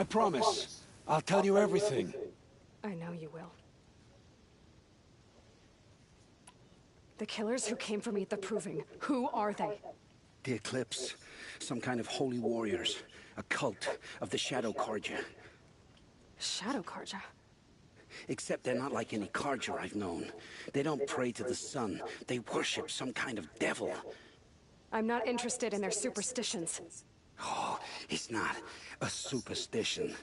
I promise. I'll tell you everything. I know you will. The killers who came for me at the Proving, who are they? The Eclipse. Some kind of holy warriors. A cult of the Shadow Carja. Shadow Carja? Except they're not like any Carja I've known. They don't pray to the sun. They worship some kind of devil. I'm not interested in their superstitions. Oh, it's not a superstition.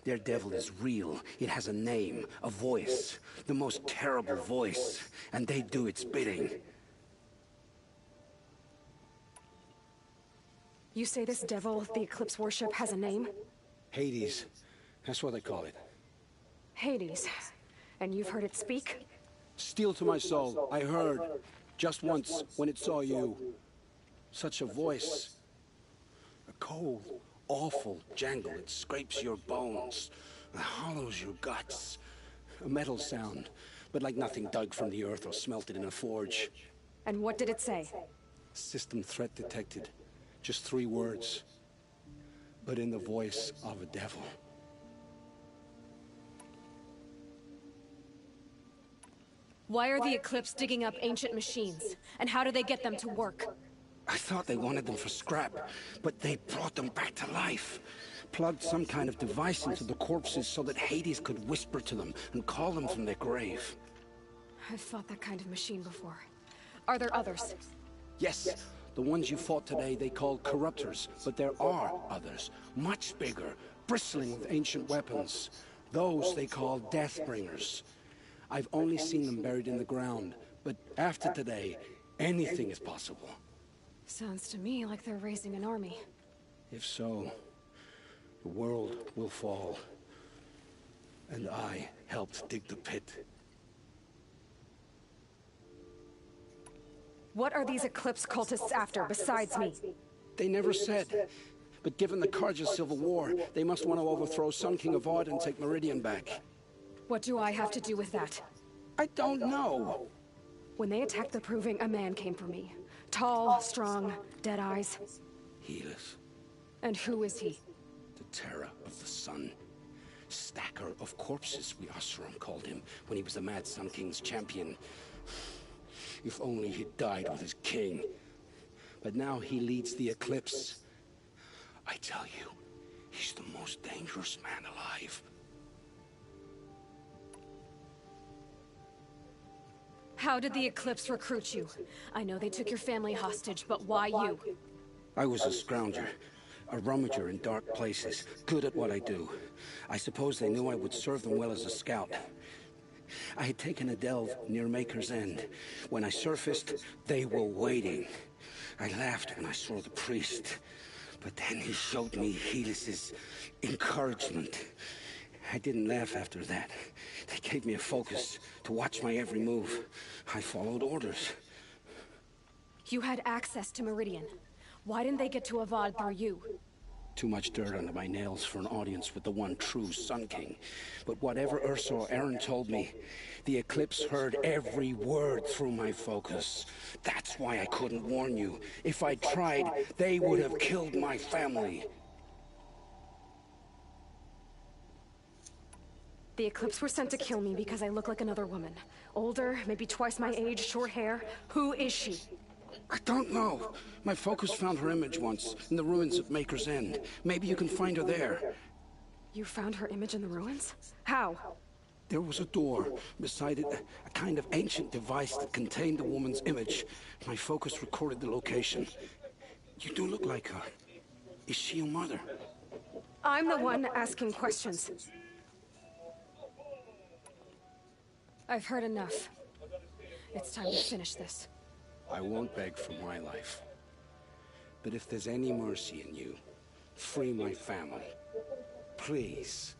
Their devil is real. It has a name, a voice. The most terrible voice. And they do its bidding. You say this devil the Eclipse worship has a name? Hades. That's what they call it. Hades. And you've heard it speak? Steel to my soul. I heard. Just once, when it saw you. Such a voice. A cold, awful jangle. It scrapes your bones. It hollows your guts. A metal sound. But like nothing dug from the earth or smelted in a forge. And what did it say? System threat detected. Just 3 words. But in the voice of a devil. Why are the Eclipse digging up ancient machines? And how do they get them to work? I thought they wanted them for scrap, but they brought them back to life. Plugged some kind of device into the corpses so that Hades could whisper to them and call them from their grave. I've fought that kind of machine before. Are there others? Yes, the ones you fought today they called corruptors, but there are others, much bigger, bristling with ancient weapons. Those they call Deathbringers. I've only seen them buried in the ground, but after today, anything is possible. Sounds to me like they're raising an army. If so, the world will fall. And I helped dig the pit. What are these Eclipse cultists after, besides me? They never said. But given the Carja Civil War, they must want to overthrow Sun King Avad and take Meridian back. What do I have to do with that? I don't know. When they attacked the Proving, a man came for me. Tall, strong, dead eyes. Helis. And who is he? The terror of the sun. Stacker of corpses, we Oseram called him, when he was the Mad Sun King's champion. If only he'd died with his king. But now he leads the Eclipse. I tell you, he's the most dangerous man alive. How did the Eclipse recruit you? I know they took your family hostage, but why you? I was a scrounger. A rummager in dark places. Good at what I do. I suppose they knew I would serve them well as a scout. I had taken a delve near Maker's End. When I surfaced, they were waiting. I laughed when I saw the priest. But then he showed me Helis's encouragement. I didn't laugh after that. They gave me a focus to watch my every move. I followed orders. You had access to Meridian. Why didn't they get to Avad through you? Too much dirt under my nails for an audience with the one true Sun King. But whatever Ursa or Aaron told me, the Eclipse heard every word through my focus. That's why I couldn't warn you. If I'd tried, they would have killed my family. The Eclipse were sent to kill me because I look like another woman. Older, maybe twice my age, short hair. Who is she? I don't know. My focus found her image once, in the ruins of Maker's End. Maybe you can find her there. You found her image in the ruins? How? There was a door. Beside it, a kind of ancient device that contained the woman's image. My focus recorded the location. You do look like her. Is she your mother? I'm the one asking questions. I've heard enough. It's time to finish this. I won't beg for my life. But if there's any mercy in you, free my family. Please.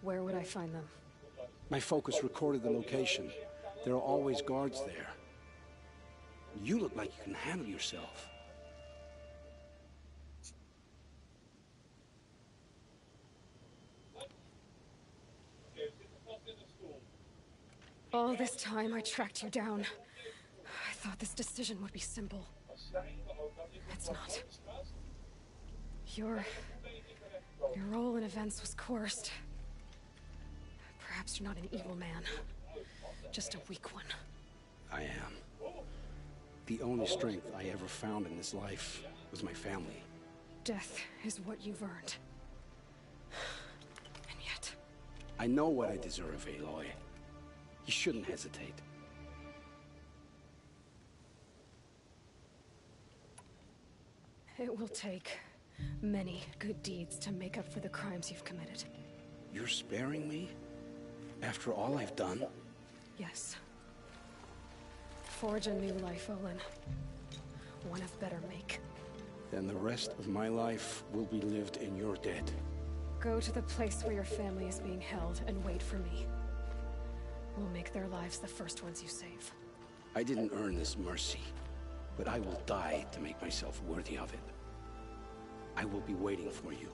Where would I find them? My focus recorded the location. There are always guards there. You look like you can handle yourself. All this time I tracked you down. I thought this decision would be simple. It's not. You're Your role in events was coerced. Perhaps you're not an evil man, just a weak one. I am. The only strength I ever found in this life was my family. Death is what you've earned. And yet... I know what I deserve, Aloy. You shouldn't hesitate. It will take many good deeds to make up for the crimes you've committed. You're sparing me? After all I've done? Yes. Forge a new life, Olin. One of better make. Then the rest of my life will be lived in your debt. Go to the place where your family is being held and wait for me. We'll make their lives the first ones you save. I didn't earn this mercy, but I will die to make myself worthy of it. I will be waiting for you.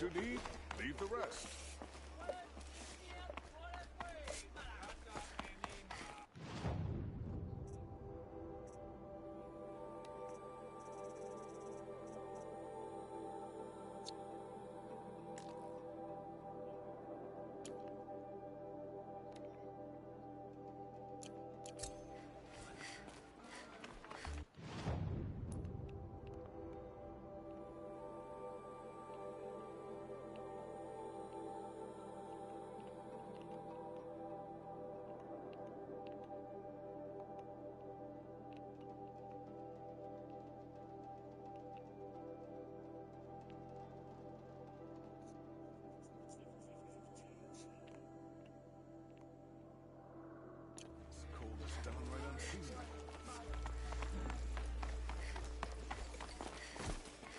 what you need, leave the rest.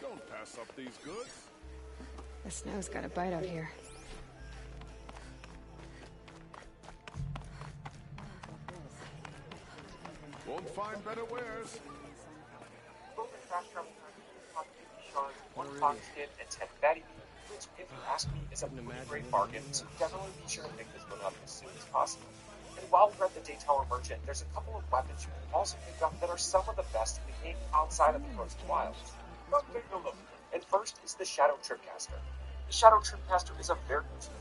Don't pass up these goods. The snow's got a bite out here. Won't find better wares. One skin and 10 fatty meat, which, if you ask me, is a pretty great bargain, so definitely be sure to pick this one up as soon as possible. And while we're at the Daytower Merchant, there's a couple of weapons you can also pick up that are some of the best in the game outside of the Frozen Wilds. Come take a look. And first is the Shadow Tripcaster. The Shadow Tripcaster is a very useful.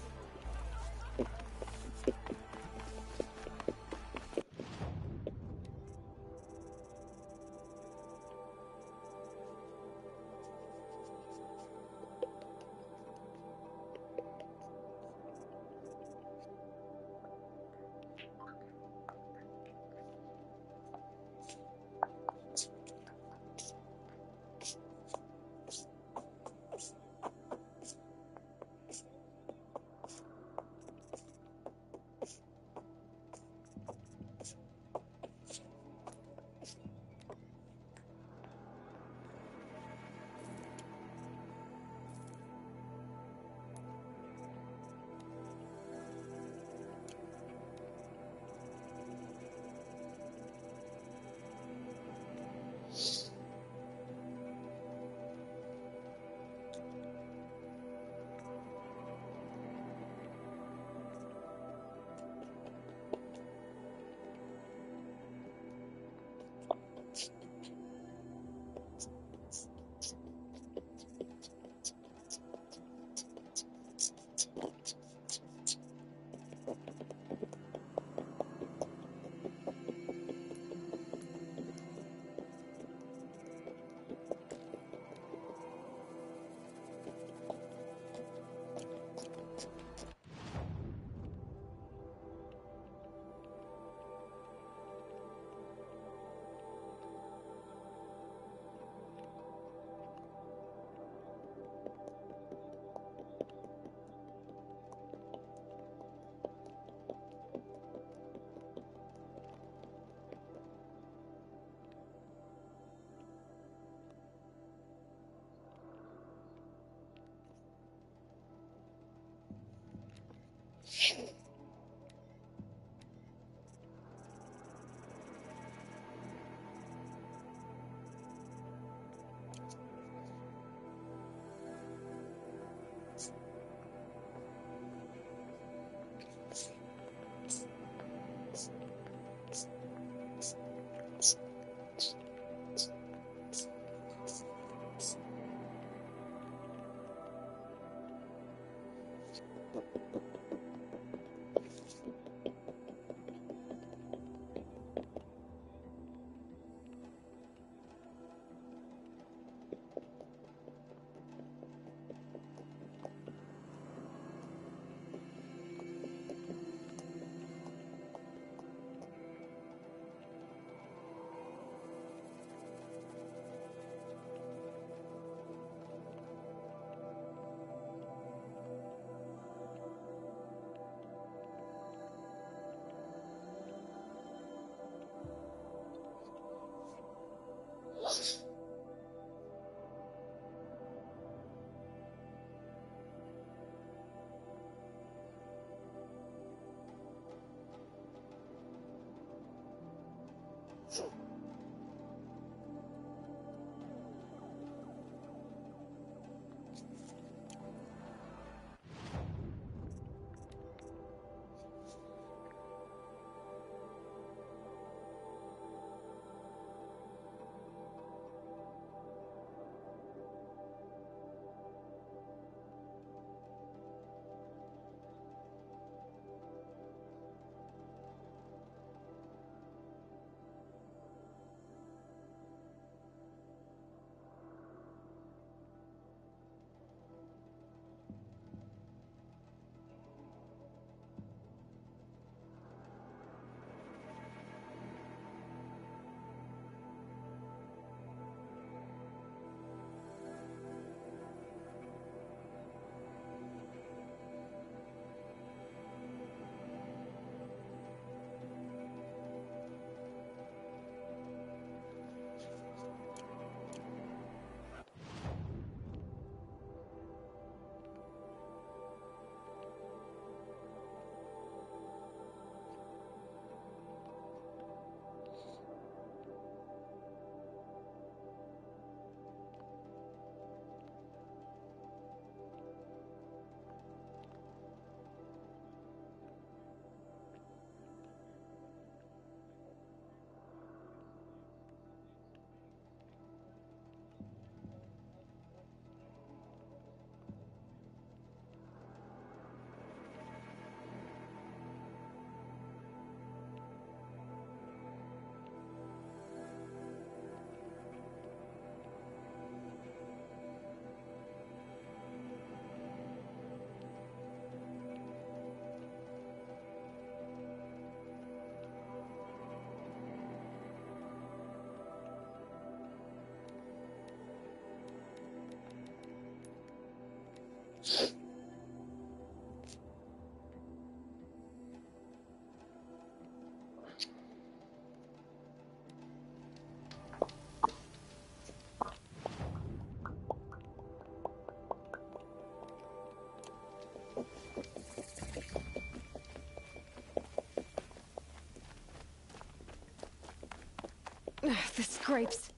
The scrapes.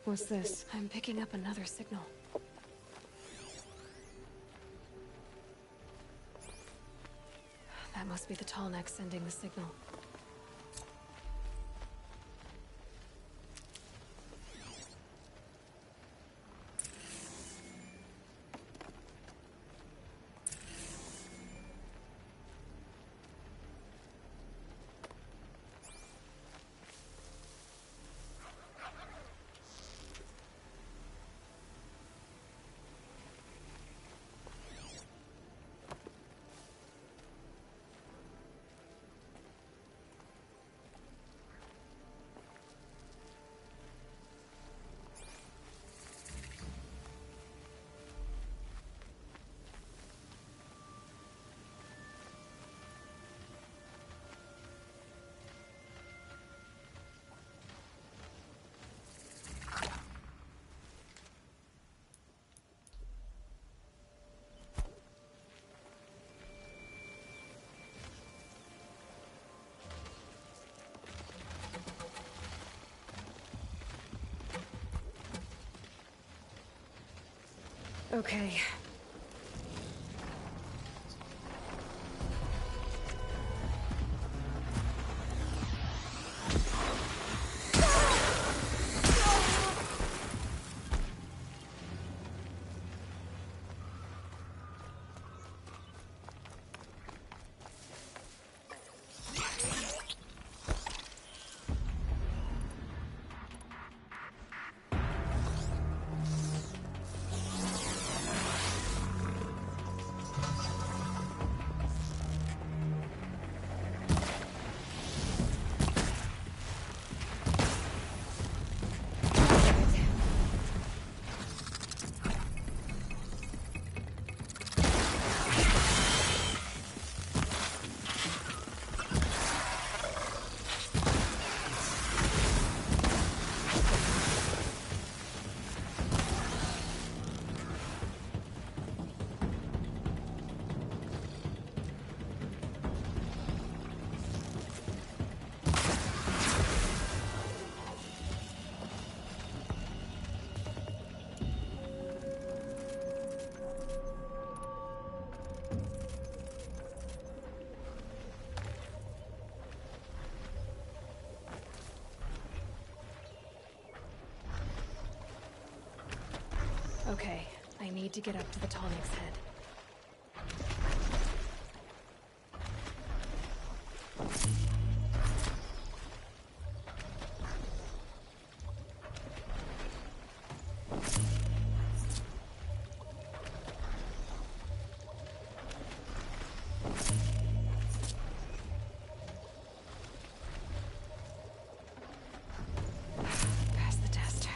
What's this? I'm picking up another signal. That must be the tall neck sending the signal. Okay. Okay, I need to get up to the Tallneck's head. Pass the test.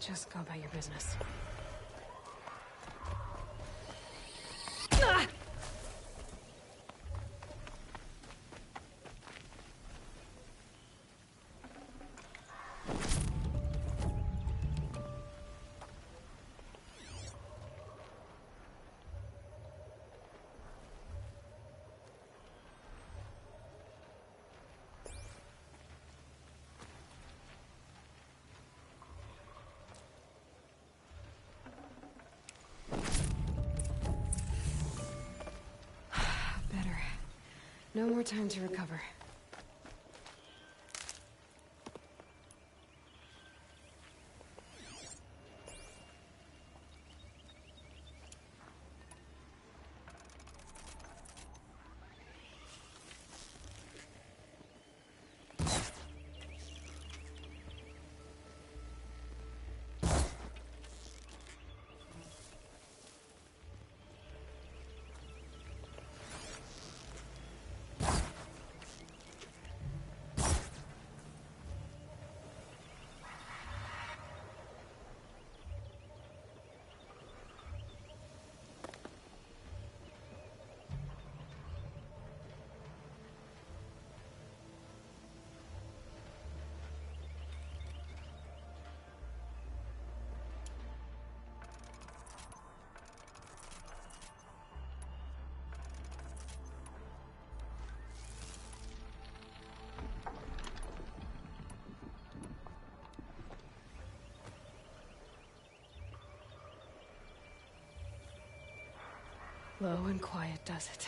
Just go about your business. Better. No more time to recover. Low and quiet does it.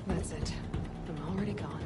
That's it. I'm already gone.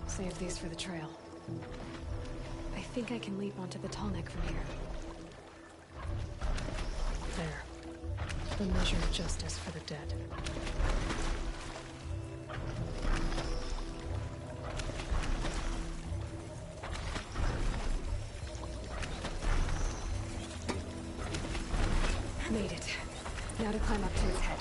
Save these for the trail. I think I can leap onto the tall neck from here. There. The measure of justice for the dead. Made it. Now to climb up to its head.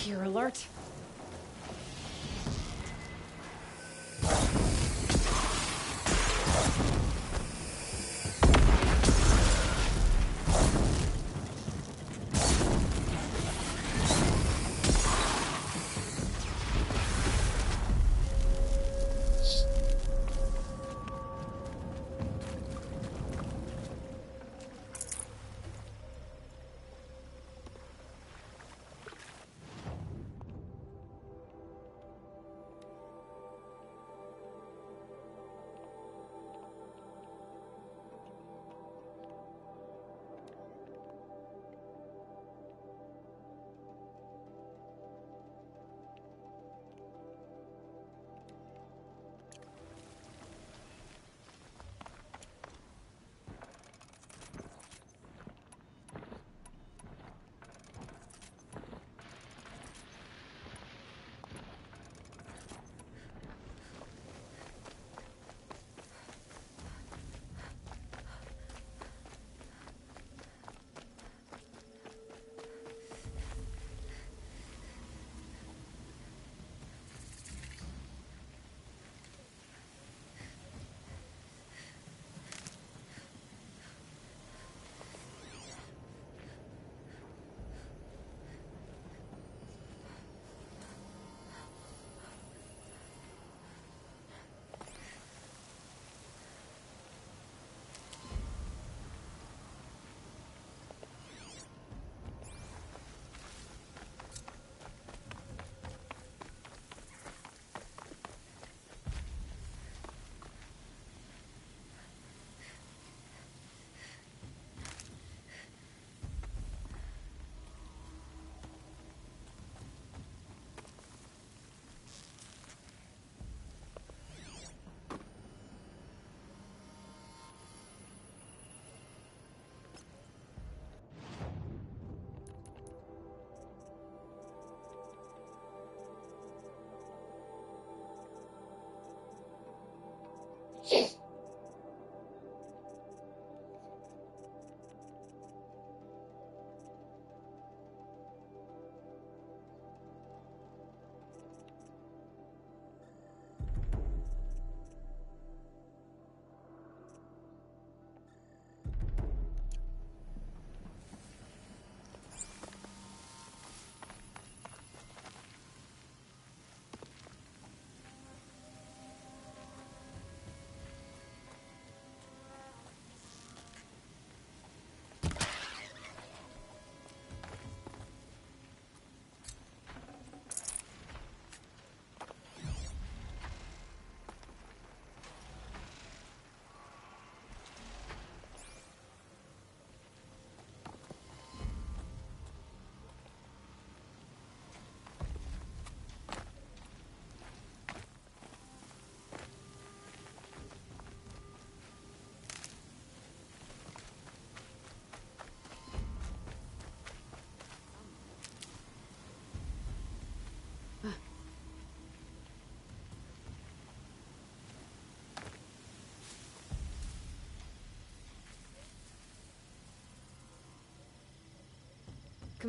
You're alert.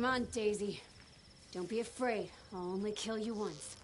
Come on, Daisy. Don't be afraid. I'll only kill you once.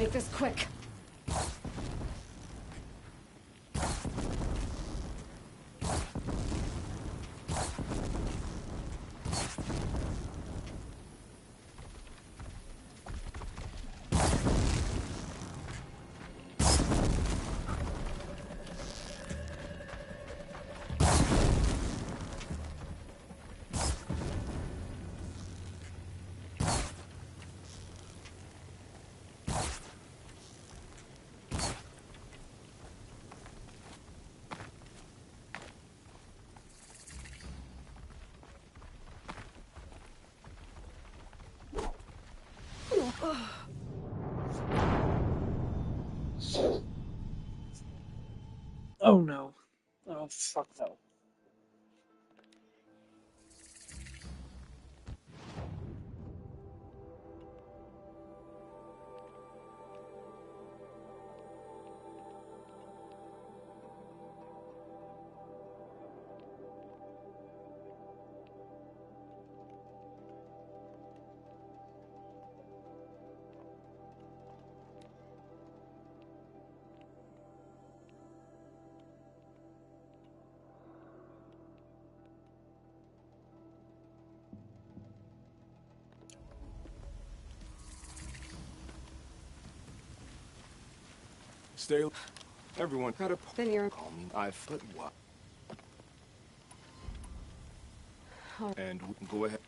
make this quick. Oh no. Oh fuck no. Stay. Everyone had a. Then you're... Call me. I've put what? And we can go ahead.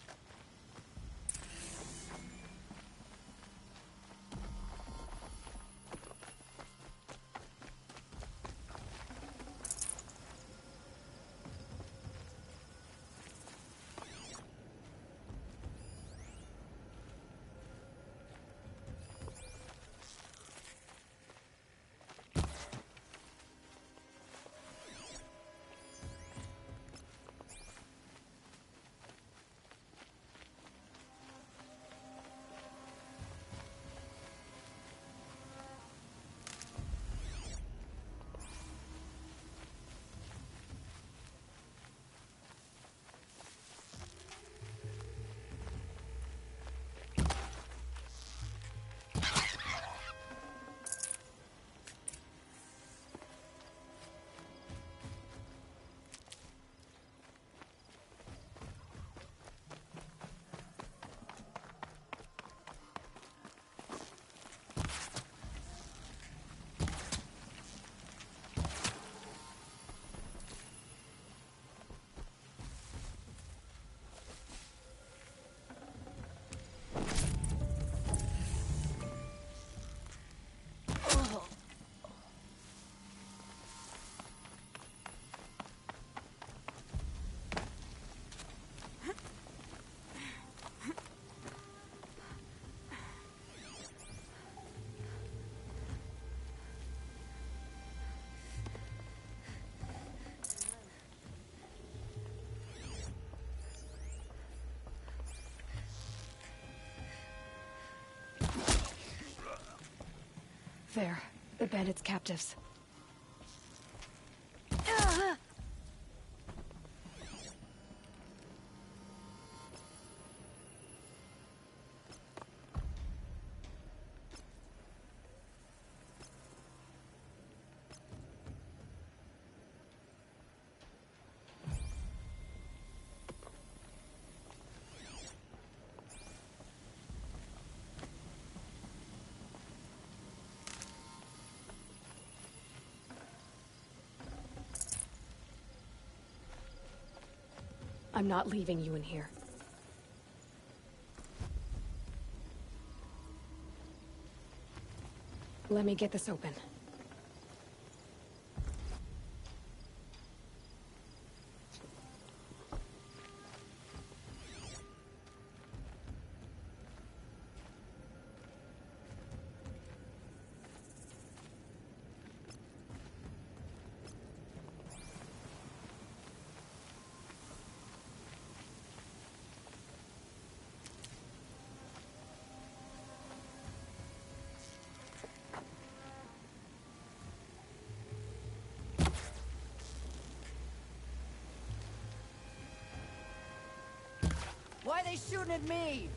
There. The bandits' captives. I'm not leaving you in here. Let me get this open. Why are they shooting at me?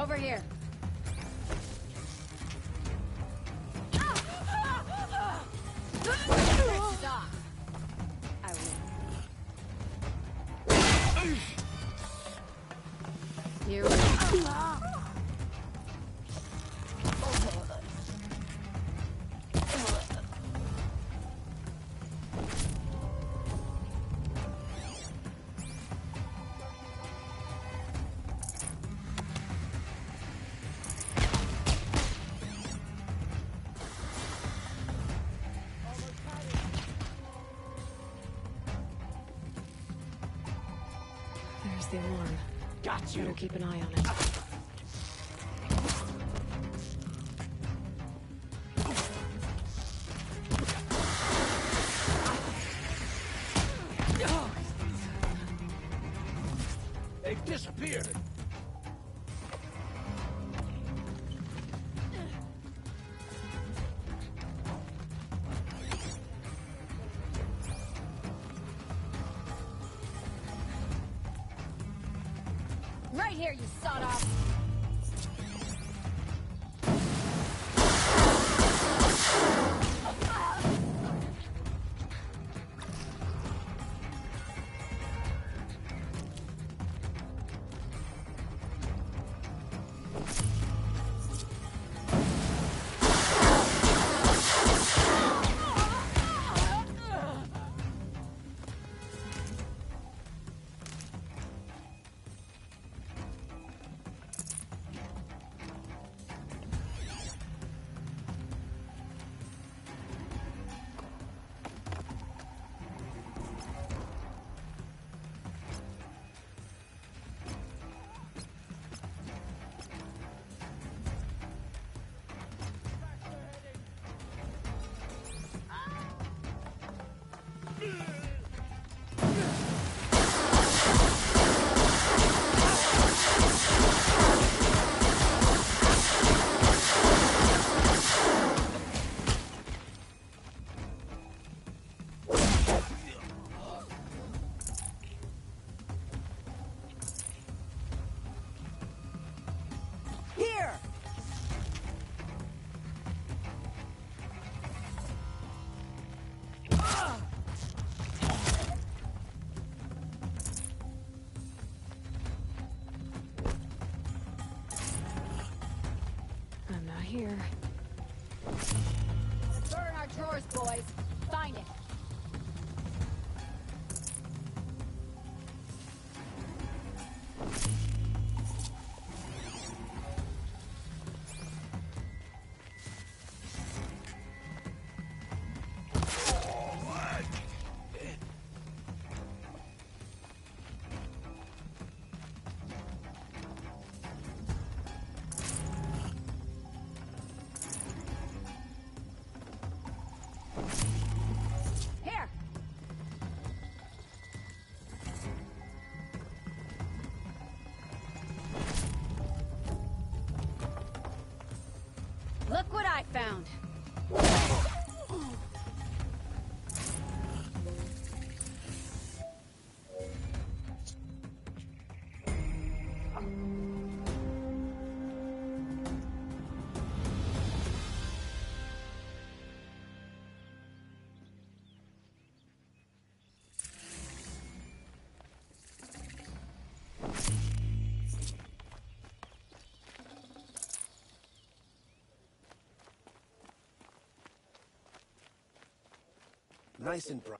Over here. Stop. I win. Here we go. There's the alarm. Got you. Better keep an eye on it. They've disappeared. Right here, you sawed-off. Here! I'm not here. Burn our drawers, boys. Find it. Here. Look what I found. Nice and bright.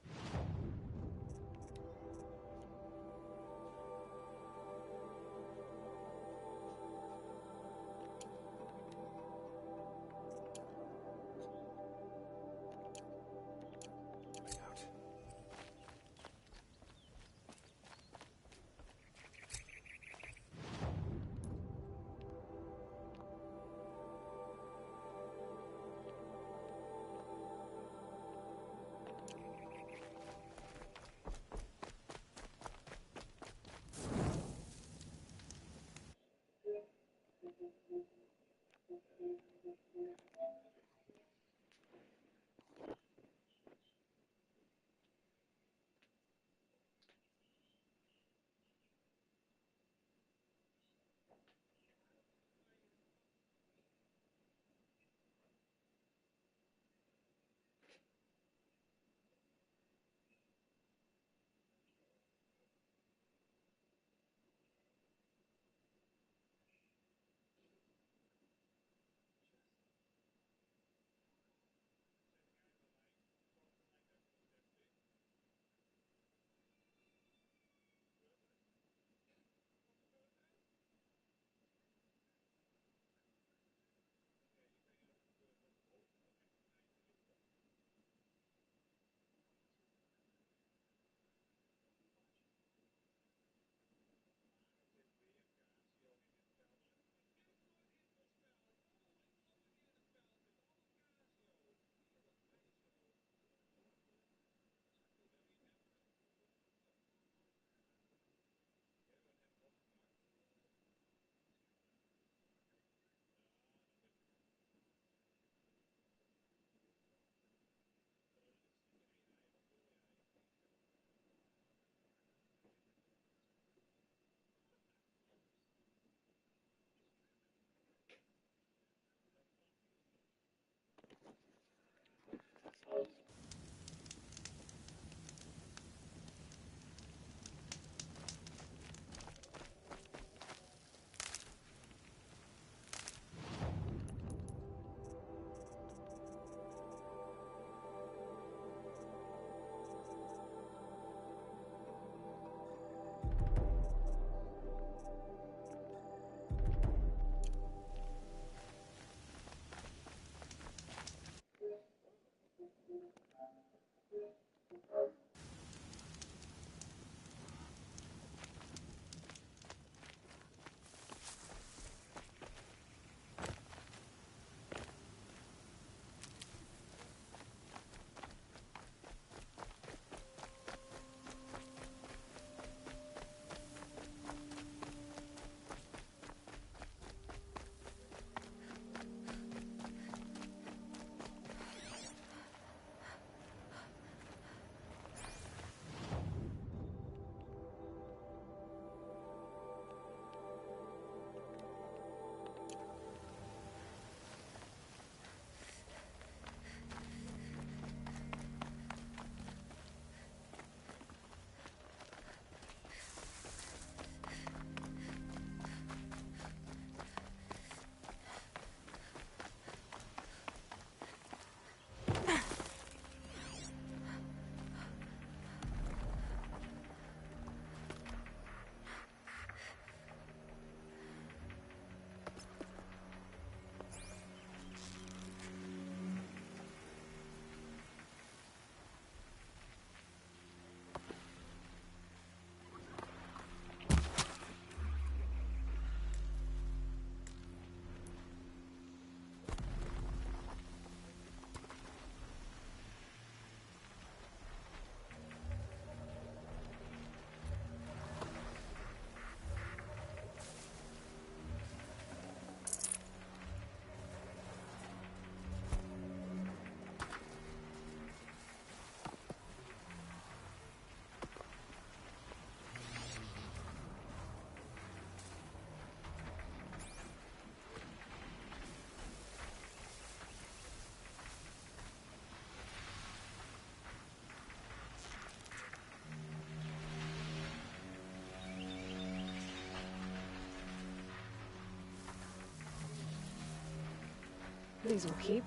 These will keep.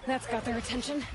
That's got their attention.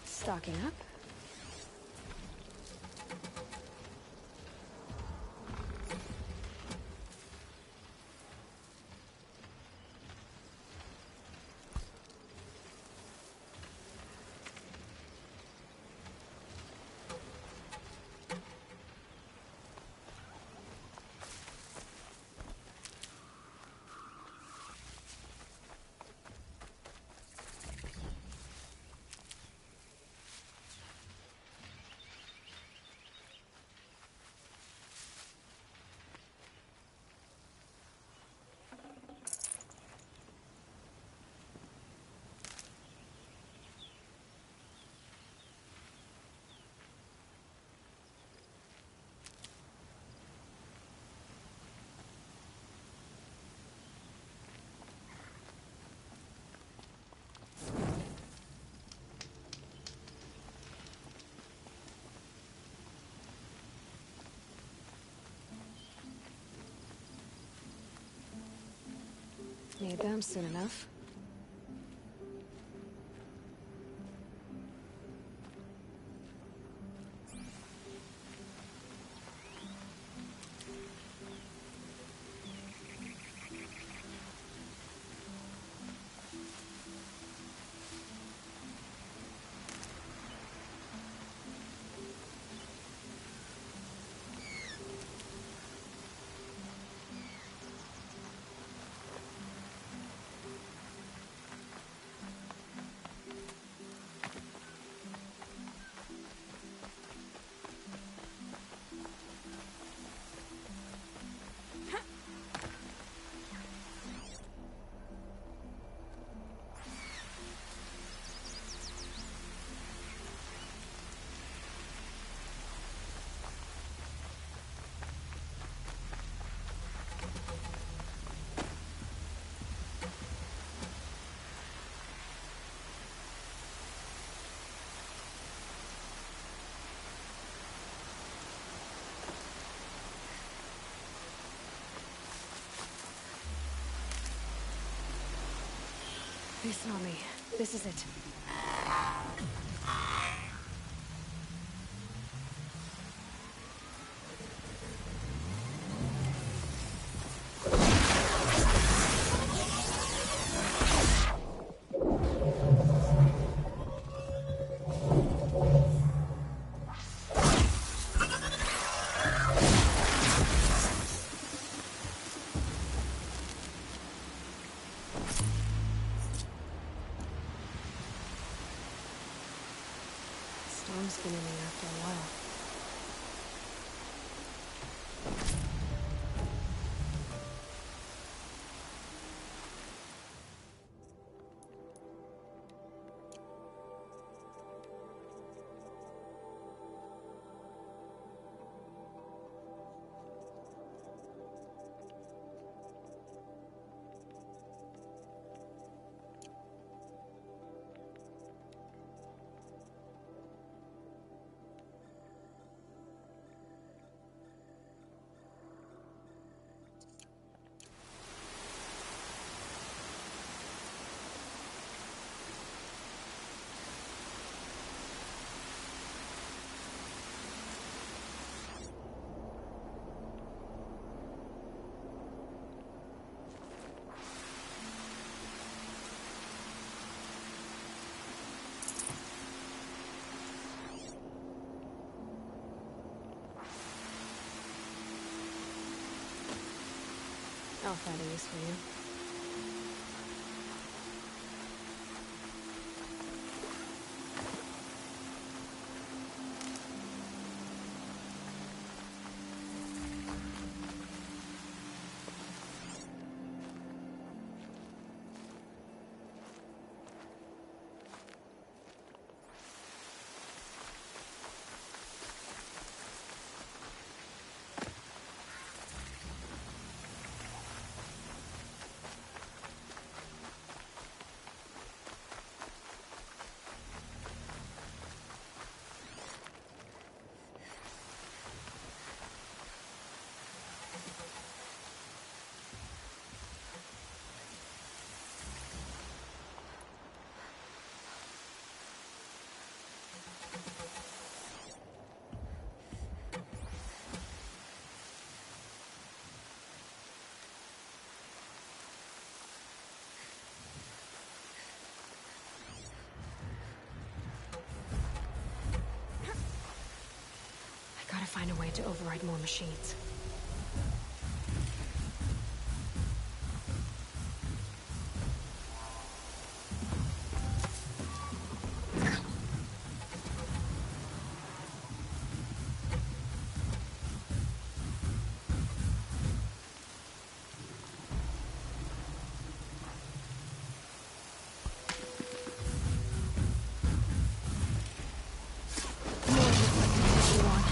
Stocking up. Need them soon enough. They saw me. This is it. Storm's been in the air for a while. I'll find a use for you. I gotta find a way to override more machines. More of this I can take you on.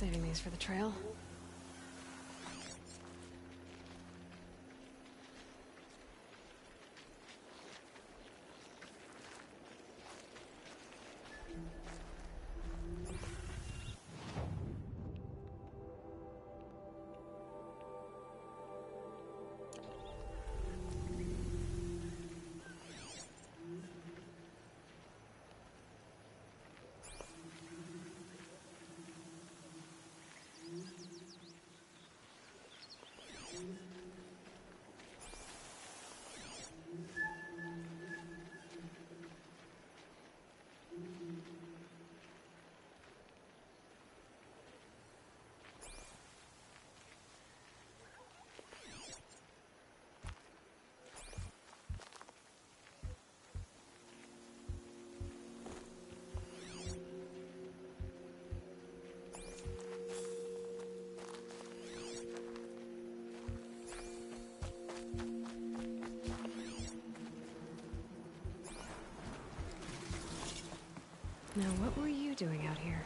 Saving these for the trail. Now, what were you doing out here?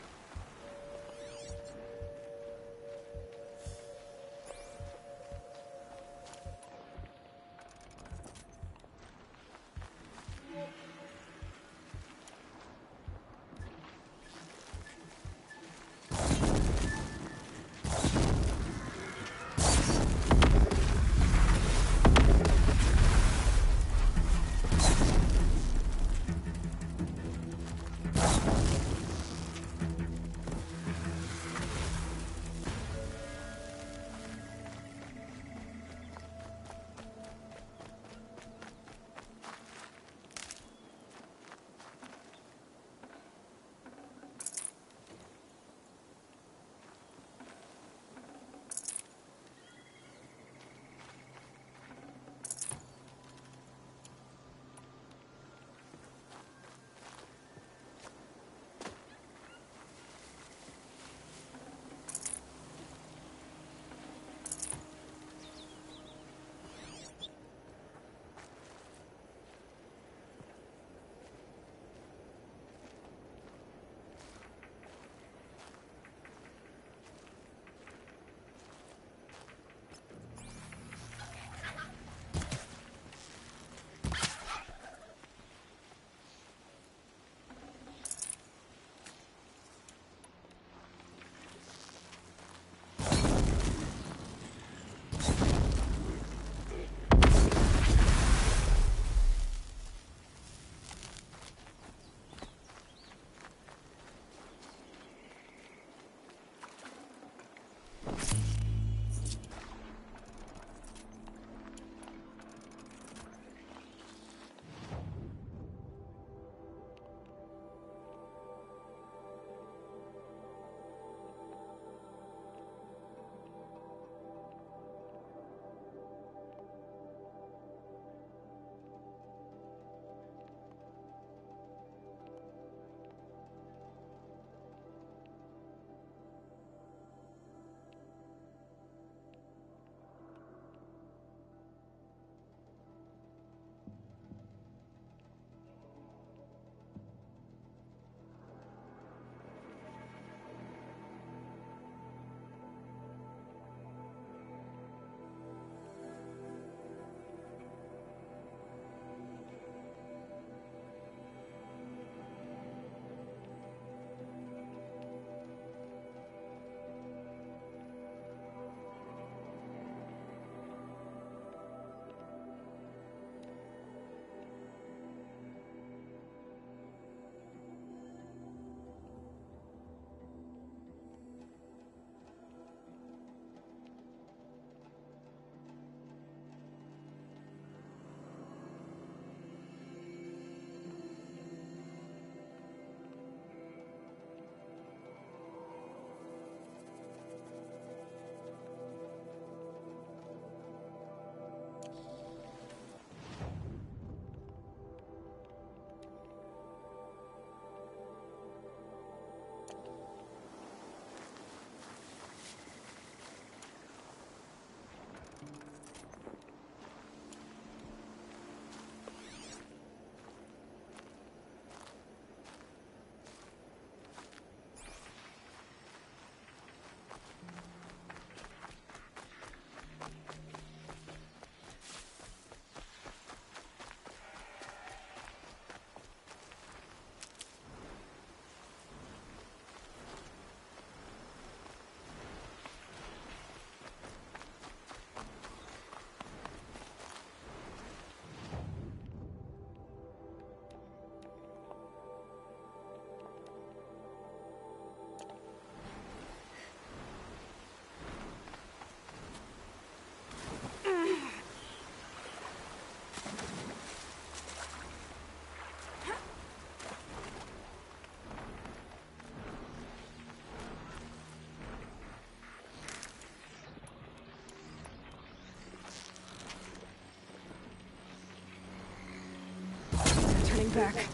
back.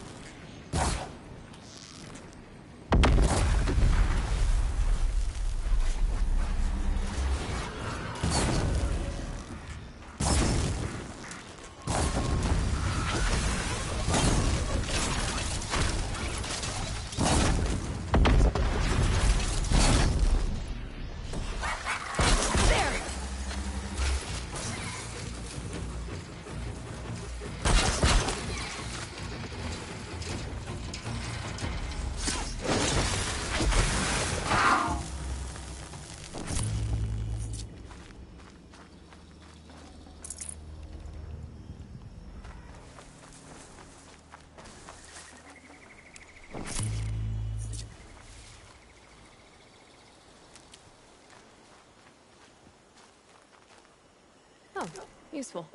Oh, useful.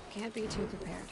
Can't be too prepared.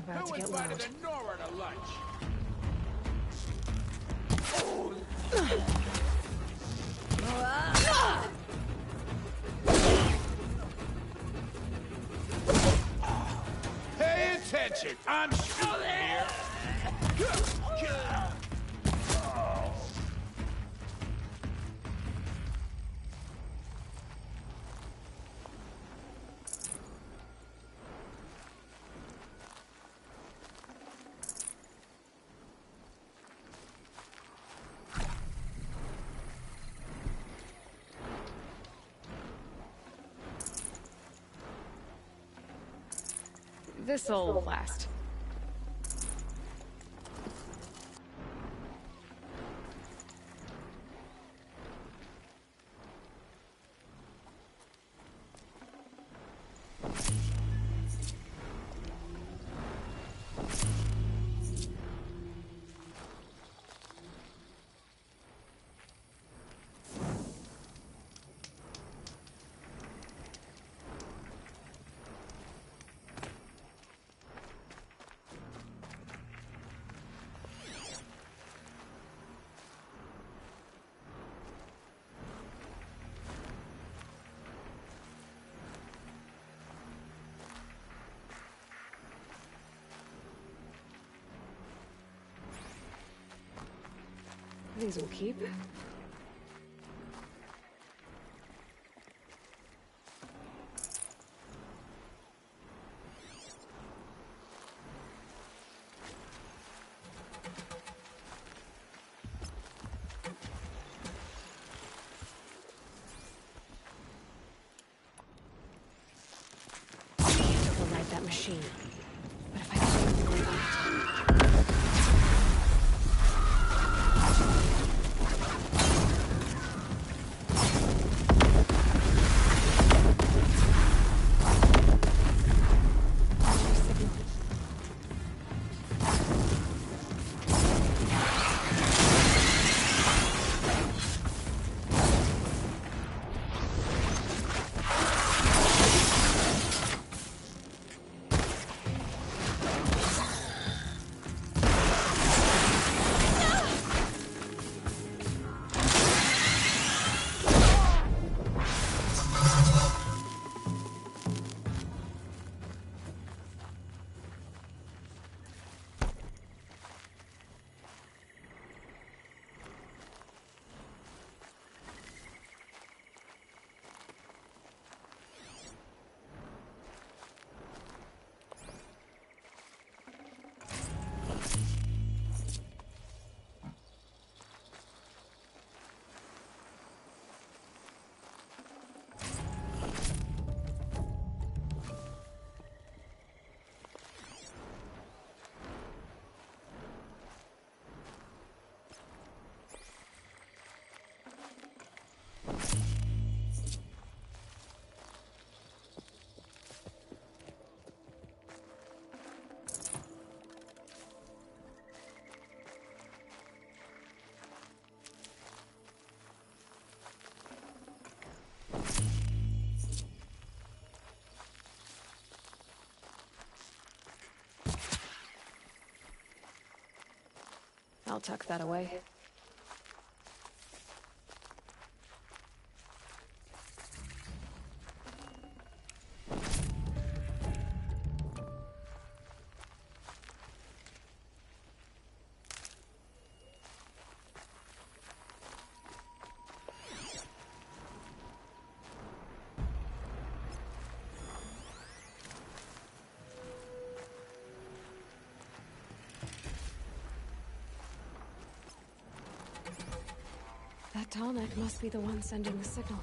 About to get loud. Nora to lunch? Pay attention. I'm shooting here. This'll last. These will keep. Override that machine. But if I can do something about it. I'll tuck that away. That tonic must be the one sending the signal.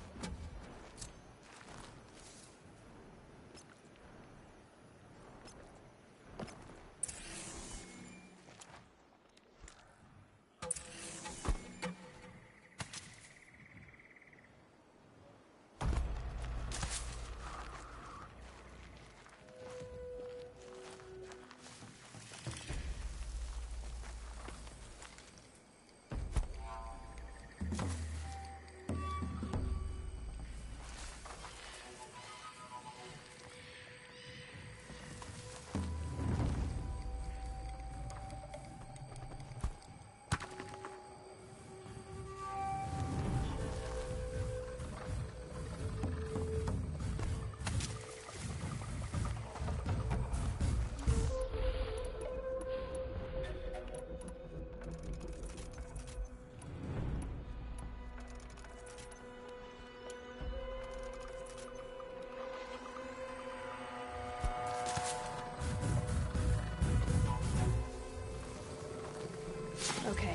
Okay.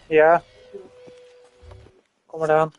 Ja, kom eraan.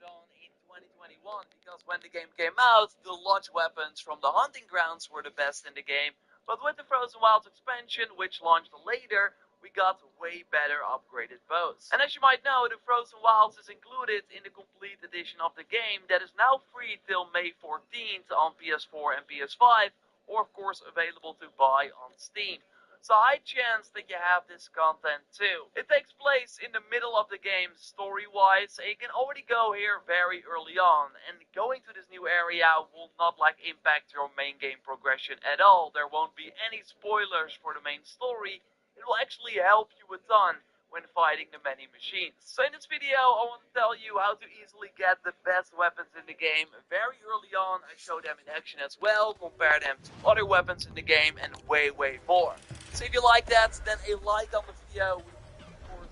Done in 2021 because when the game came out, the launch weapons from the hunting grounds were the best in the game. But with the Frozen Wilds expansion, which launched later, we got way better upgraded bows. And as you might know, the Frozen Wilds is included in the complete edition of the game that is now free till May 14th on PS4 and PS5, or of course available to buy on Steam. So high chance that you have this content too. It takes place in the middle of the game story-wise, so you can already go here very early on, and going to this new area will not impact your main game progression at all. There won't be any spoilers for the main story. It will actually help you a ton when fighting the many machines. So in this video, I want to tell you how to easily get the best weapons in the game. Very early on, I show them in action as well, compare them to other weapons in the game, and way more. So if you like that, then a like on the video would be important.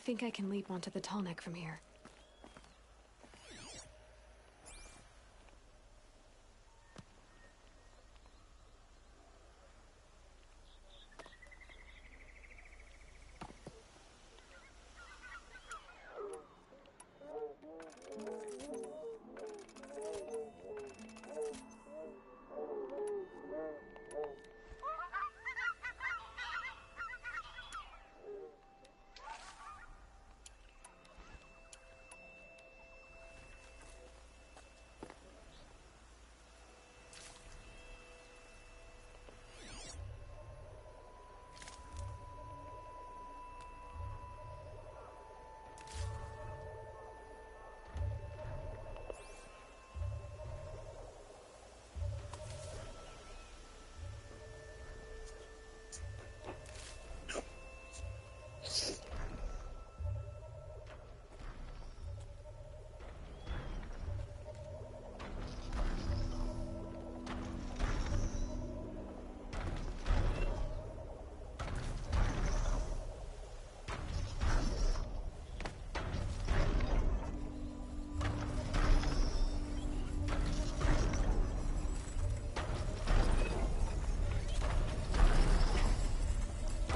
think I can leap onto the tall neck from here.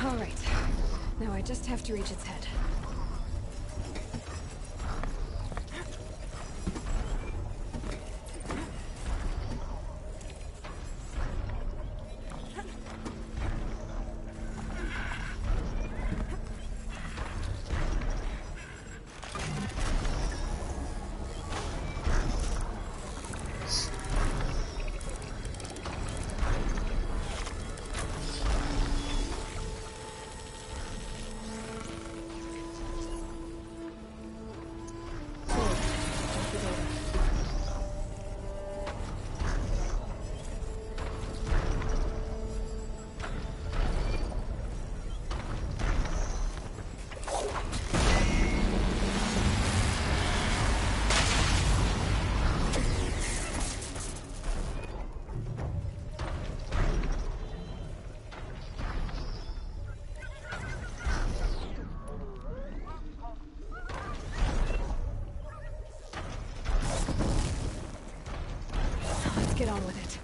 All right. Now I just have to reach its head. Let's get on with it.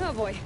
Oh boy.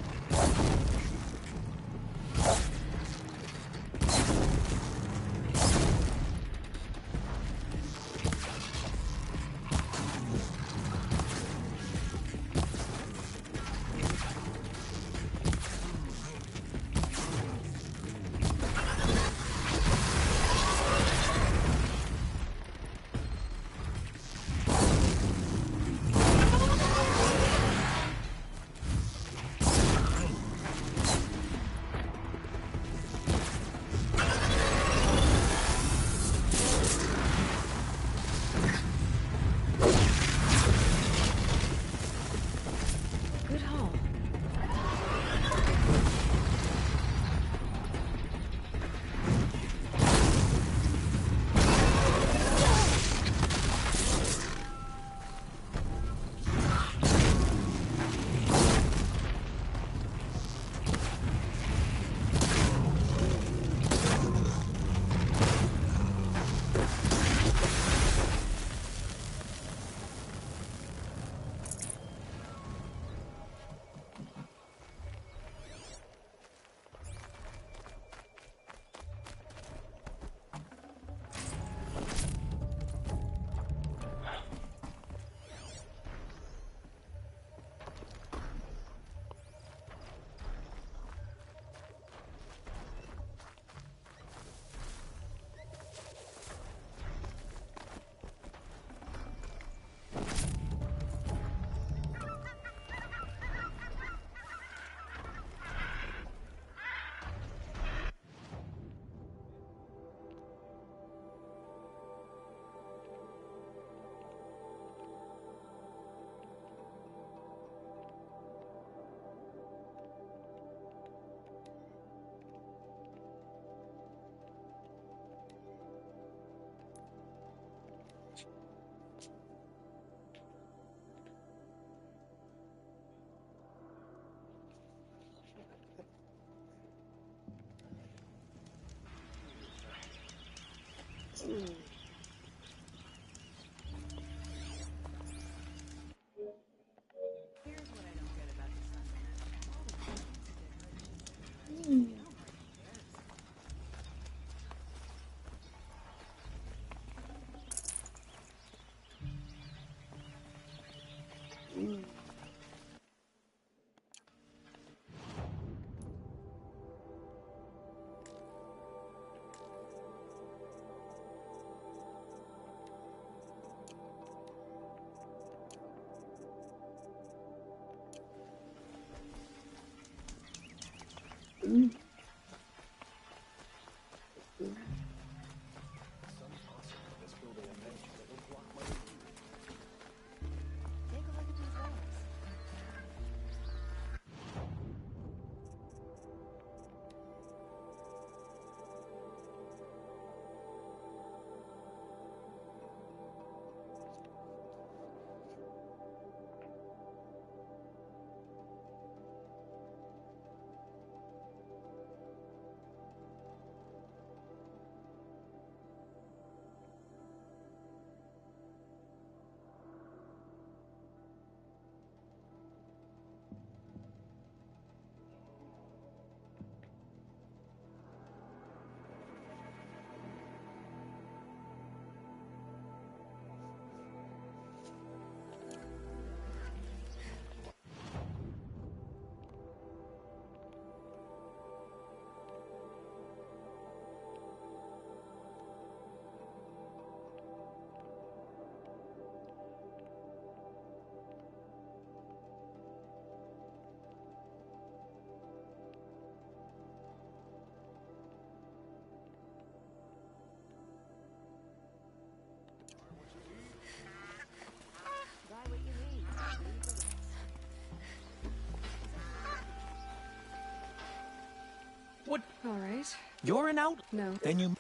What? All right. You're an out? No. Then you...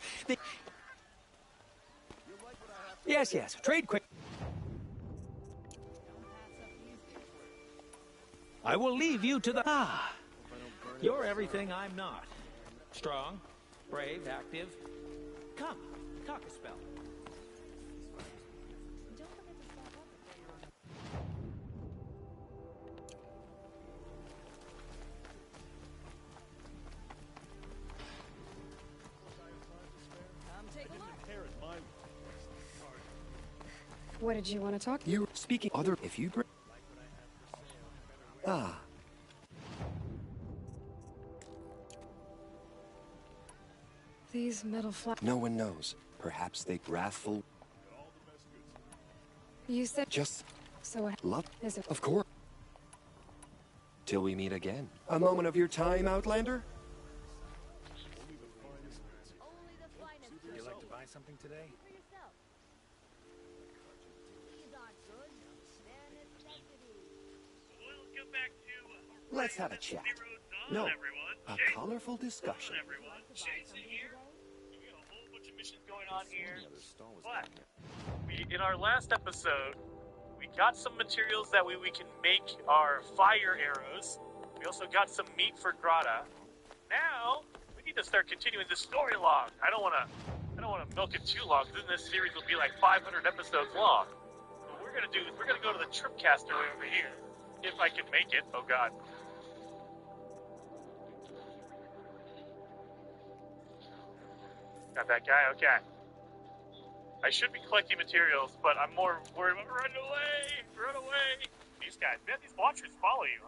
Yes, yes. Trade quick. I will leave you to the... Ah. You're everything I'm not. Strong, brave, active. Come, talk a spell. What did you want to talk? You're speaking other if you... Ah. These metal No one knows. Perhaps they wrathful... You said... Just... So what... Love? Is it... Of course. Till we meet again. A moment of your time, Outlander? Would you like to buy something today? Welcome back to Let's have a chat. No, a colorful discussion. everyone. Jason here. We got a whole bunch of missions going on here. But in our last episode, we got some materials that we can make our fire arrows. We also got some meat for Grata. Now we need to start continuing the story log. I don't want to milk it too long. Then this series will be like 500 episodes long. What we're gonna do is we're gonna go to the Tripcaster over here. If I can make it. Oh god. Got that guy? Okay. I should be collecting materials, but I'm more worried about run away! Run away! These guys, man, these watchers follow you.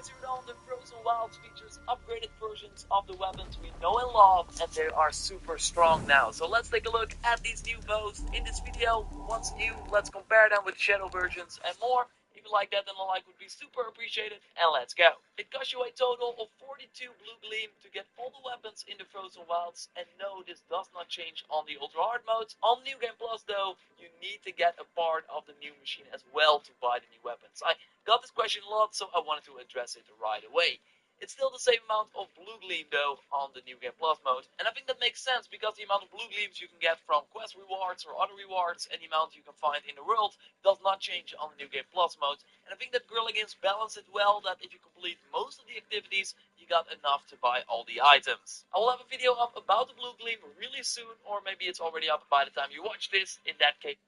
As you know, the Frozen Wilds features upgraded versions of the weapons we know and love, and they are super strong now. So let's take a look at these new bows in this video. What's new? Let's compare them with shadow versions and more. If you like that, then a like would be super appreciated, and let's go. It costs you a total of 42 blue gleam to get all the weapons in the Frozen Wilds, and no, this does not change on the Ultra Hard modes. On New Game Plus though, you need to get a part of the new machine as well to buy the new weapons. I got this question a lot, so I wanted to address it right away. It's still the same amount of blue gleam though on the New Game Plus mode, and I think that makes sense because the amount of blue gleams you can get from quest rewards or other rewards and the amount you can find in the world does not change on the New Game Plus mode. And I think that Guerrilla Games balanced it well, that if you complete most of the activities, you got enough to buy all the items. I will have a video up about the blue gleam really soon, or maybe it's already up by the time you watch this. In that case,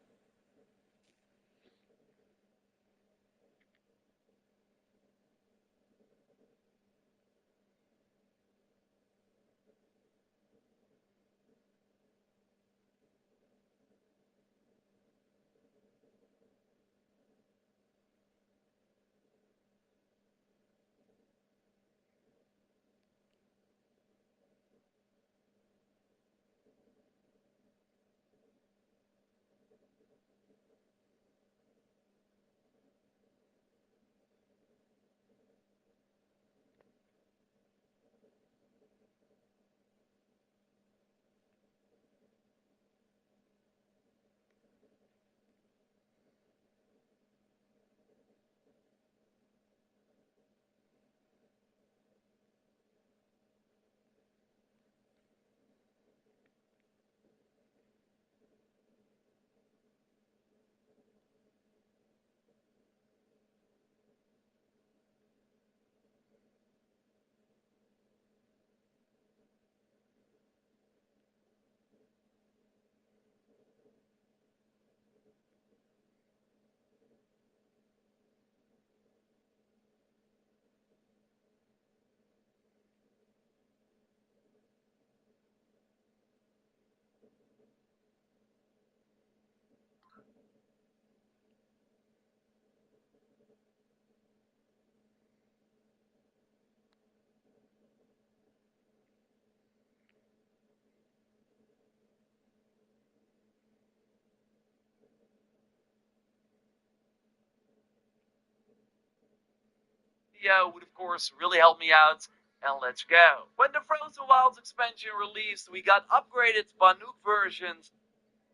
video would of course really help me out. And let's go. When the Frozen Wilds expansion released, we got upgraded Banuk versions.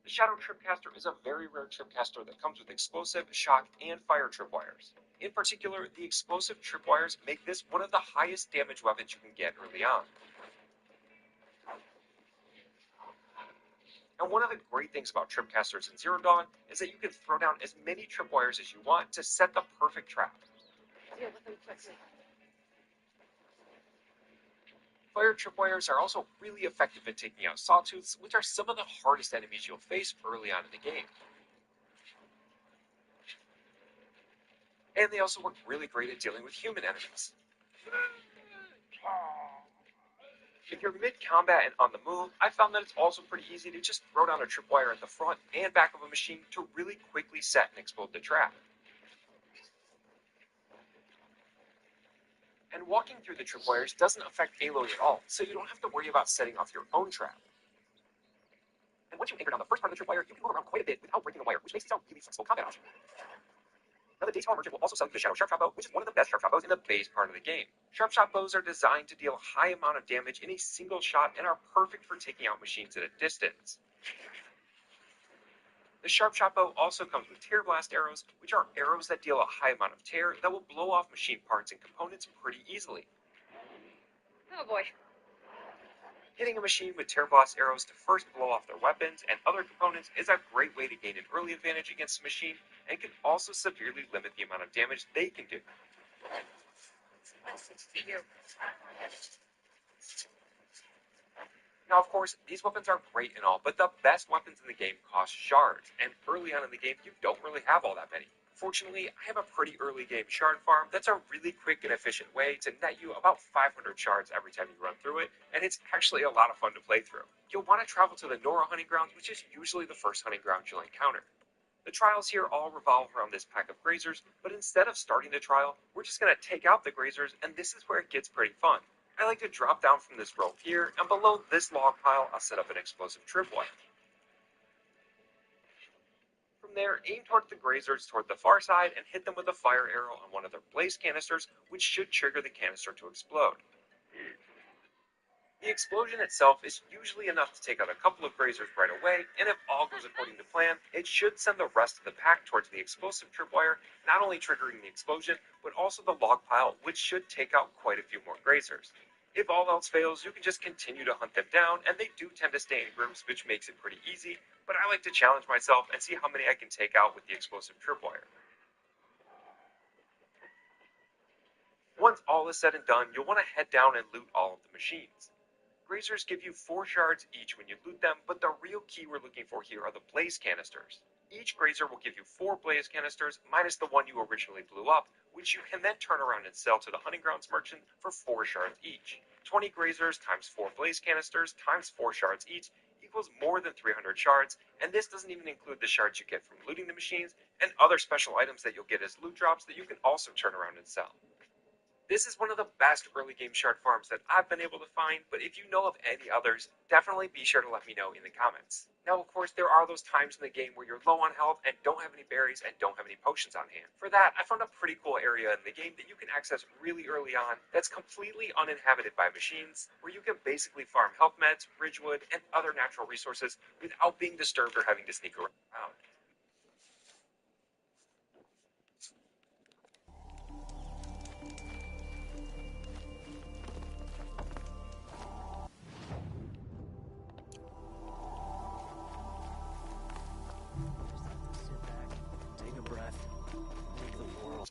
The Shadow Tripcaster is a very rare tripcaster that comes with explosive, shock, and fire tripwires. In particular, the explosive tripwires make this one of the highest damage weapons you can get early on. And one of the great things about tripcasters in Zero Dawn is that you can throw down as many tripwires as you want to set the perfect trap. Deal with them quickly. Fire tripwires are also really effective at taking out sawtooths, which are some of the hardest enemies you'll face early on in the game. And they also work really great at dealing with human enemies. If you're mid-combat and on the move, I found that it's also pretty easy to just throw down a tripwire at the front and back of a machine to really quickly set and explode the trap. And walking through the tripwires doesn't affect payload at all, so you don't have to worry about setting off your own trap. And once you anchor down the first part of the tripwire, you can move around quite a bit without breaking the wire, which makes these a really flexible combat option. Now, the Daytona Merchant will also sell you the Shadow Sharp Shot Bow, which is one of the best Sharp Shot Bows in the base part of the game. Sharp Shot Bows are designed to deal a high amount of damage in a single shot and are perfect for taking out machines at a distance. The Sharp Shot Bow also comes with Tear Blast arrows, which are arrows that deal a high amount of tear that will blow off machine parts and components pretty easily. Oh boy. Hitting a machine with Tear Blast arrows to first blow off their weapons and other components is a great way to gain an early advantage against a machine, and can also severely limit the amount of damage they can do. Now, of course, these weapons are great and all, but the best weapons in the game cost shards, and early on in the game, you don't really have all that many. Fortunately, I have a pretty early game shard farm that's a really quick and efficient way to net you about 500 shards every time you run through it, and it's actually a lot of fun to play through. You'll want to travel to the Nora hunting grounds, which is usually the first hunting ground you'll encounter. The trials here all revolve around this pack of grazers, but instead of starting the trial, we're just going to take out the grazers, and this is where it gets pretty fun. I like to drop down from this rope here, and below this log pile, I'll set up an explosive tripwire. From there, aim toward the grazers toward the far side and hit them with a fire arrow on one of their blaze canisters, which should trigger the canister to explode. The explosion itself is usually enough to take out a couple of grazers right away, and if all goes according to plan, it should send the rest of the pack towards the explosive tripwire, not only triggering the explosion, but also the log pile, which should take out quite a few more grazers. If all else fails, you can just continue to hunt them down, and they do tend to stay in groups, which makes it pretty easy, but I like to challenge myself and see how many I can take out with the explosive tripwire. Once all is said and done, you'll want to head down and loot all of the machines. Grazers give you 4 shards each when you loot them, but the real key we're looking for here are the blaze canisters. Each grazer will give you 4 blaze canisters, minus the one you originally blew up, which you can then turn around and sell to the hunting grounds merchant for 4 shards each. 20 grazers times 4 blaze canisters times 4 shards each equals more than 300 shards, and this doesn't even include the shards you get from looting the machines and other special items that you'll get as loot drops that you can also turn around and sell. This is one of the best early game shard farms that I've been able to find, but if you know of any others, definitely be sure to let me know in the comments. Now, of course, there are those times in the game where you're low on health and don't have any berries and don't have any potions on hand. For that, I found a pretty cool area in the game that you can access really early on that's completely uninhabited by machines, where you can basically farm health meds, ridgewood, and other natural resources without being disturbed or having to sneak around. Take a breath. Make the world.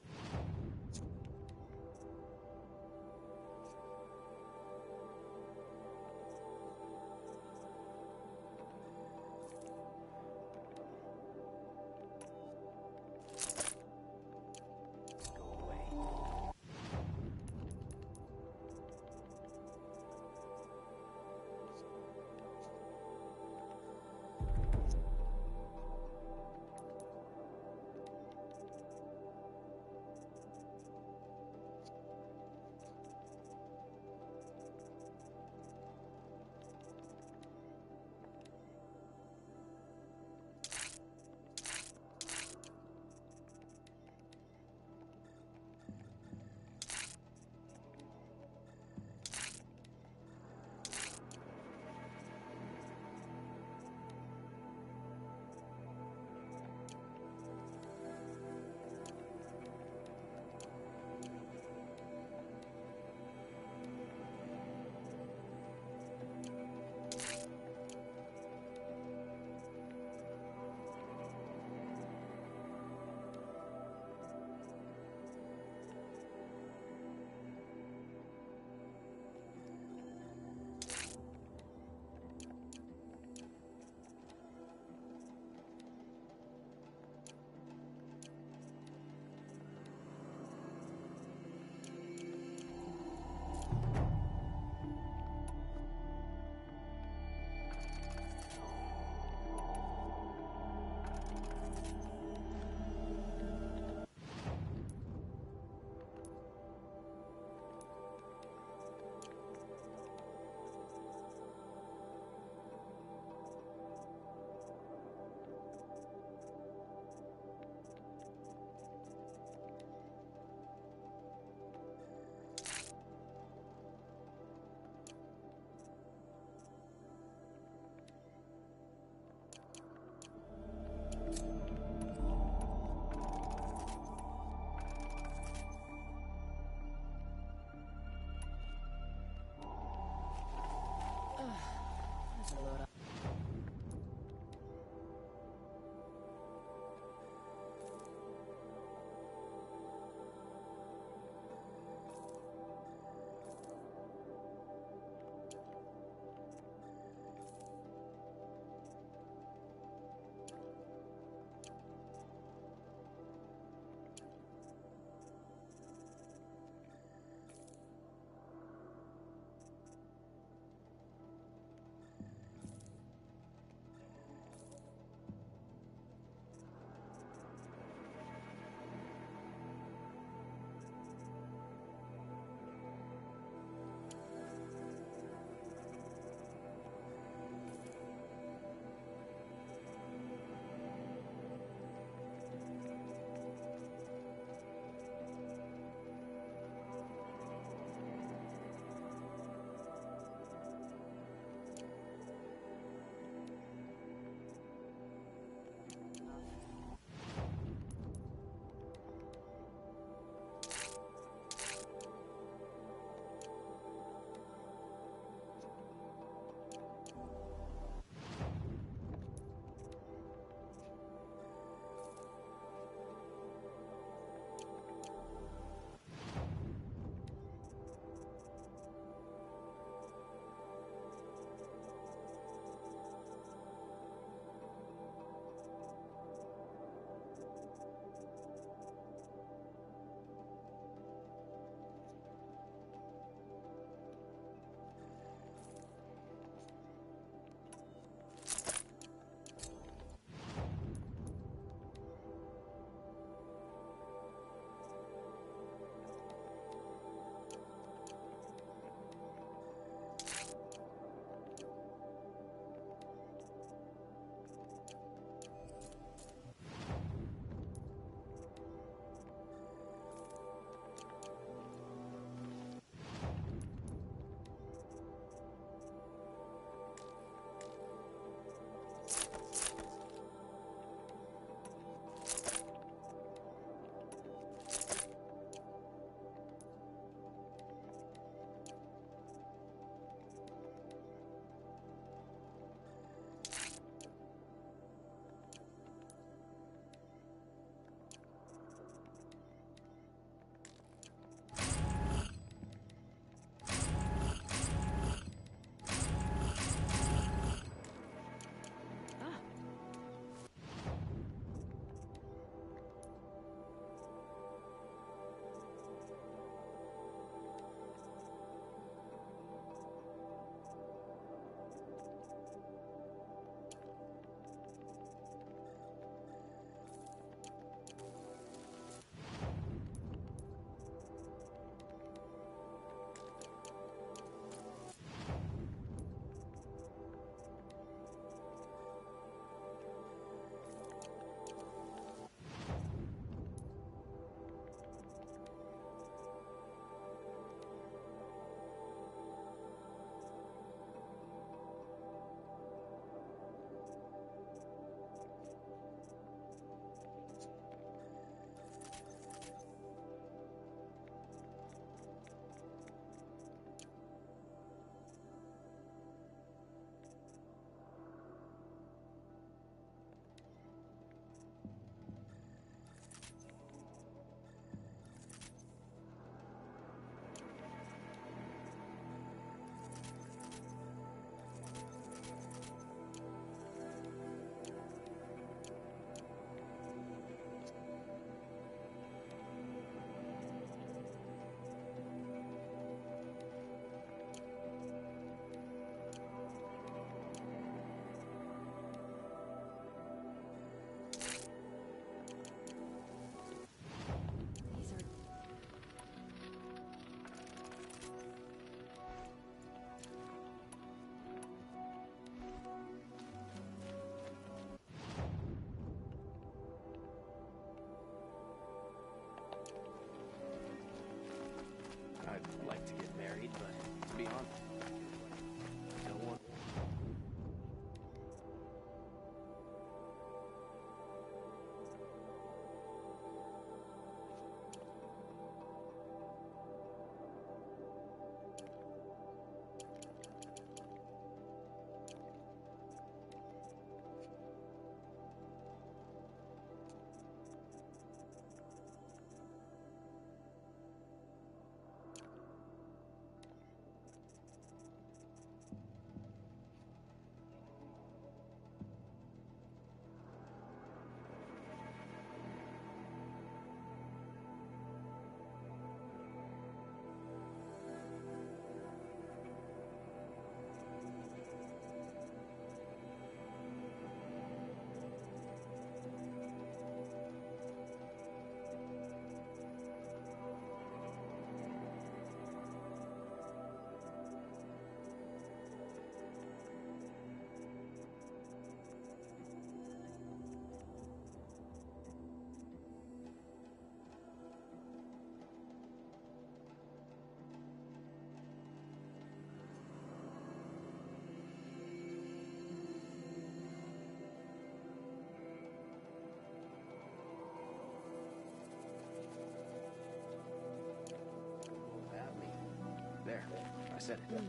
said it.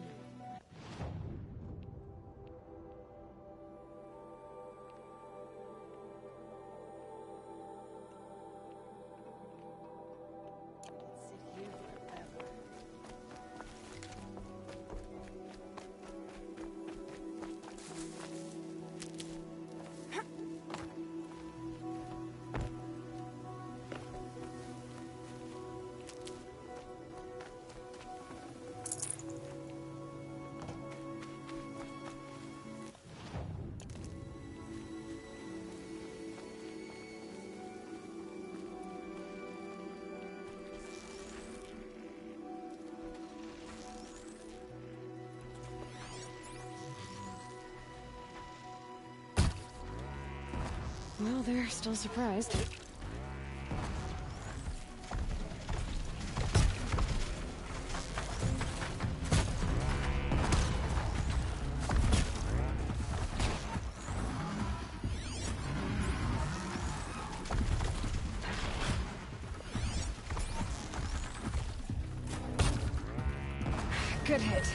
Well, they're still surprised. Good hit.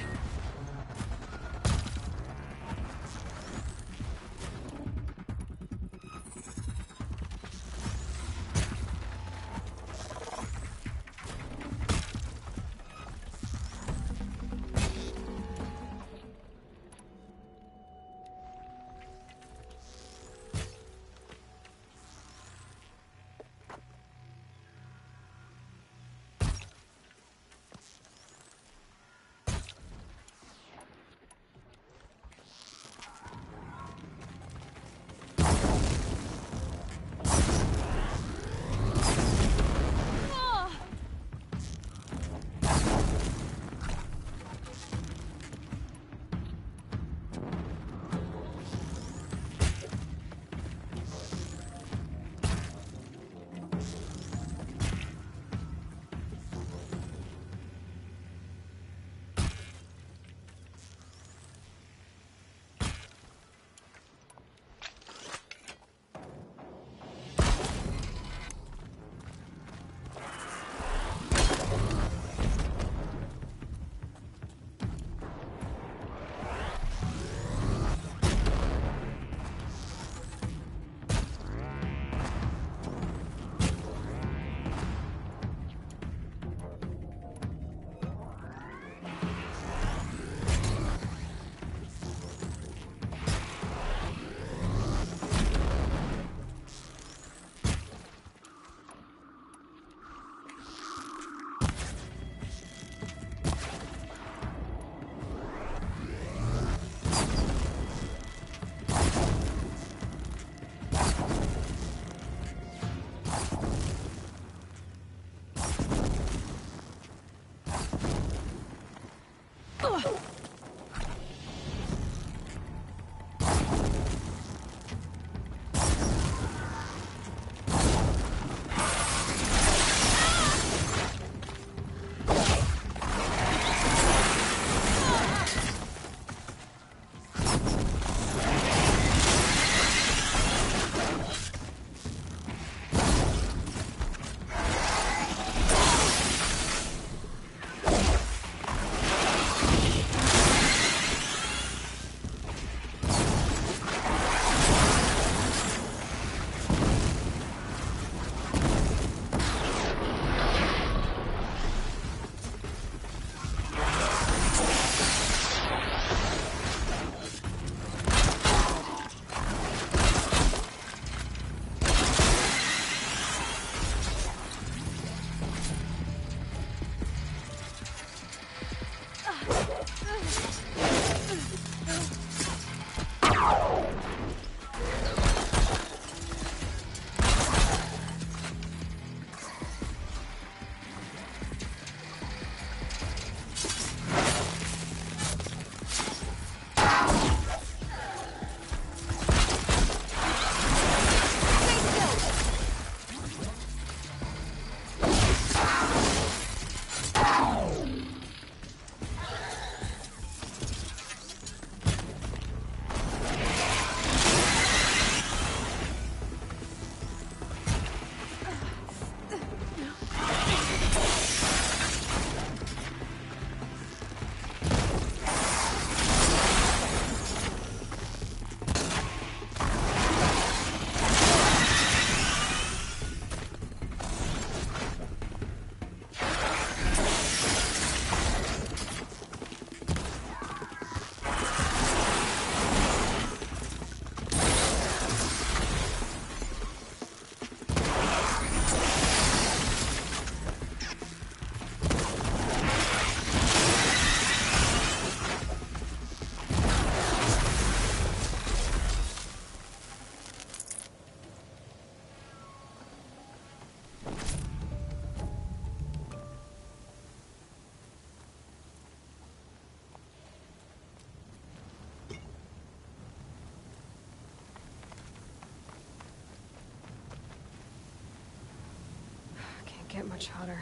get much hotter.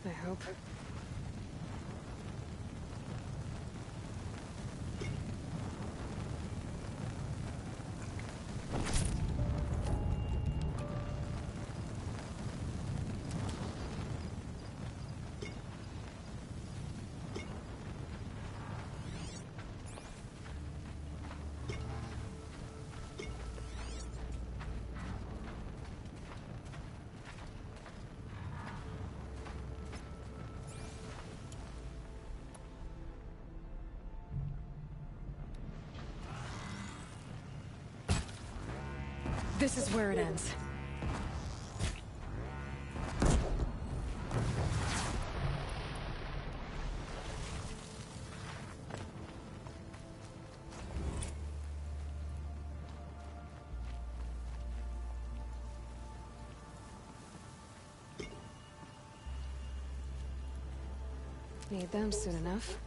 I hope. This is where it ends. Need them soon enough.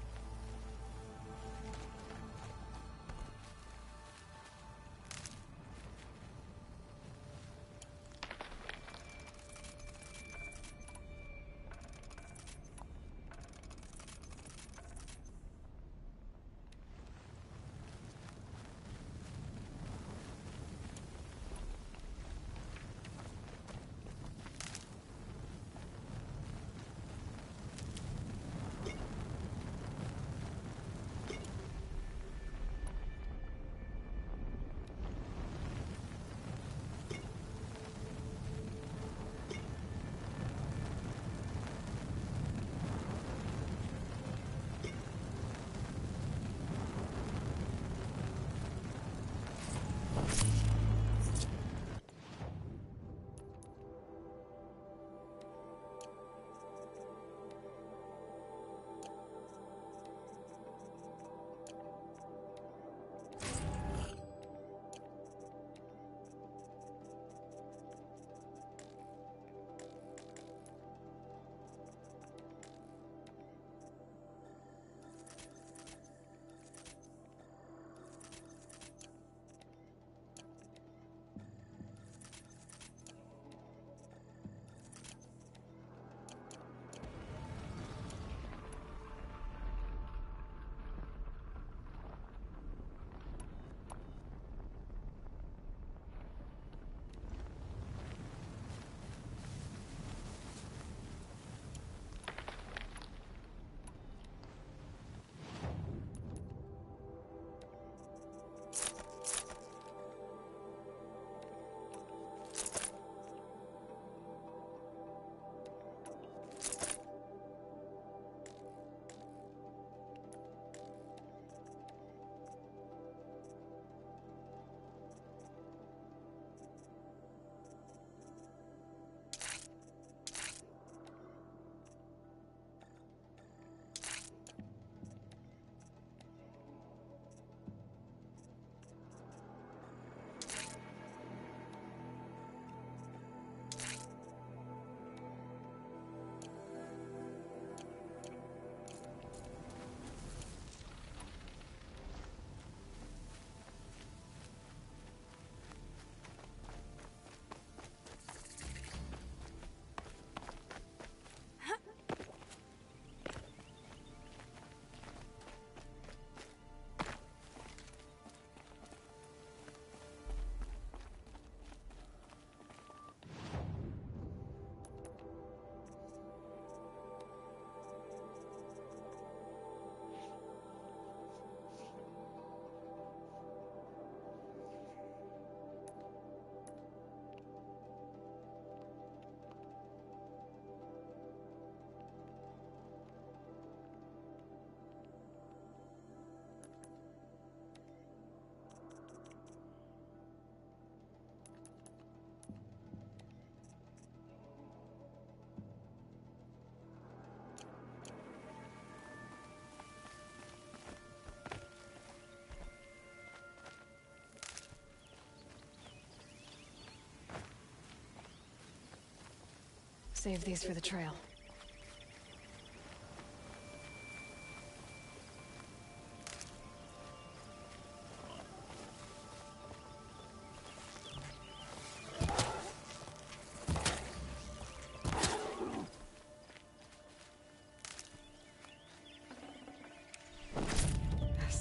Save these for the trail.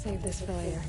save this for later.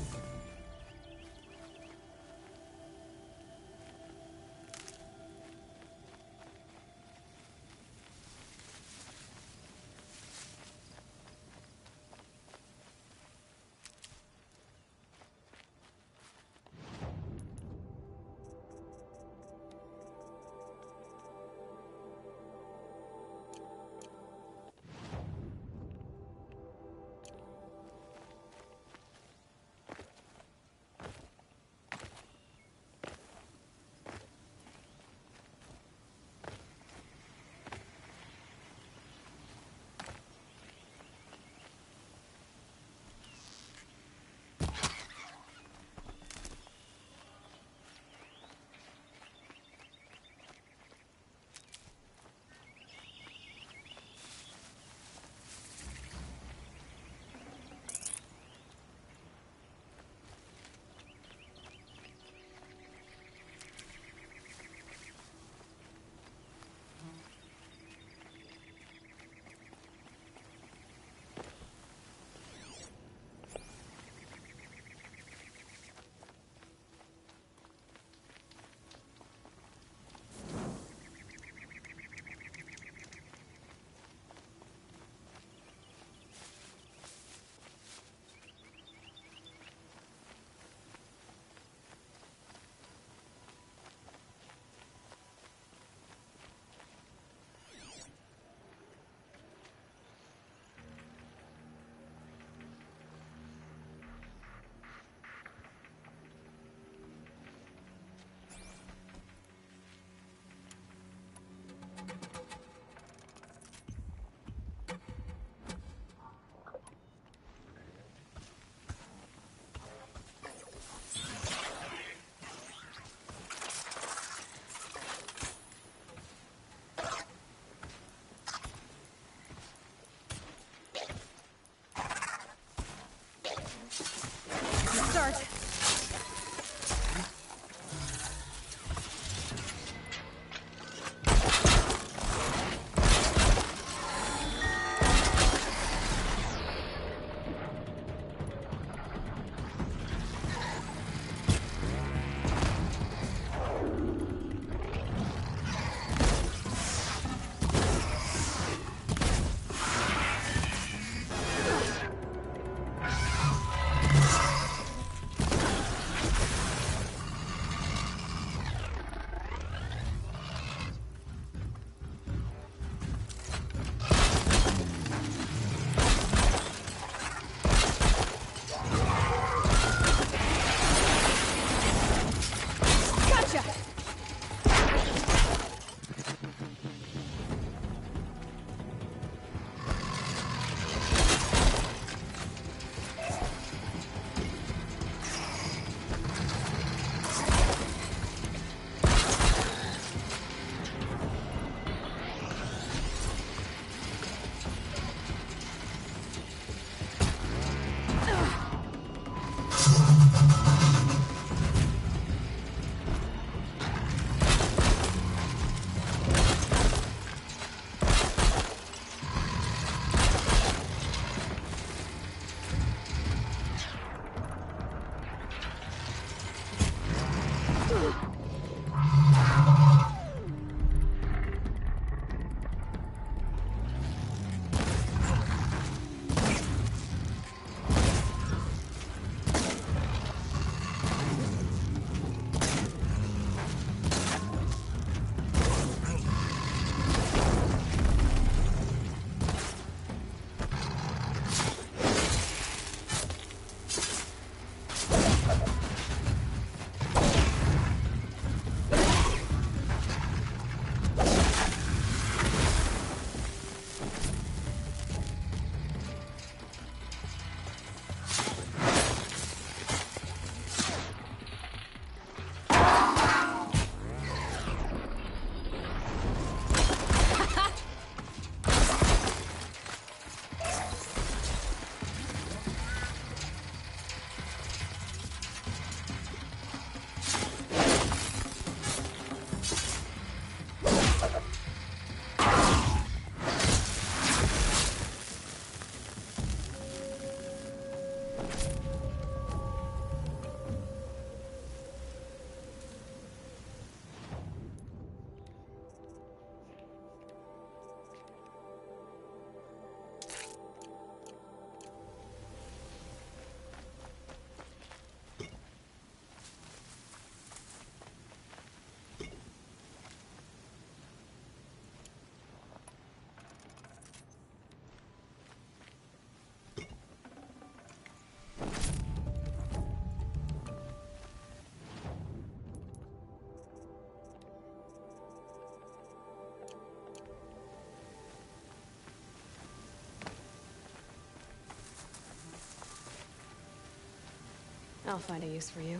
I'll find a use for you.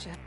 Jeff.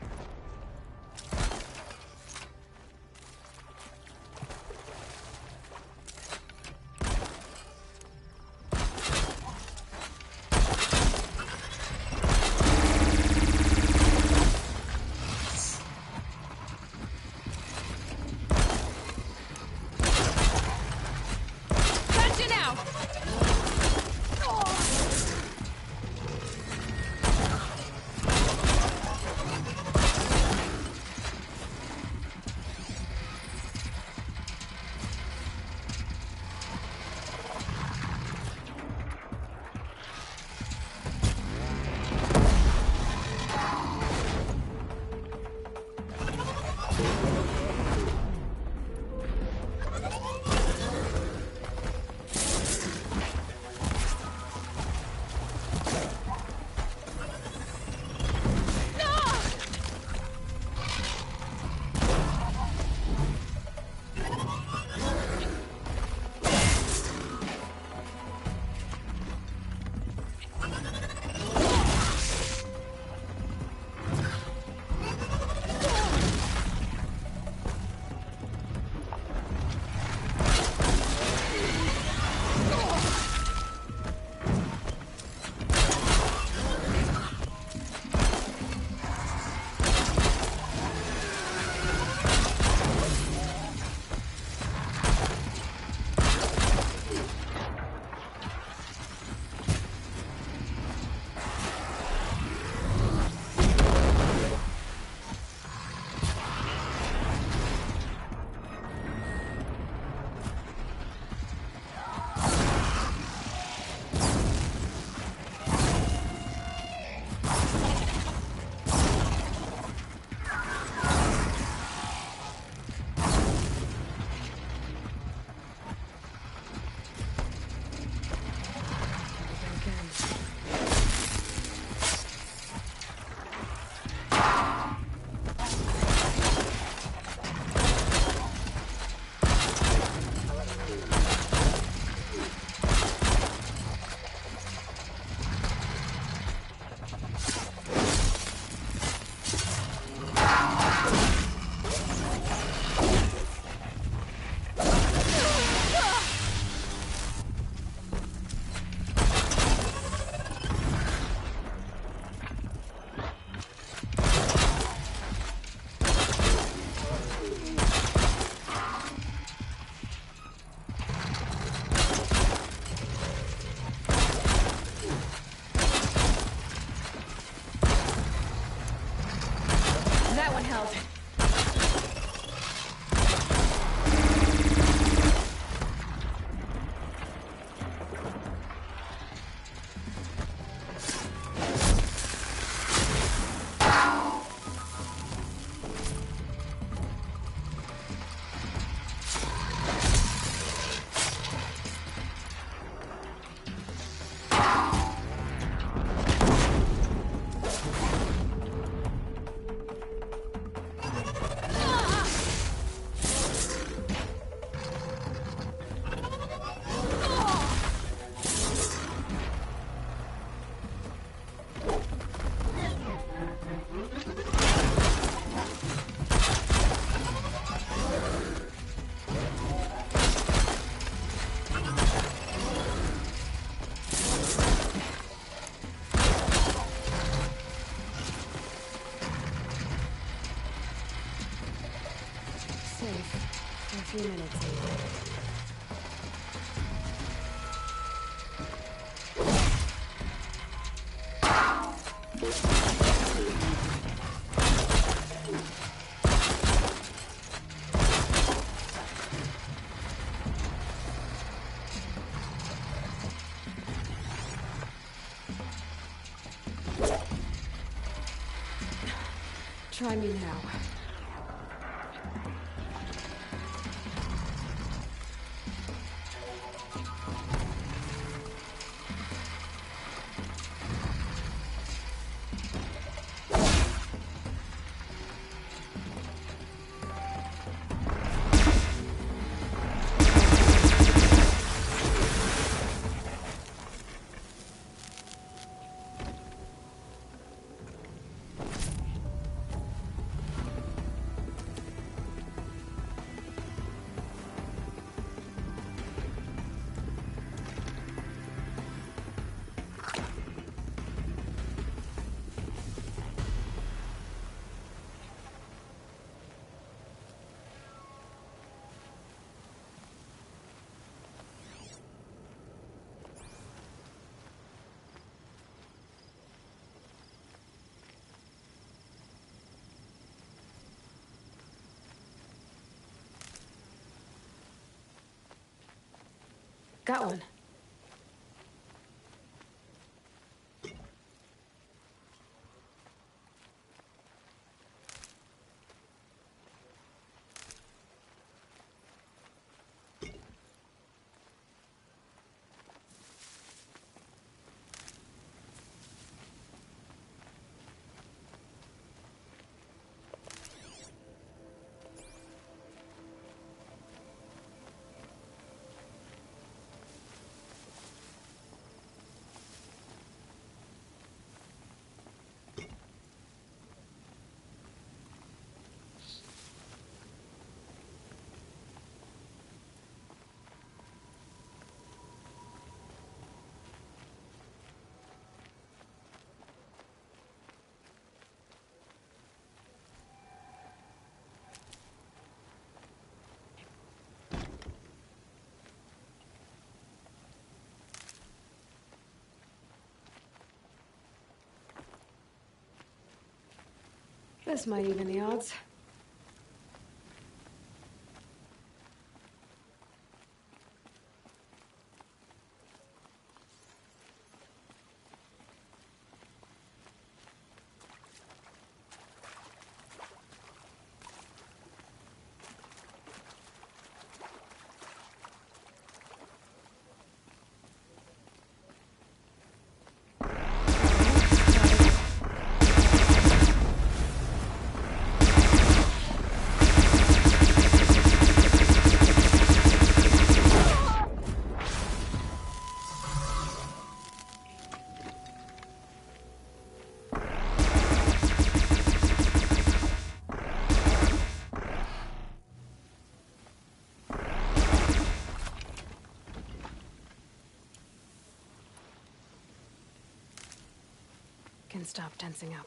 Try me now. Got one. This might even the odds. Can stop tensing up.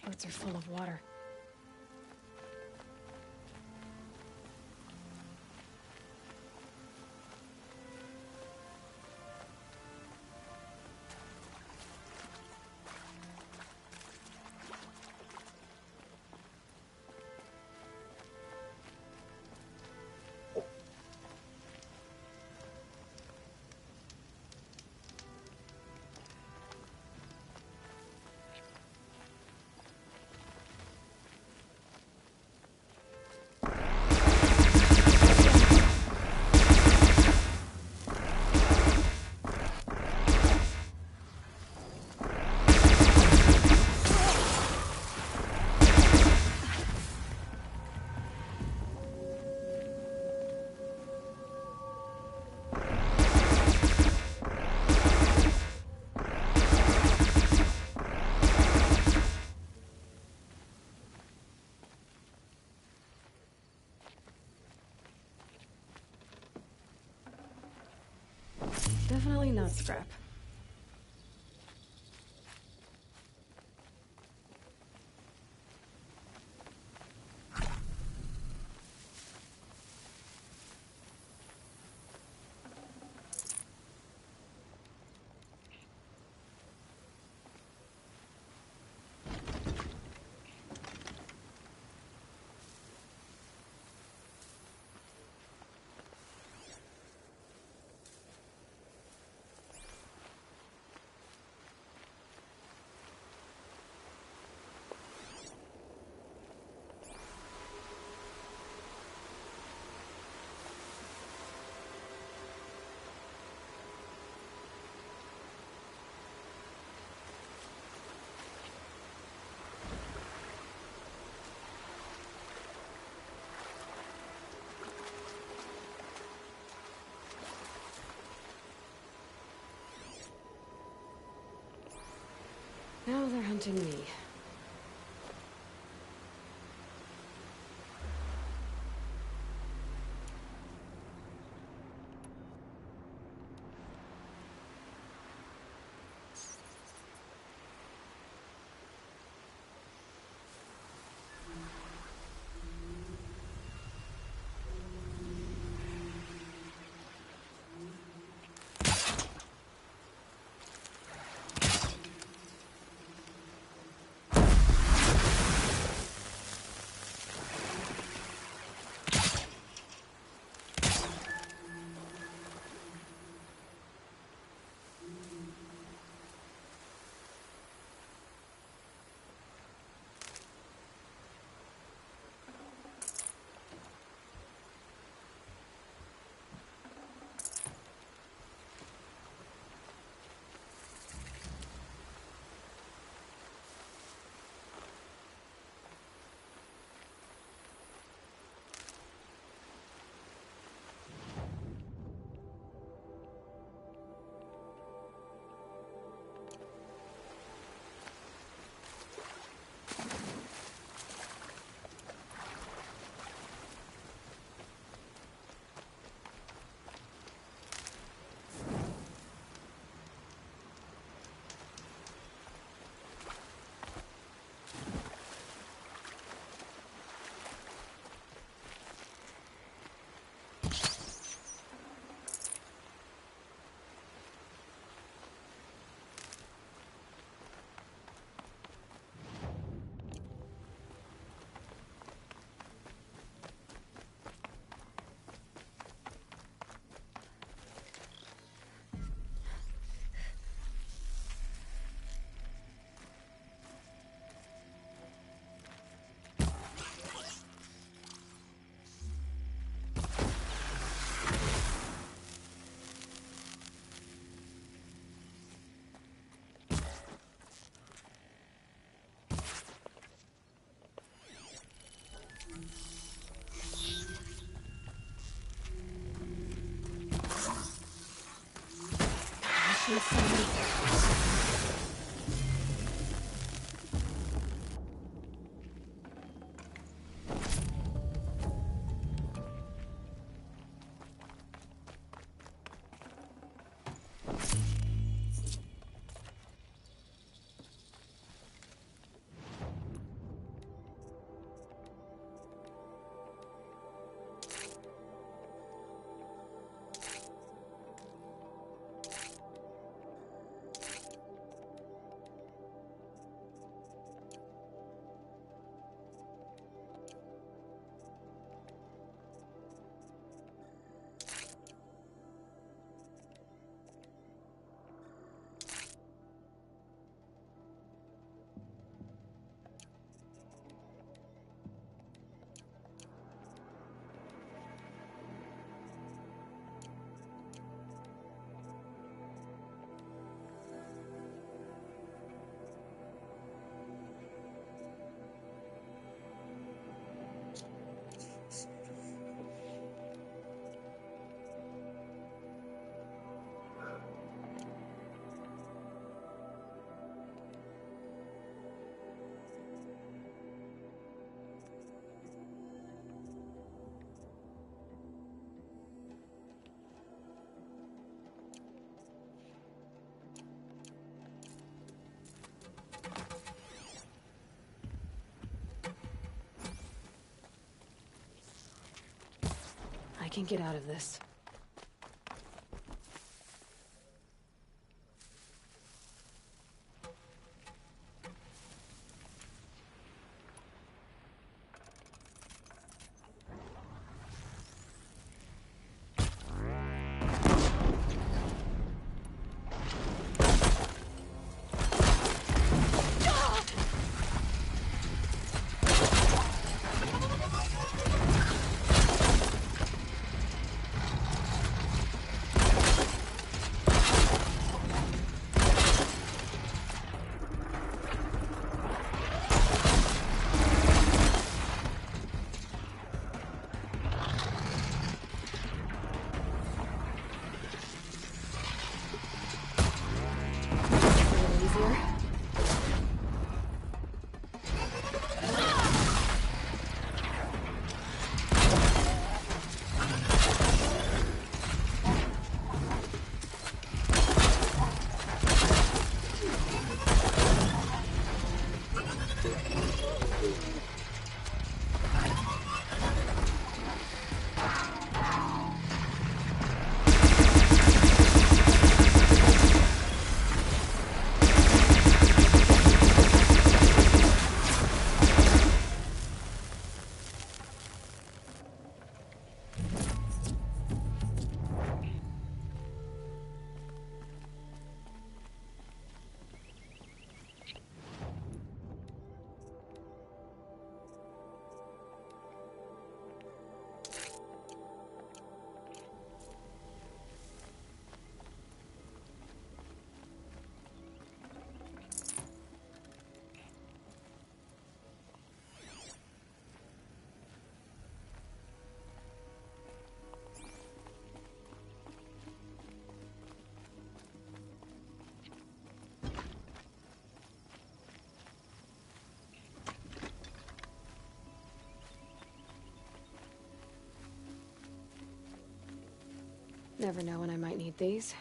Boats are full of water. Definitely not scrap. Now they're hunting me. can get out of this. Never know when I might need these.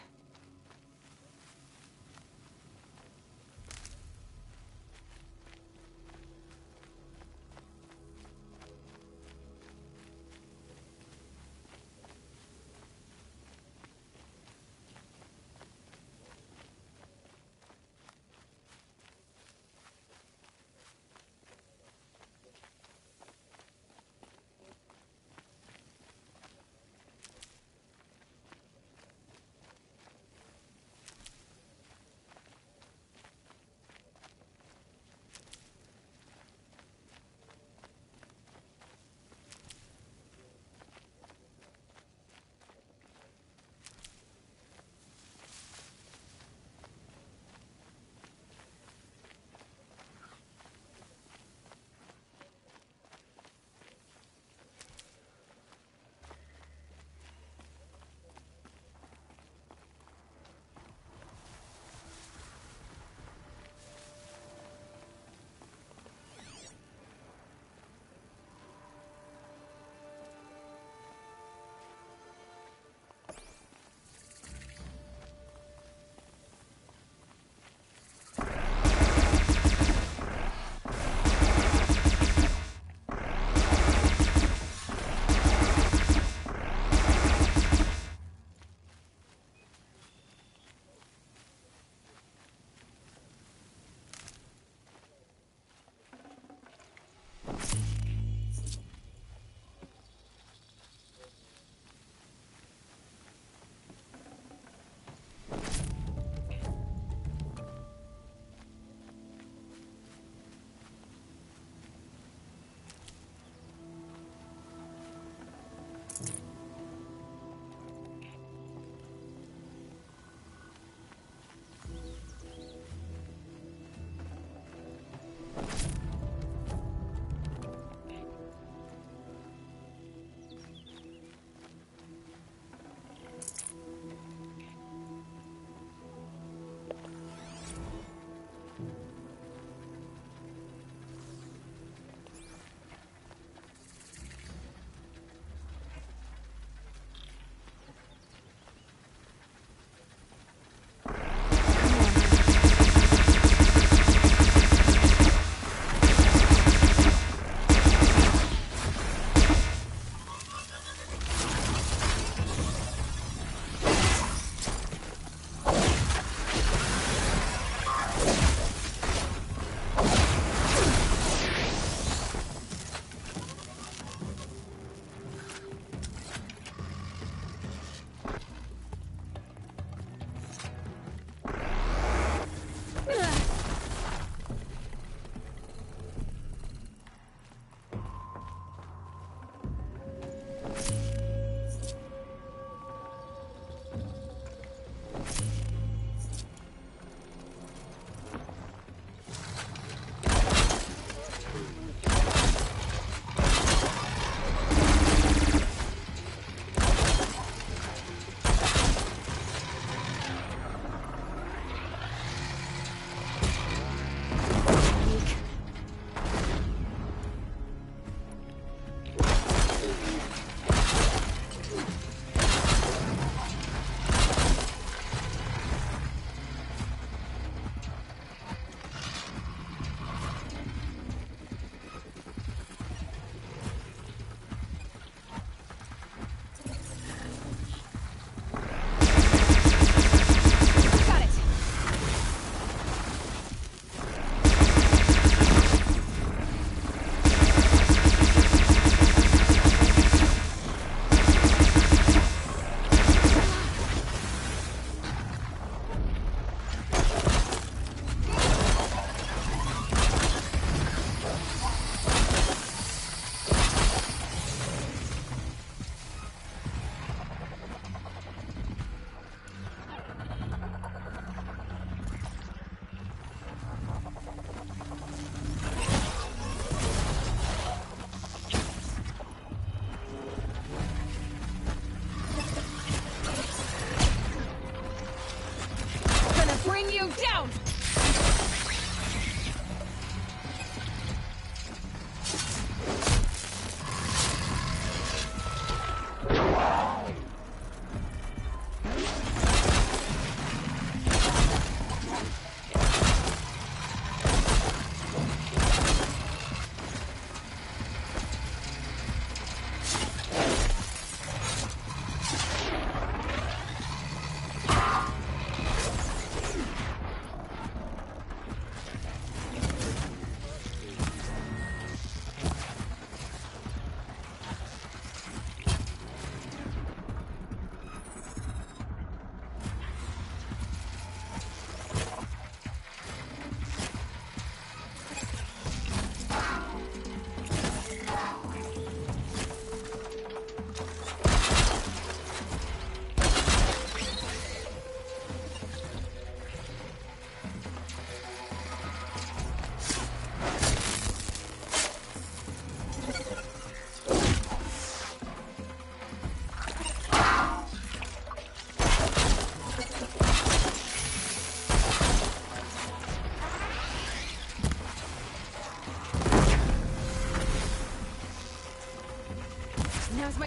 Now's my...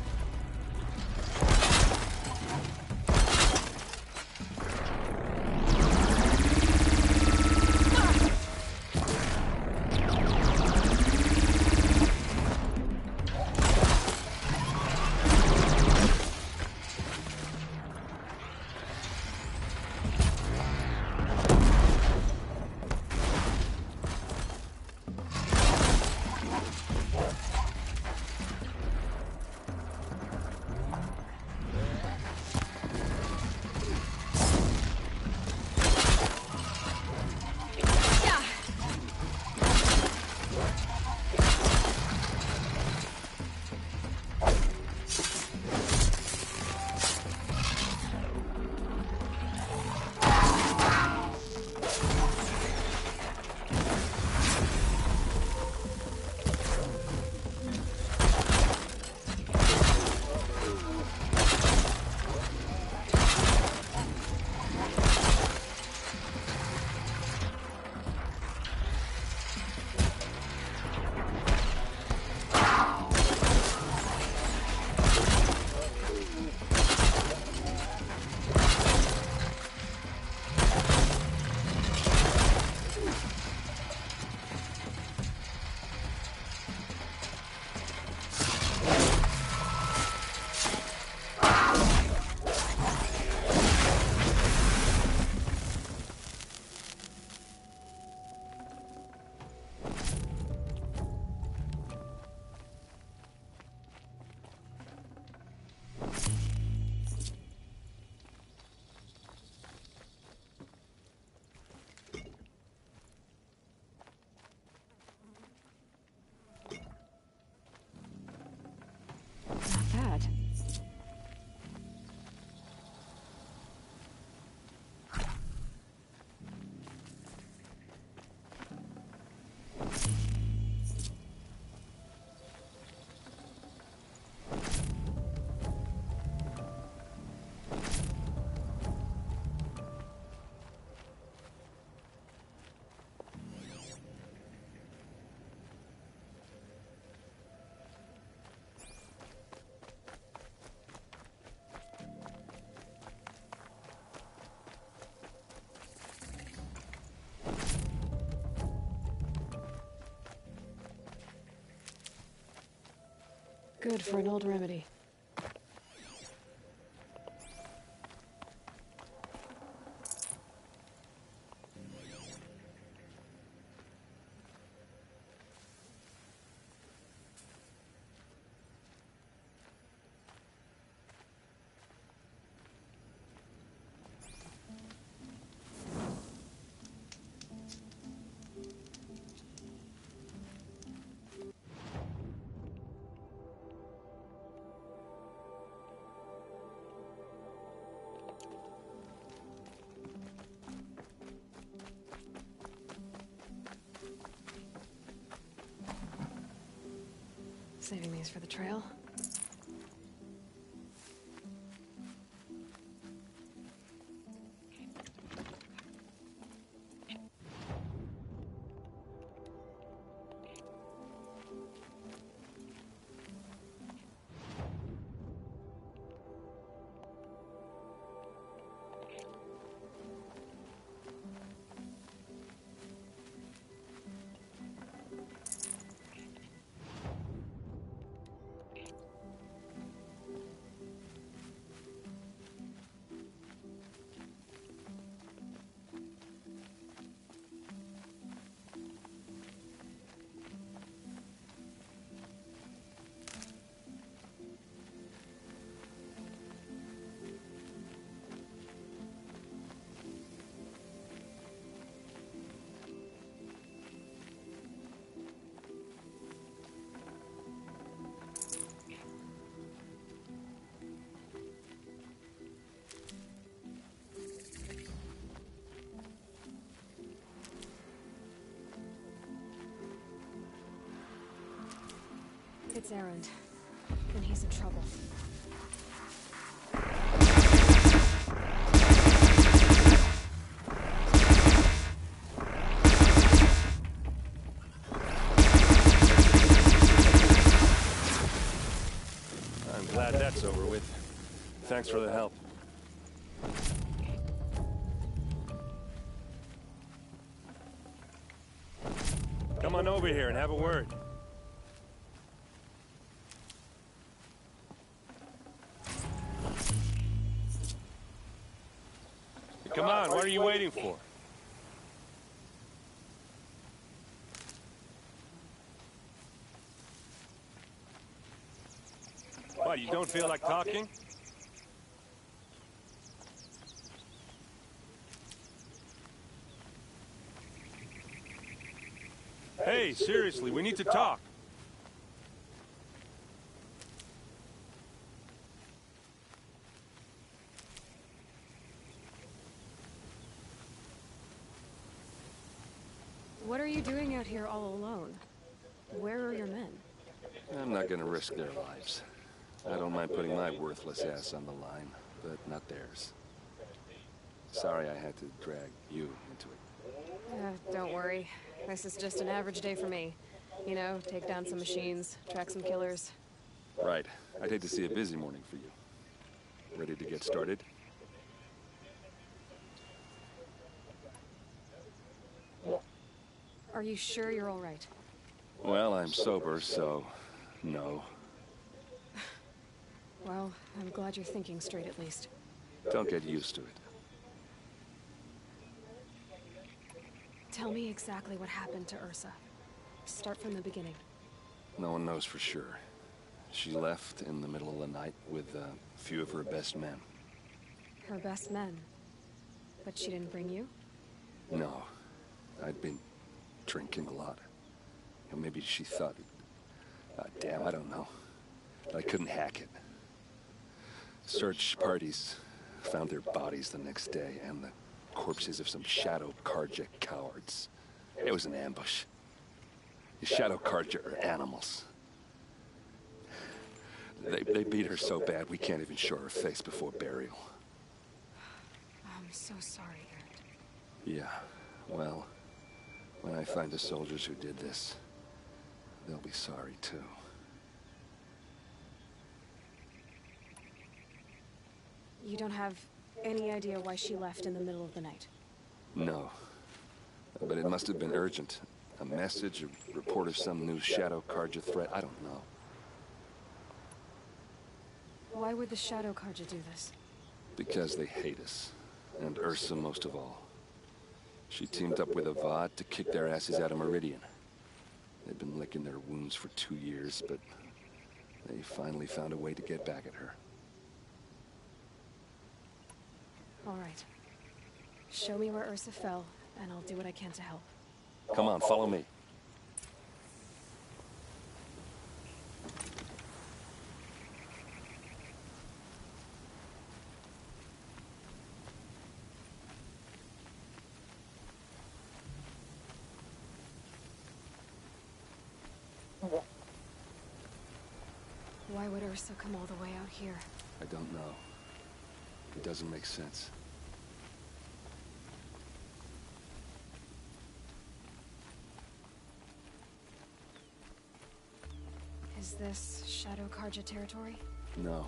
Not bad. Good for an old remedy. Saving these for the trail. It's Erend, and he's in trouble. this over with. Thanks for the help. Come on over here and have a word. Come on, what are you waiting for? What, you don't feel like talking? Hey, seriously, we need to talk. What are you doing out here all alone? Where are your men? I'm not gonna risk their lives. I don't mind putting my worthless ass on the line, but not theirs. Sorry I had to drag you into it. Don't worry. This is just an average day for me. You know, take down some machines, track some killers. Right. I'd hate to see a busy morning for you. Ready to get started? Are you sure you're all right? Well, I'm sober, so no. Well, I'm glad you're thinking straight at least. Don't get used to it. Tell me exactly what happened to Ursa. Start from the beginning. No one knows for sure. She left in the middle of the night with a few of her best men. Her best men? But she didn't bring you? No. I'd been drinking a lot. And maybe she thought... damn, I don't know. I couldn't hack it. Search parties found their bodies the next day, and the corpses of some Shadow Karja cowards. It was an ambush. The Shadow Karja are animals. They beat her so bad we can't even show her face before burial. I'm so sorry, Garrett. Yeah, well, when I find the soldiers who did this, they'll be sorry too. You don't have any idea why she left in the middle of the night? No. But it must have been urgent. A message, a report of some new Shadow Karja threat, I don't know. Why would the Shadow Karja do this? Because they hate us. And Ursa most of all. She teamed up with Avad to kick their asses out of Meridian. They've been licking their wounds for 2 years, but they finally found a way to get back at her. All right. Show me where Ursa fell, and I'll do what I can to help. Come on, follow me. Why would Ursa come all the way out here? I don't know. It doesn't make sense. Is this Shadow Karja territory? No.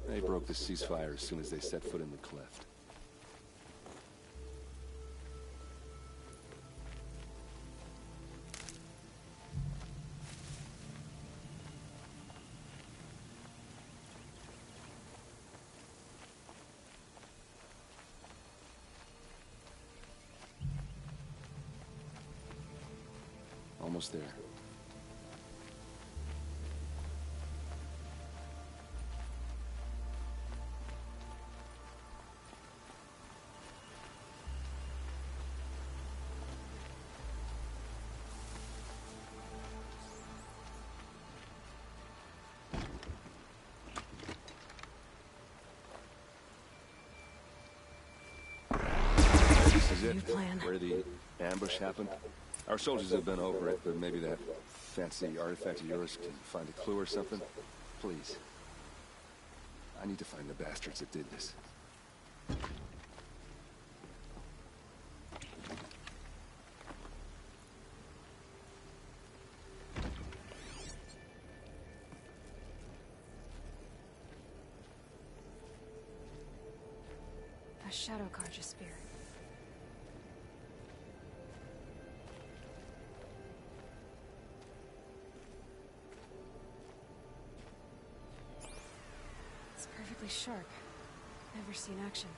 They broke the ceasefire as soon as they set foot in the cleft. Almost there. This is it, where the ambush happened. Our soldiers have been over it, but maybe that fancy artifact of yours can find a clue or something. Please. I need to find the bastards that did this. Shadow Karja spear. It's perfectly sharp. Never seen action.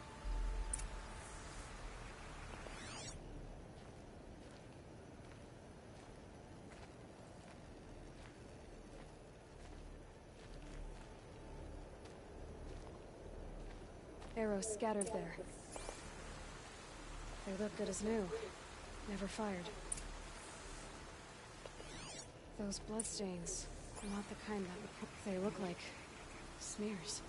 Arrows scattered there. They look good as new. Never fired. Those bloodstains are not the kind that would... They look like... smears.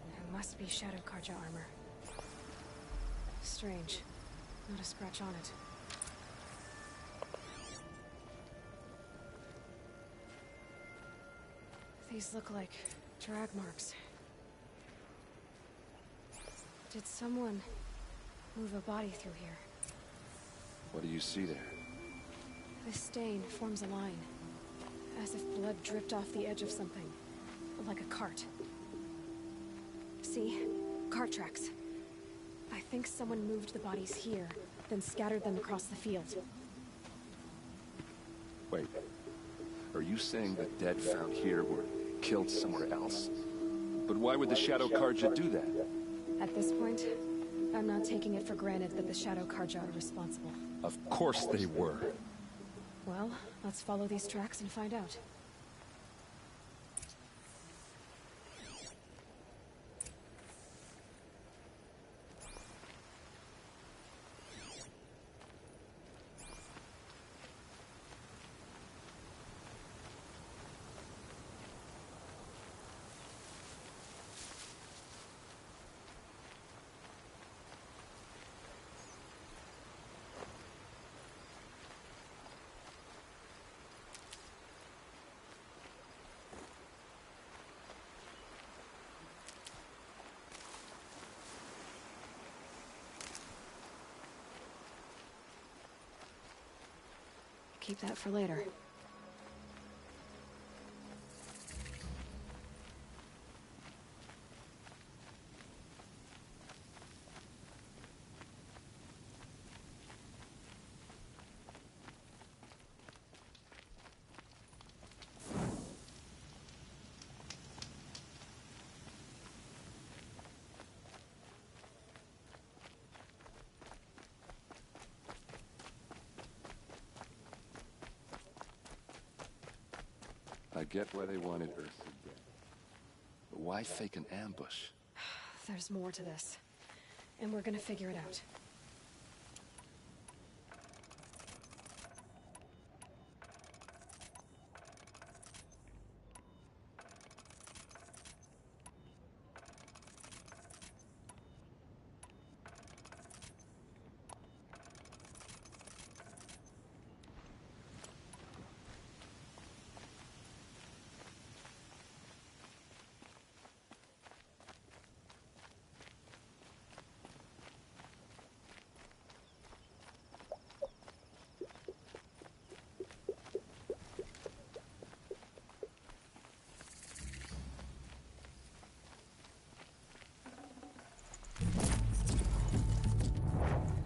It must be Shadow Karja armor. Strange. Not a scratch on it. These look like drag marks. Did someone move a body through here? What do you see there? This stain forms a line, as if blood dripped off the edge of something, like a cart. See? Cart tracks. I think someone moved the bodies here, then scattered them across the field. Wait. Are you saying the dead found here were killed somewhere else? But why would the Shadow Karja do that? At this point, I'm not taking it for granted that the Shadow Karja are responsible. Of course they were. Well, let's follow these tracks and find out. Keep that for later. I get why they wanted Earth dead. But why fake an ambush? There's more to this, and we're gonna figure it out.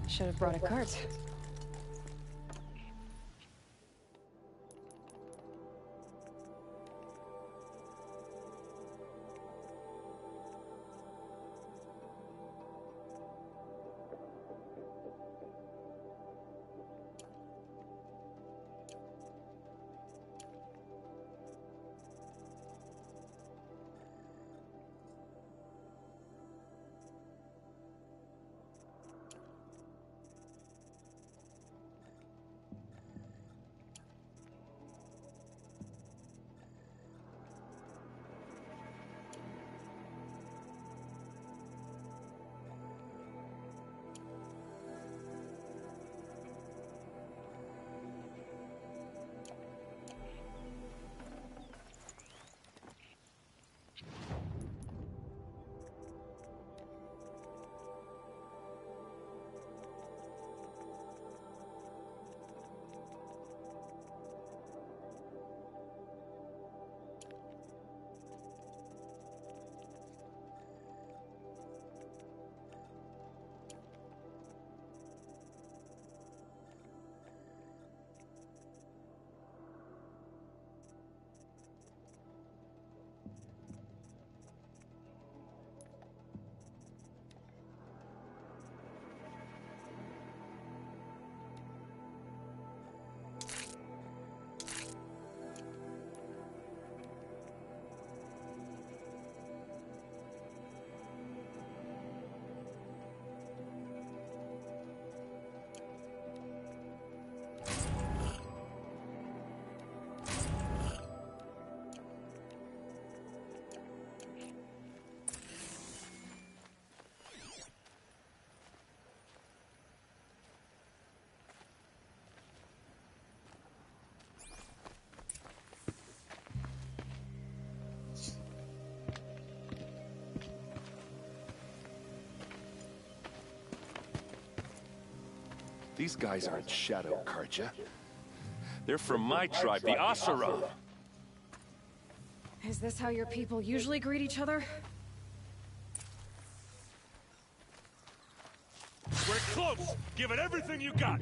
Should have brought a cart. These guys aren't Shadow Karja. They're from my tribe, the Asaram. Is this how your people usually greet each other? We're close! Give it everything you got!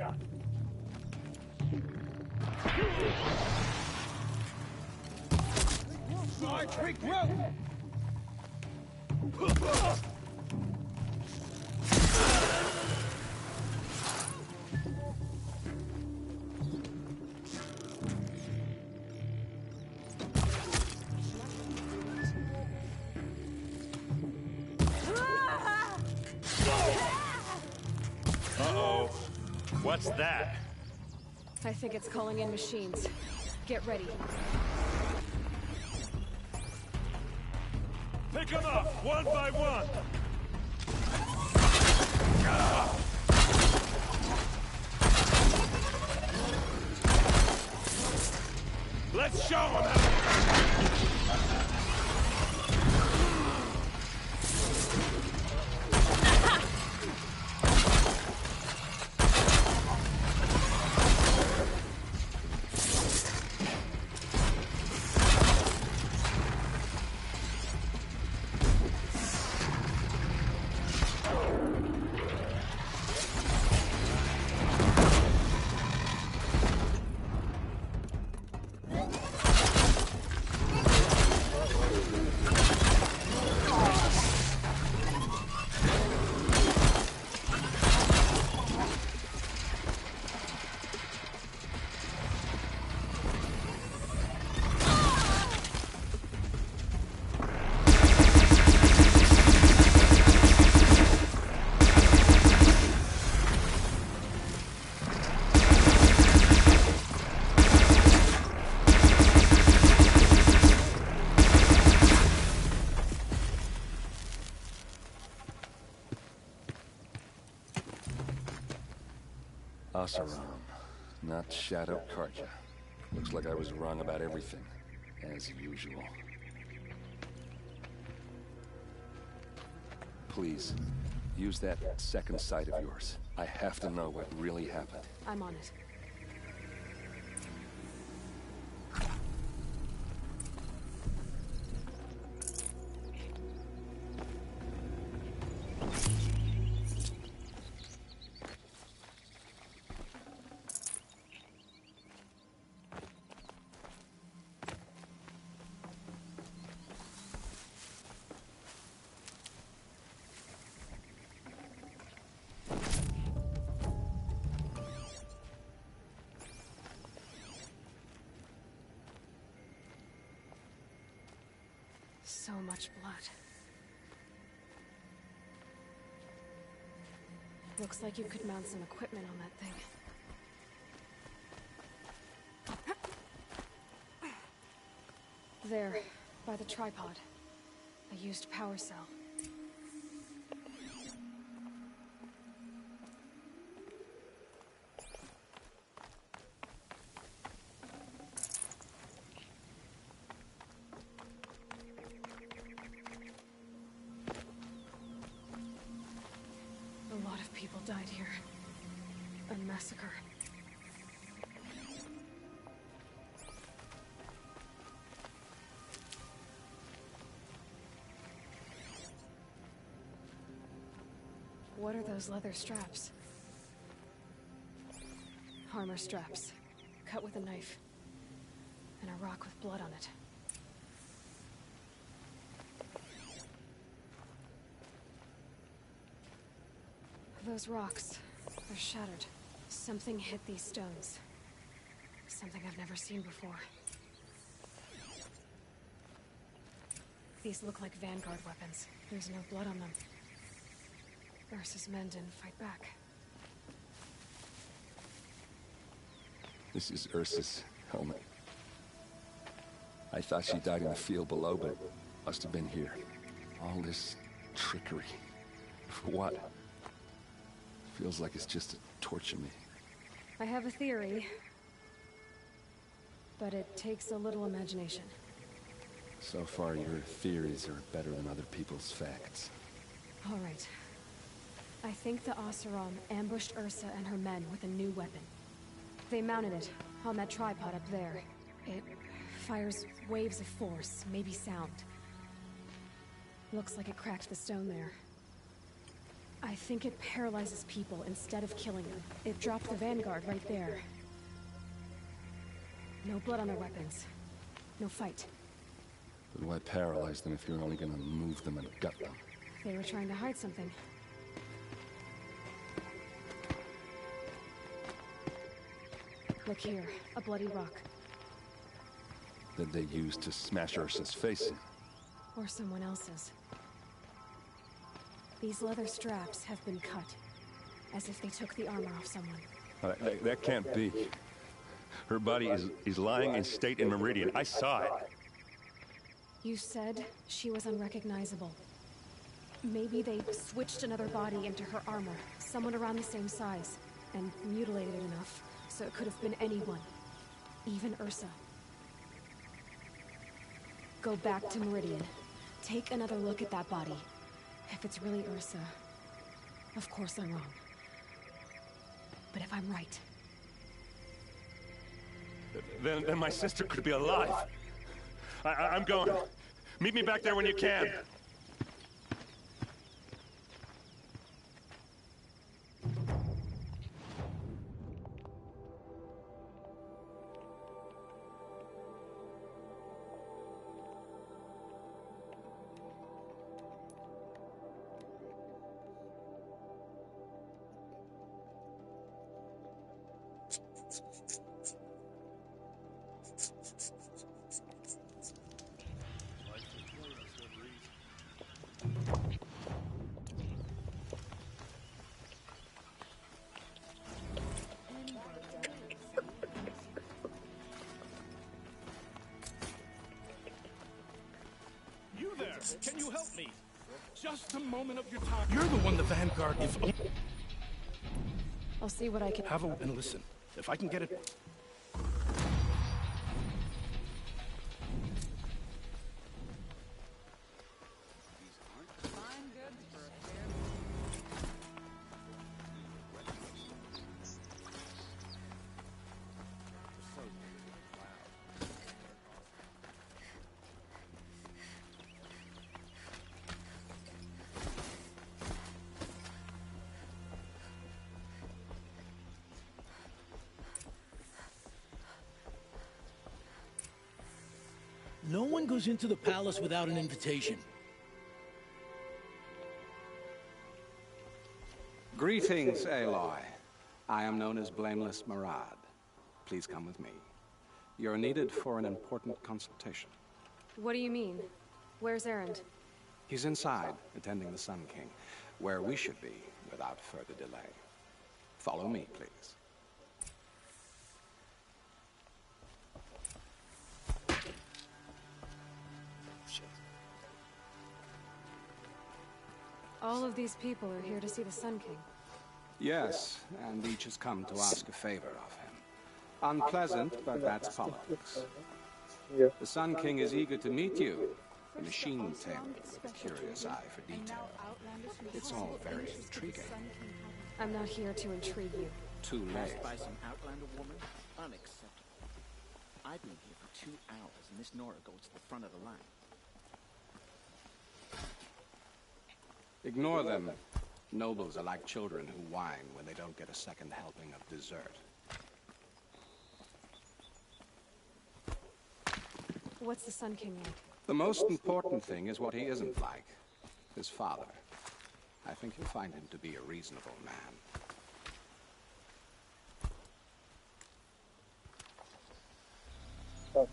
Sarge, regroup! Uh-oh. What's that? I think it's calling in machines. Get ready. Pick them up, one by one! Let's show them how! Asaram, not Shadow Karja. Looks like I was wrong about everything, as usual. Please, use that second sight of yours. I have to know what really happened. I'm on it. So much blood. Looks like you could mount some equipment on that thing. There, by the tripod. A used power cell. A lot of people died here. A massacre. What are those leather straps? Armor straps, cut with a knife, and a rock with blood on it. Those rocks are shattered. Something hit these stones. Something I've never seen before. These look like Vanguard weapons. There's no blood on them. Ursa's men didn't fight back. This is Ursa's helmet. I thought she died in the field below, but must have been here. All this trickery. For what? Feels like it's just to torture me. I have a theory, but it takes a little imagination. So far, your theories are better than other people's facts. All right. I think the Oseram ambushed Ursa and her men with a new weapon. They mounted it on that tripod up there. It fires waves of force, maybe sound. Looks like it cracked the stone there. I think it paralyzes people instead of killing them. It dropped the vanguard right there. No blood on their weapons. No fight. But why paralyze them if you're only gonna move them and gut them? They were trying to hide something. Look here, a bloody rock. That they used to smash Ursa's face in. Or someone else's. These leather straps have been cut, as if they took the armor off someone. That can't be. Her body is lying in state in Meridian. I saw it. You said she was unrecognizable. Maybe they switched another body into her armor, someone around the same size, and mutilated it enough, so it could have been anyone. Even Ursa. Go back to Meridian. Take another look at that body. If it's really Ursa, of course I'm wrong. But if I'm right... Then my sister could be alive. I'm going. Meet me back there when you can. You there! Can you help me? Just a moment of your time. You're the one the Vanguard. If I'll see what I can... have a and listen. If I can get it. No one goes into the palace without an invitation. Greetings, Aloy. I am known as Blameless Marad. Please come with me. You're needed for an important consultation. What do you mean? Where's Erend? He's inside, attending the Sun King, where we should be without further delay. Follow me, please. All of these people are here to see the Sun King. Yes, and each has come to ask a favor of him. Unpleasant, but that's politics. The Sun King is eager to meet you, a machine tailor with a curious eye for detail. It's all very intriguing. I'm not here to intrigue you. Too late. By some Outlander woman? Unacceptable. I've been here for 2 hours, and this Nora goes to the front of the line. Ignore them. Nobles are like children who whine when they don't get a second helping of dessert. What's the Sun King like? The most important thing is what he isn't like. His father. I think you'll find him to be a reasonable man.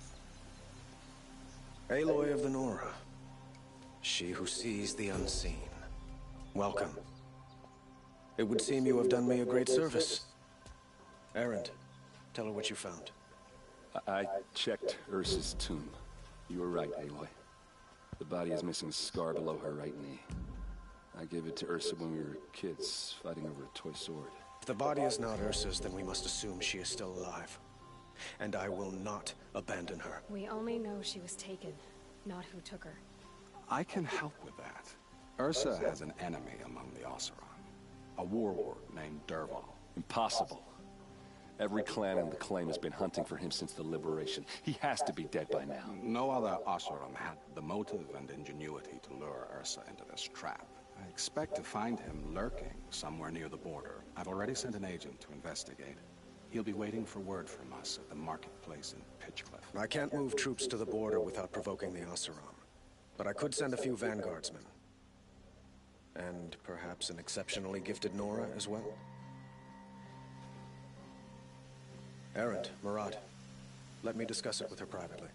Aloy of the Nora. She who sees the unseen. Welcome. It would seem you have done me a great service. Erend, tell her what you found. I checked Ursa's tomb. You were right, Aloy. The body is missing a scar below her right knee. I gave it to Ursa when we were kids, fighting over a toy sword. If the body is not Ursa's, then we must assume she is still alive. And I will not abandon her. We only know she was taken, not who took her. I can help with that. Ursa has an enemy among the Oseram. A warlord named Dervahl. Impossible. Every clan in the claim has been hunting for him since the liberation. He has to be dead by now. No other Oseram had the motive and ingenuity to lure Ursa into this trap. I expect to find him lurking somewhere near the border. I've already sent an agent to investigate. He'll be waiting for word from us at the marketplace in Pitchcliff. I can't move troops to the border without provoking the Oseram. But I could send a few vanguardsmen. And perhaps an exceptionally gifted Nora as well. Erend, Murad, let me discuss it with her privately.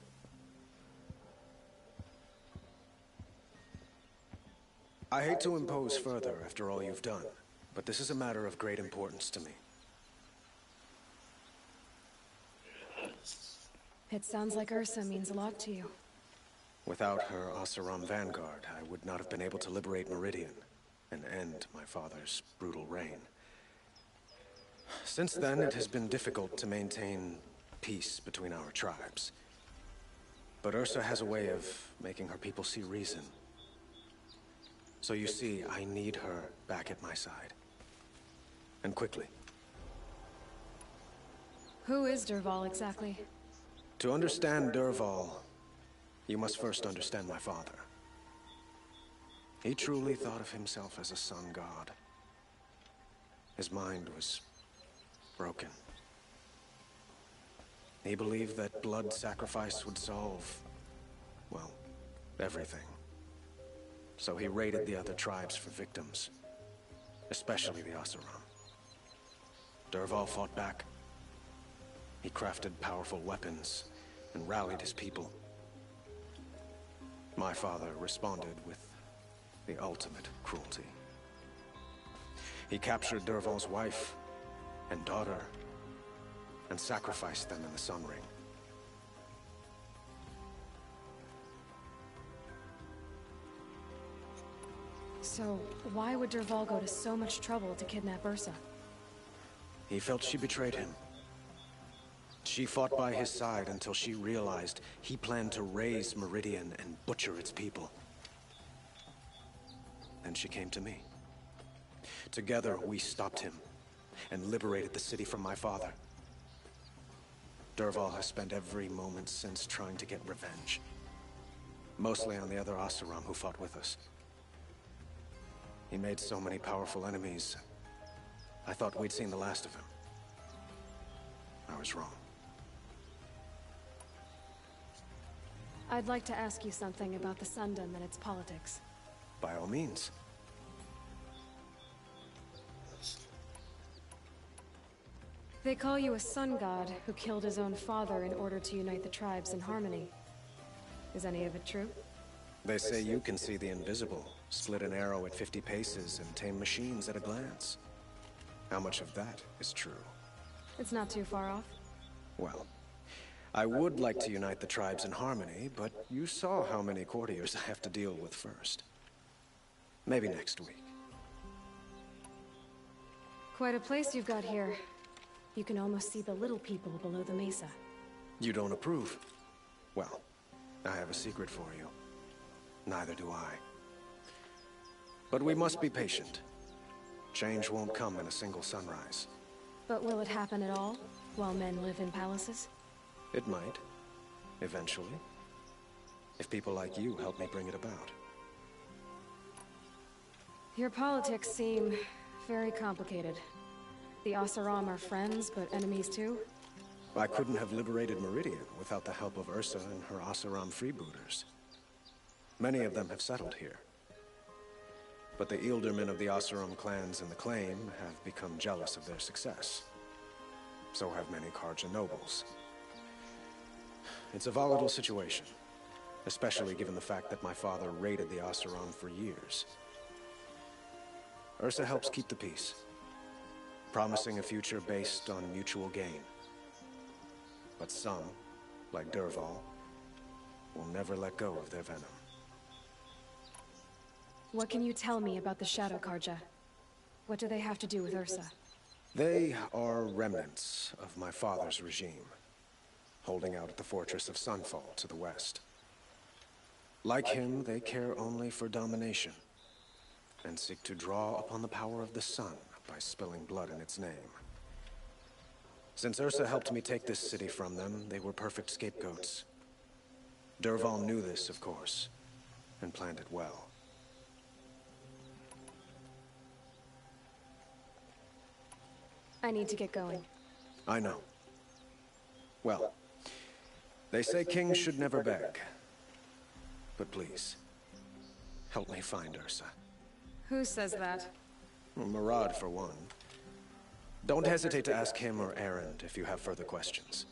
I hate to impose further after all you've done, but this is a matter of great importance to me. It sounds like Ursa means a lot to you. Without her Oseram vanguard, I would not have been able to liberate Meridian and end my father's brutal reign. Since then, it has been difficult to maintain peace between our tribes. But Ursa has a way of making her people see reason. So you see, I need her back at my side. And quickly. Who is Dervahl exactly? To understand Dervahl, you must first understand my father. He truly thought of himself as a sun god. His mind was broken. He believed that blood sacrifice would solve, well, everything. So he raided the other tribes for victims, especially the Oseram. Dervahl fought back. He crafted powerful weapons and rallied his people. My father responded with the ultimate cruelty. He captured Dervahl's wife and daughter and sacrificed them in the Sun Ring. So, why would Dervahl go to so much trouble to kidnap Ursa? He felt she betrayed him. She fought by his side until she realized he planned to raise Meridian and butcher its people. Then she came to me. Together, we stopped him and liberated the city from my father. Dervahl has spent every moment since trying to get revenge. Mostly on the other Oseram who fought with us. He made so many powerful enemies, I thought we'd seen the last of him. I was wrong. I'd like to ask you something about the Sundom and its politics. By all means. They call you a sun god who killed his own father in order to unite the tribes in harmony. Is any of it true? They say you can see the invisible, split an arrow at 50 paces, and tame machines at a glance. How much of that is true? It's not too far off. Well, I would like to unite the tribes in harmony, but you saw how many courtiers I have to deal with first. Maybe next week. Quite a place you've got here. You can almost see the little people below the mesa. You don't approve? Well, I have a secret for you. Neither do I. But we must be patient. Change won't come in a single sunrise. But will it happen at all, while men live in palaces? It might. Eventually. If people like you help me bring it about. Your politics seem very complicated. The Oseram are friends, but enemies too? I couldn't have liberated Meridian without the help of Ursa and her Oseram freebooters. Many of them have settled here. But the Ealdormen of the Oseram clans in the claim have become jealous of their success. So have many Karja nobles. It's a volatile situation, especially given the fact that my father raided the Oseram for years. Ursa helps keep the peace, promising a future based on mutual gain. But some, like Dervahl, will never let go of their venom. What can you tell me about the Shadow Karja? What do they have to do with Ursa? They are remnants of my father's regime, holding out at the fortress of Sunfall to the west. Like him, they care only for domination, and seek to draw upon the power of the sun by spilling blood in its name. Since Ursa helped me take this city from them, they were perfect scapegoats. Dervahl knew this, of course, and planned it well. I need to get going. I know. Well, they say kings should never beg. But please, help me find Ursa. Who says that? Well, Murad, for one. Don't hesitate to ask him or Erend if you have further questions.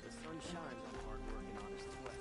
The sun shines on hard-working, honest sweat.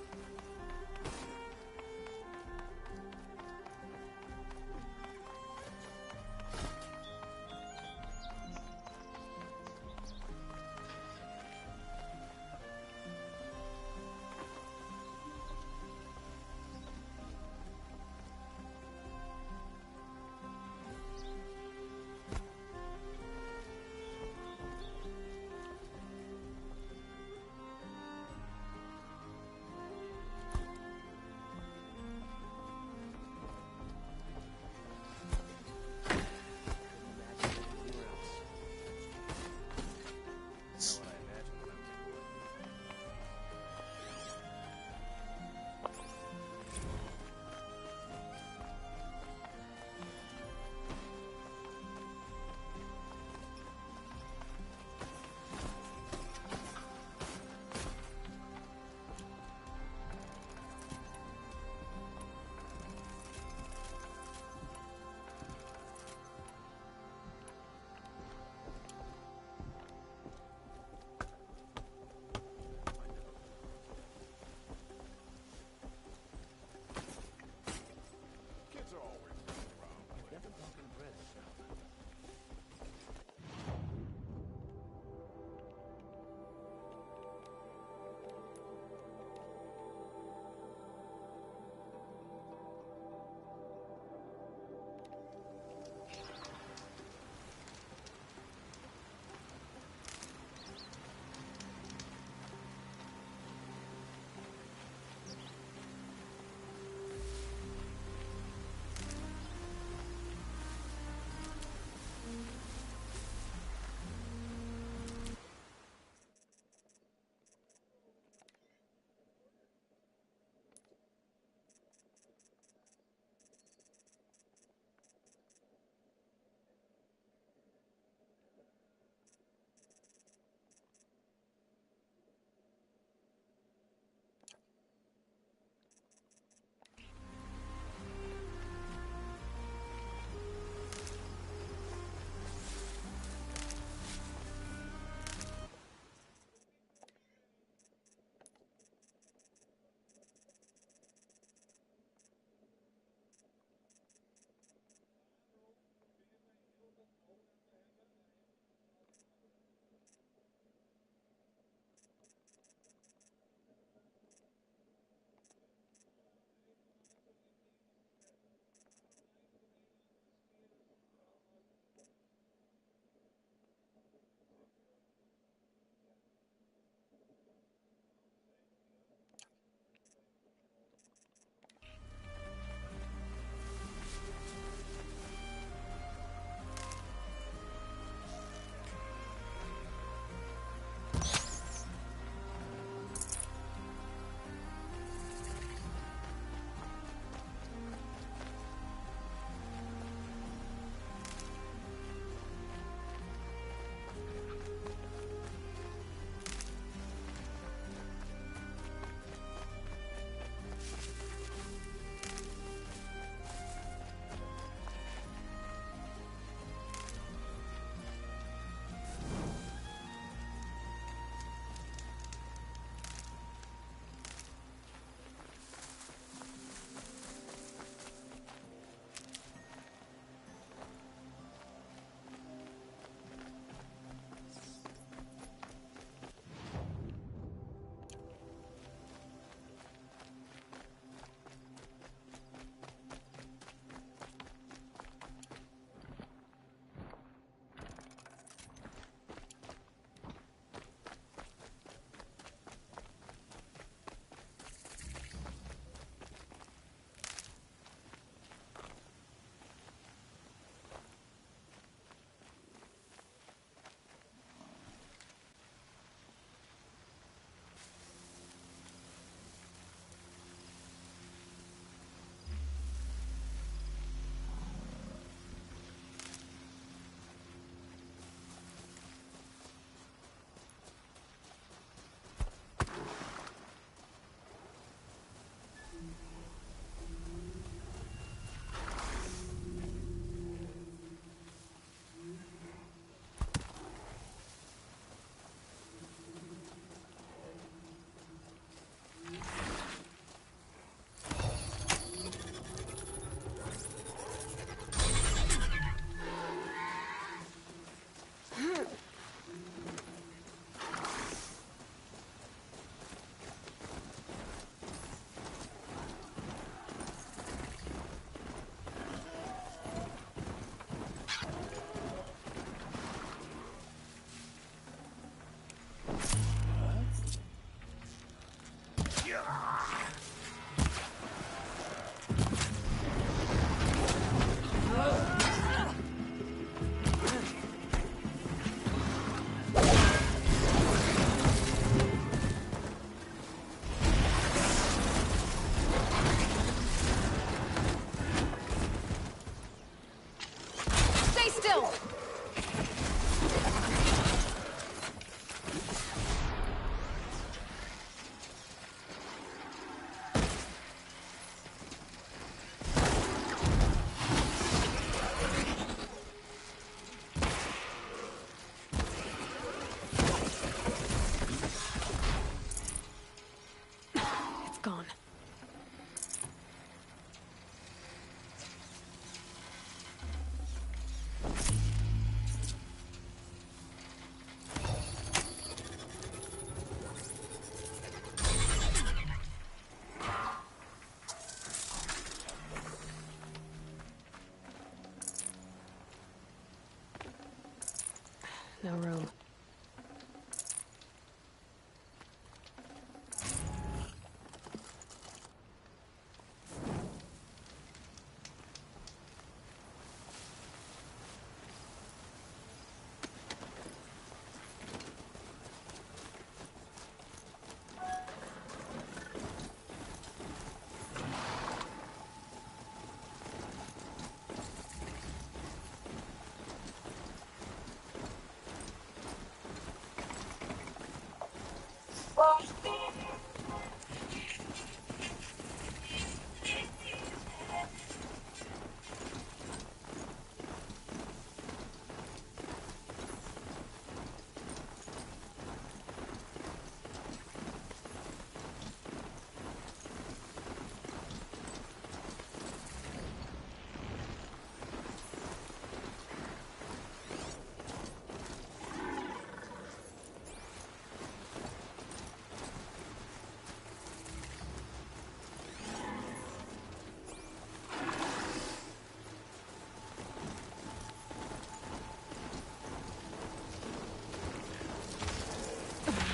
No room.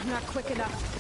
Not quick enough.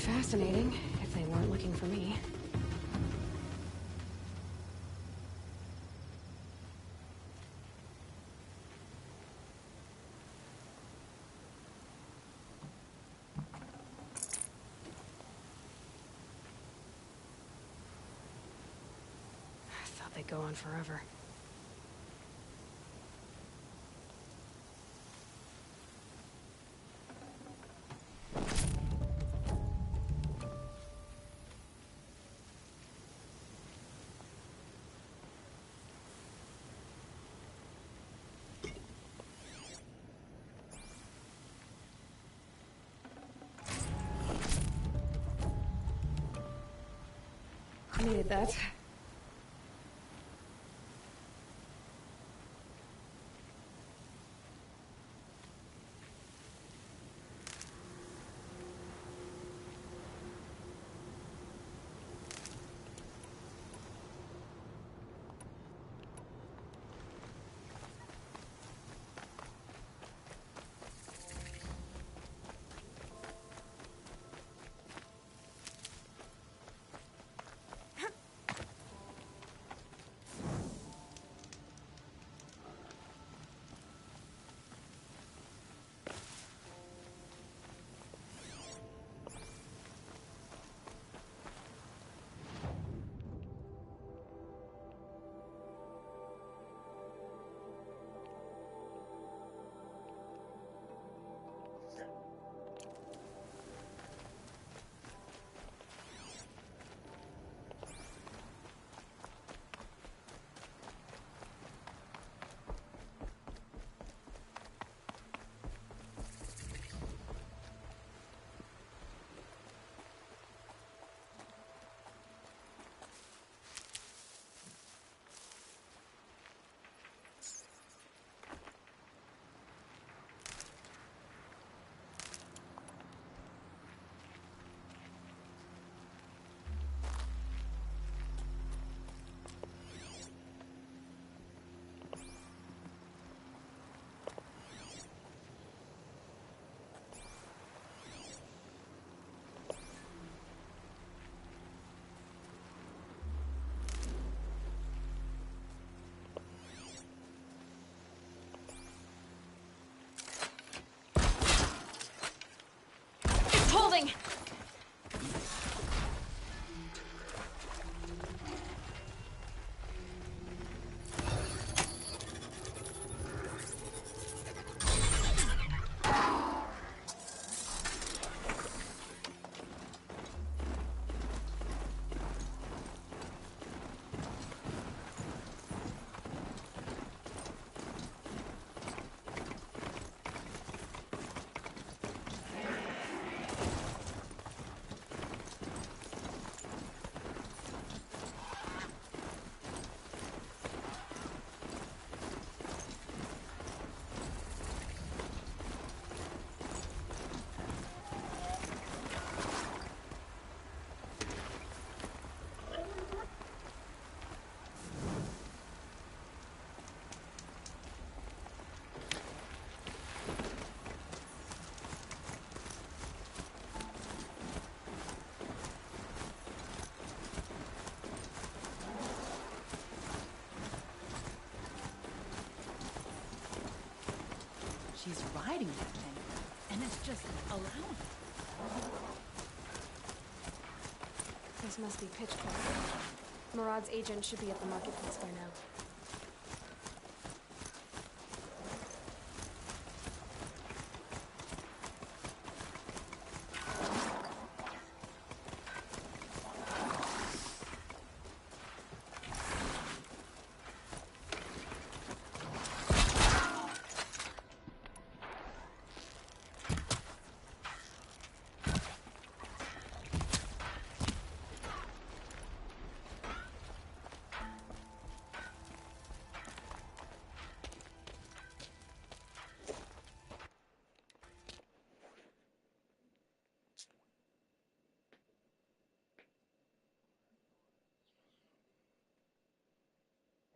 Fascinating, if they weren't looking for me. I thought they'd go on forever. Needed that. It's holding! She's riding that thing, and it's just allowing it. This must be Pitchfork. Murad's agent should be at the marketplace by now.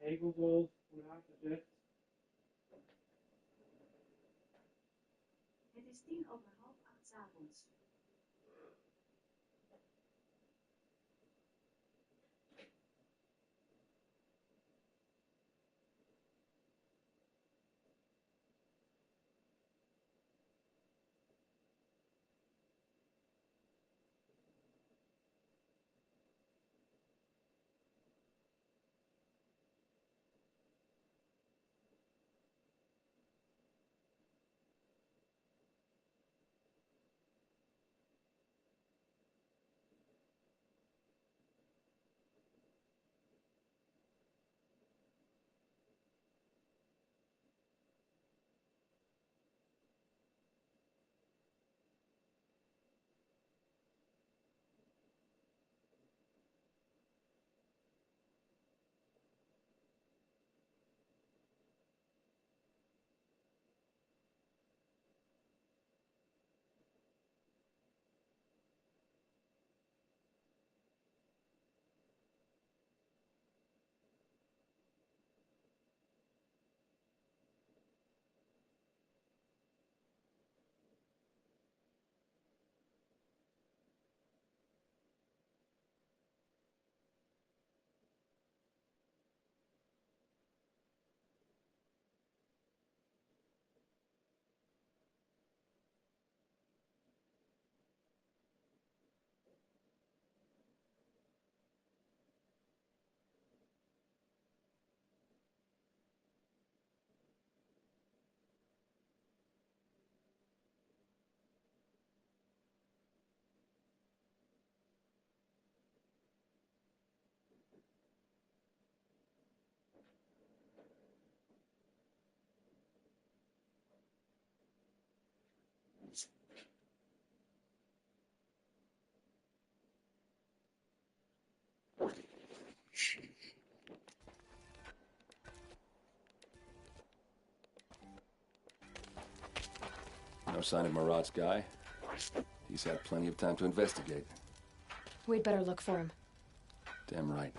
Hey Google, hoe gezegd. Het is 7:30 'avonds. No sign of Marat's guy. He's had plenty of time to investigate. We'd better look for him. Damn right.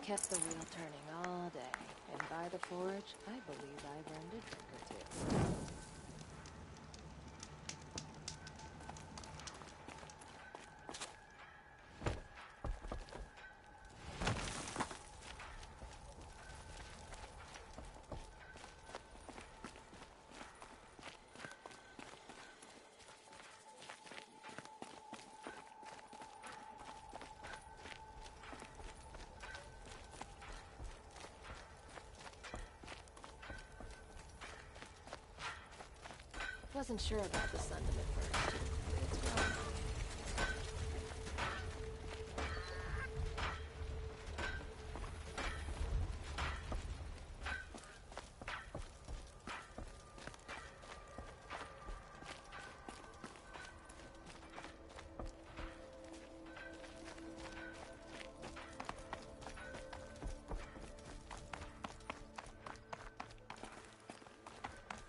Kept the wheel turning all day, and by the forge, I believe I've earned a drink or two. Wasn't sure about the sentiment first. It's wrong.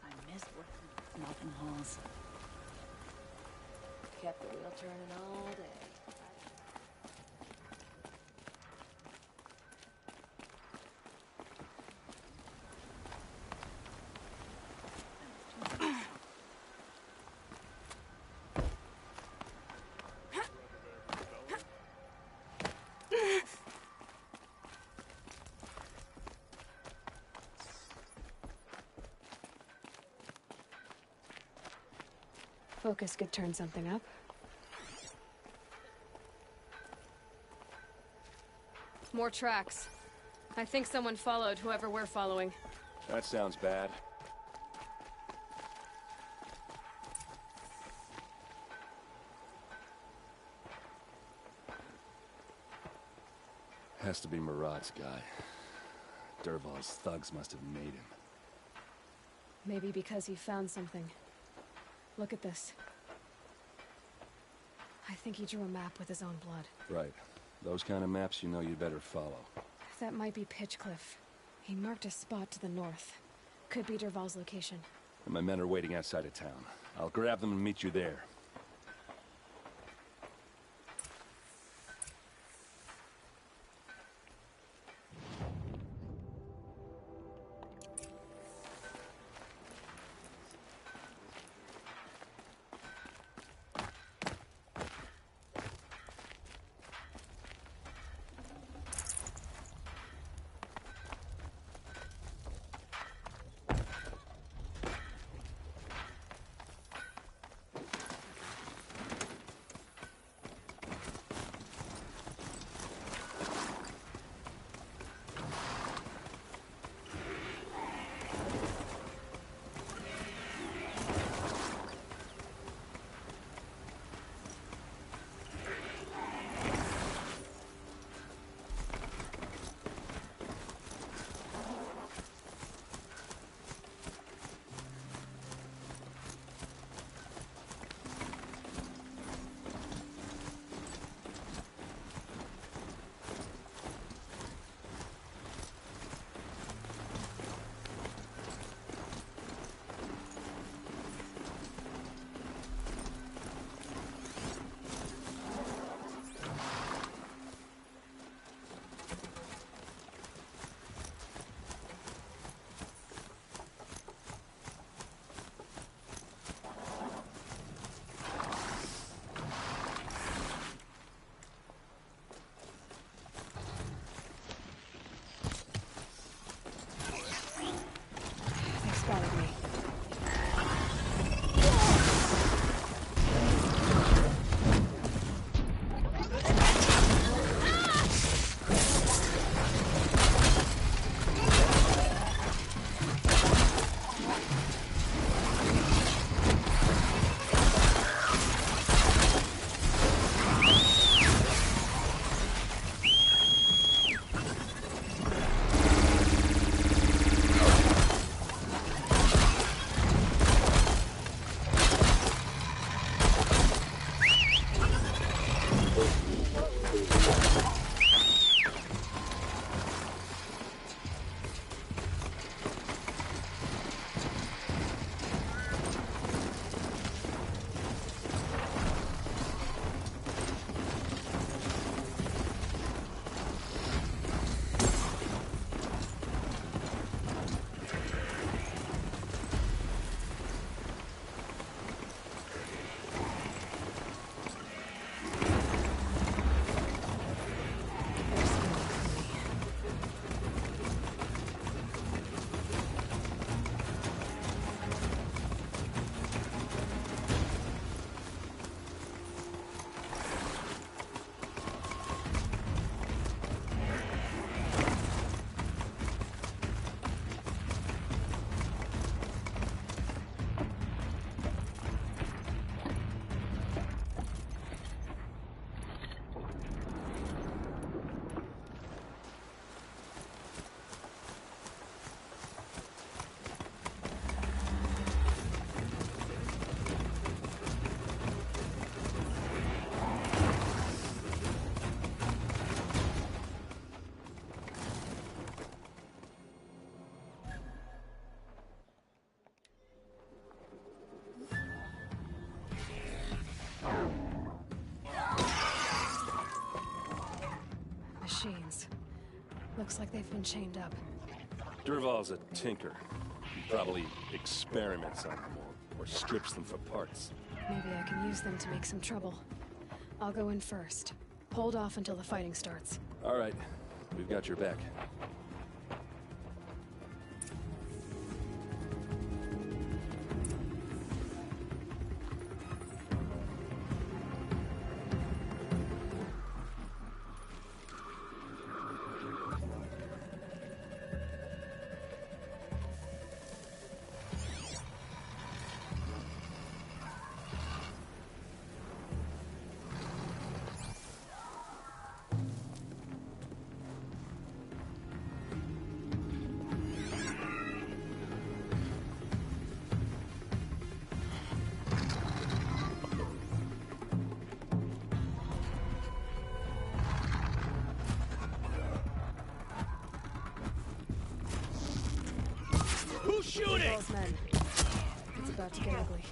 I missed working Melvin Halls. Kept the wheel turning all day. Focus could turn something up. More tracks. I think someone followed whoever we're following. That sounds bad. Has to be Murat's guy. Dervahl's thugs must have made him. Maybe because he found something. Look at this. I think he drew a map with his own blood. Right. Those kind of maps you know you'd better follow. That might be Pitchcliff. He marked a spot to the north. Could be Dervahl's location. And my men are waiting outside of town. I'll grab them and meet you there. Machines. Looks like they've been chained up. Dervahl's a tinker. He probably experiments on them or strips them for parts. Maybe I can use them to make some trouble. I'll go in first. Hold off until the fighting starts. All right. We've got your back. Those men. It's about to get ugly.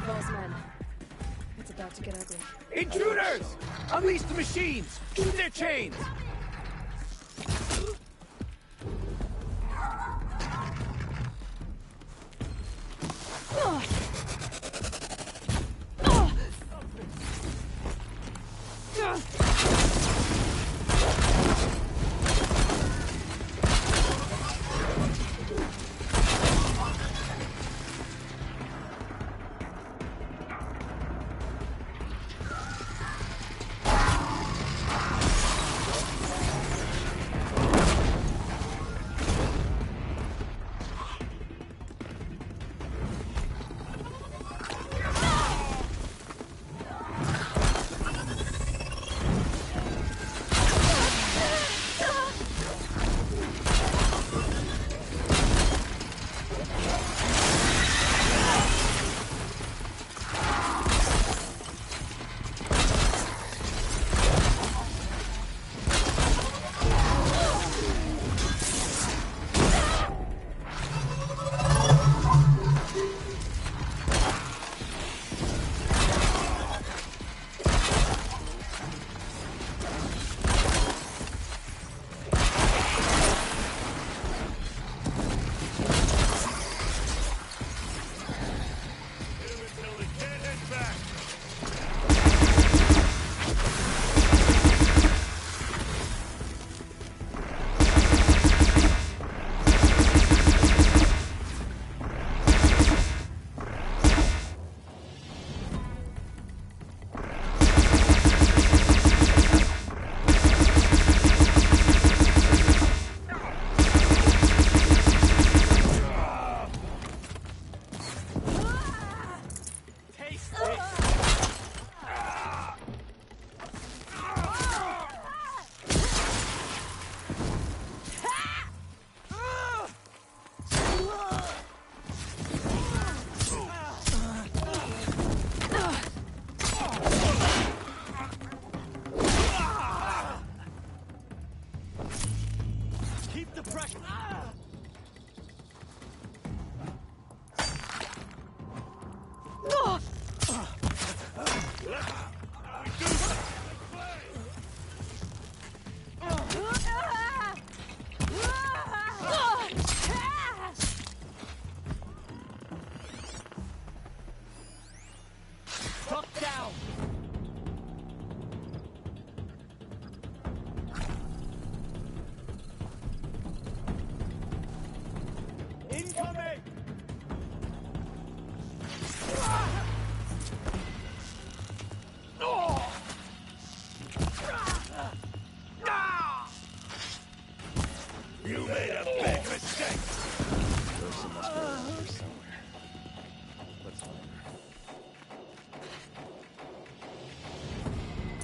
Those men. It's about to get ugly. Intruders! Unleash the machines! Shoot their chains!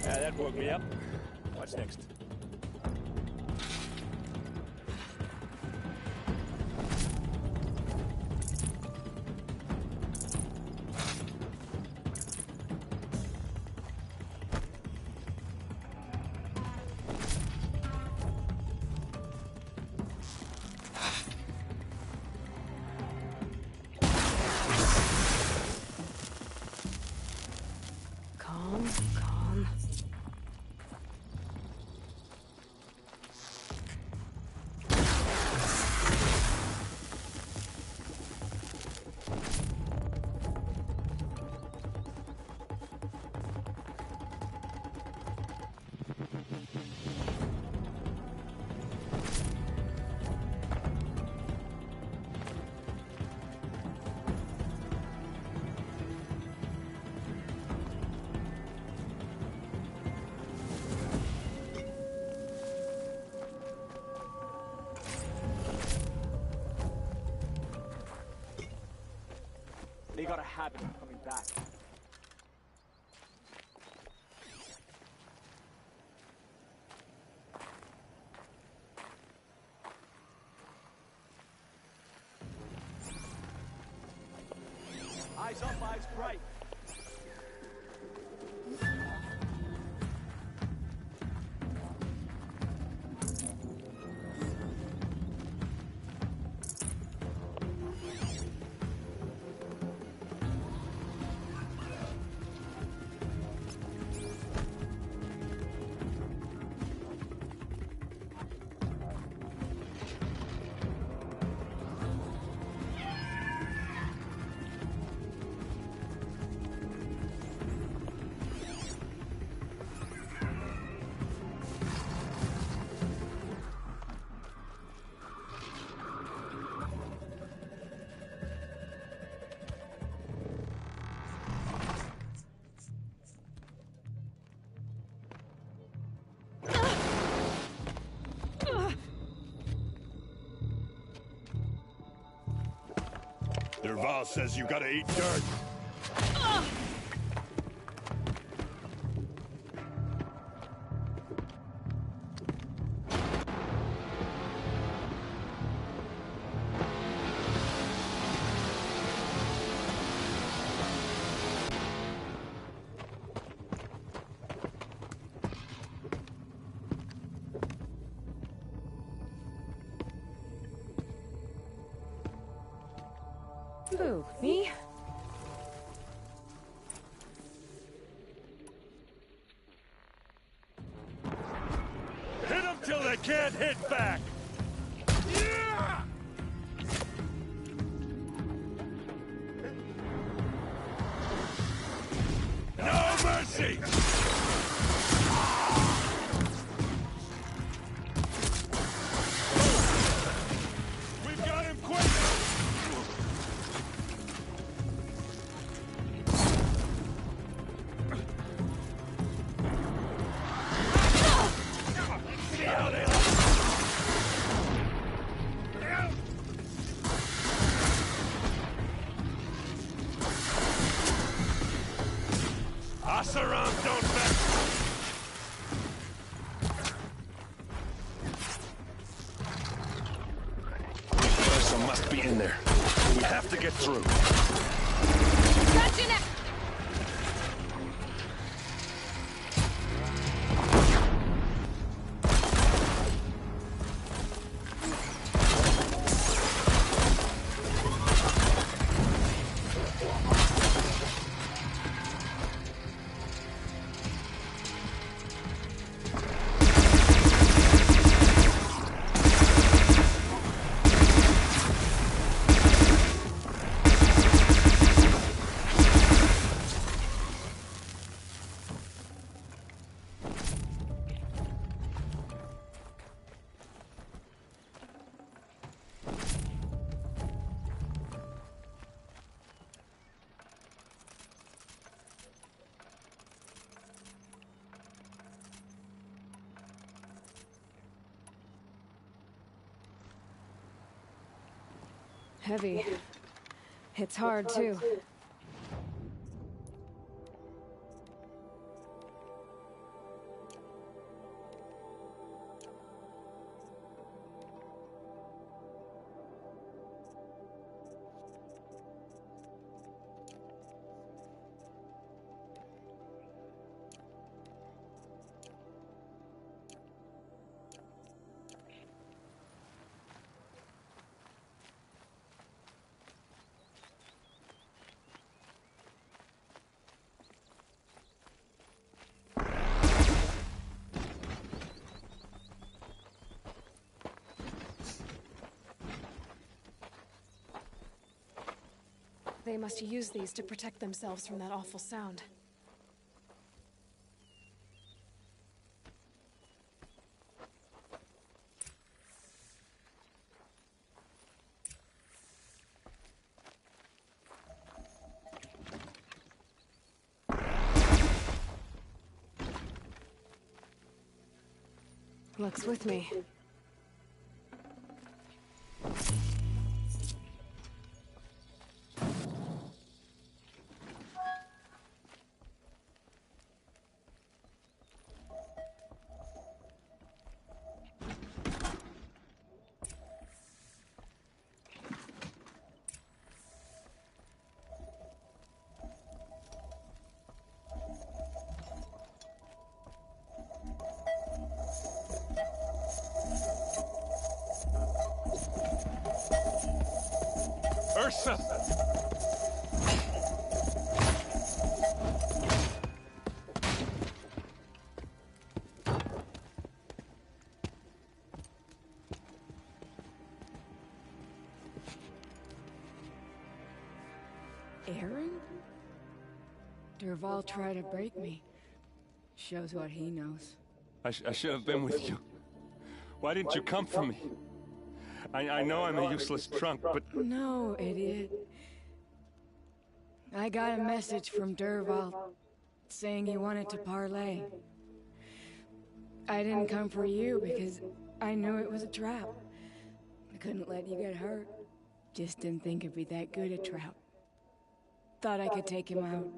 That woke me up. What's next? Calm, calm. They got a habit of coming back. Eyes up, eyes bright. Derval says you gotta eat dirt. Who, me? Hit them till they can't hit back! No mercy! We've got him quick! See how they Asaram, don't back! Ursa must be in there. We have to get through. Gotcha now! Heavy. It's hard, too. They must use these to protect themselves from that awful sound. Luck's with me. Ursa! Aaron? Dervahl tried to break me. Shows what he knows. I should have been with you. Why didn't you come for me? I know I'm a useless trunk, but... No, idiot. I got a message from Dervahl saying he wanted to parlay. I didn't come for you because I knew it was a trap. I couldn't let you get hurt. Just didn't think it'd be that good a trap. Thought I could take him out.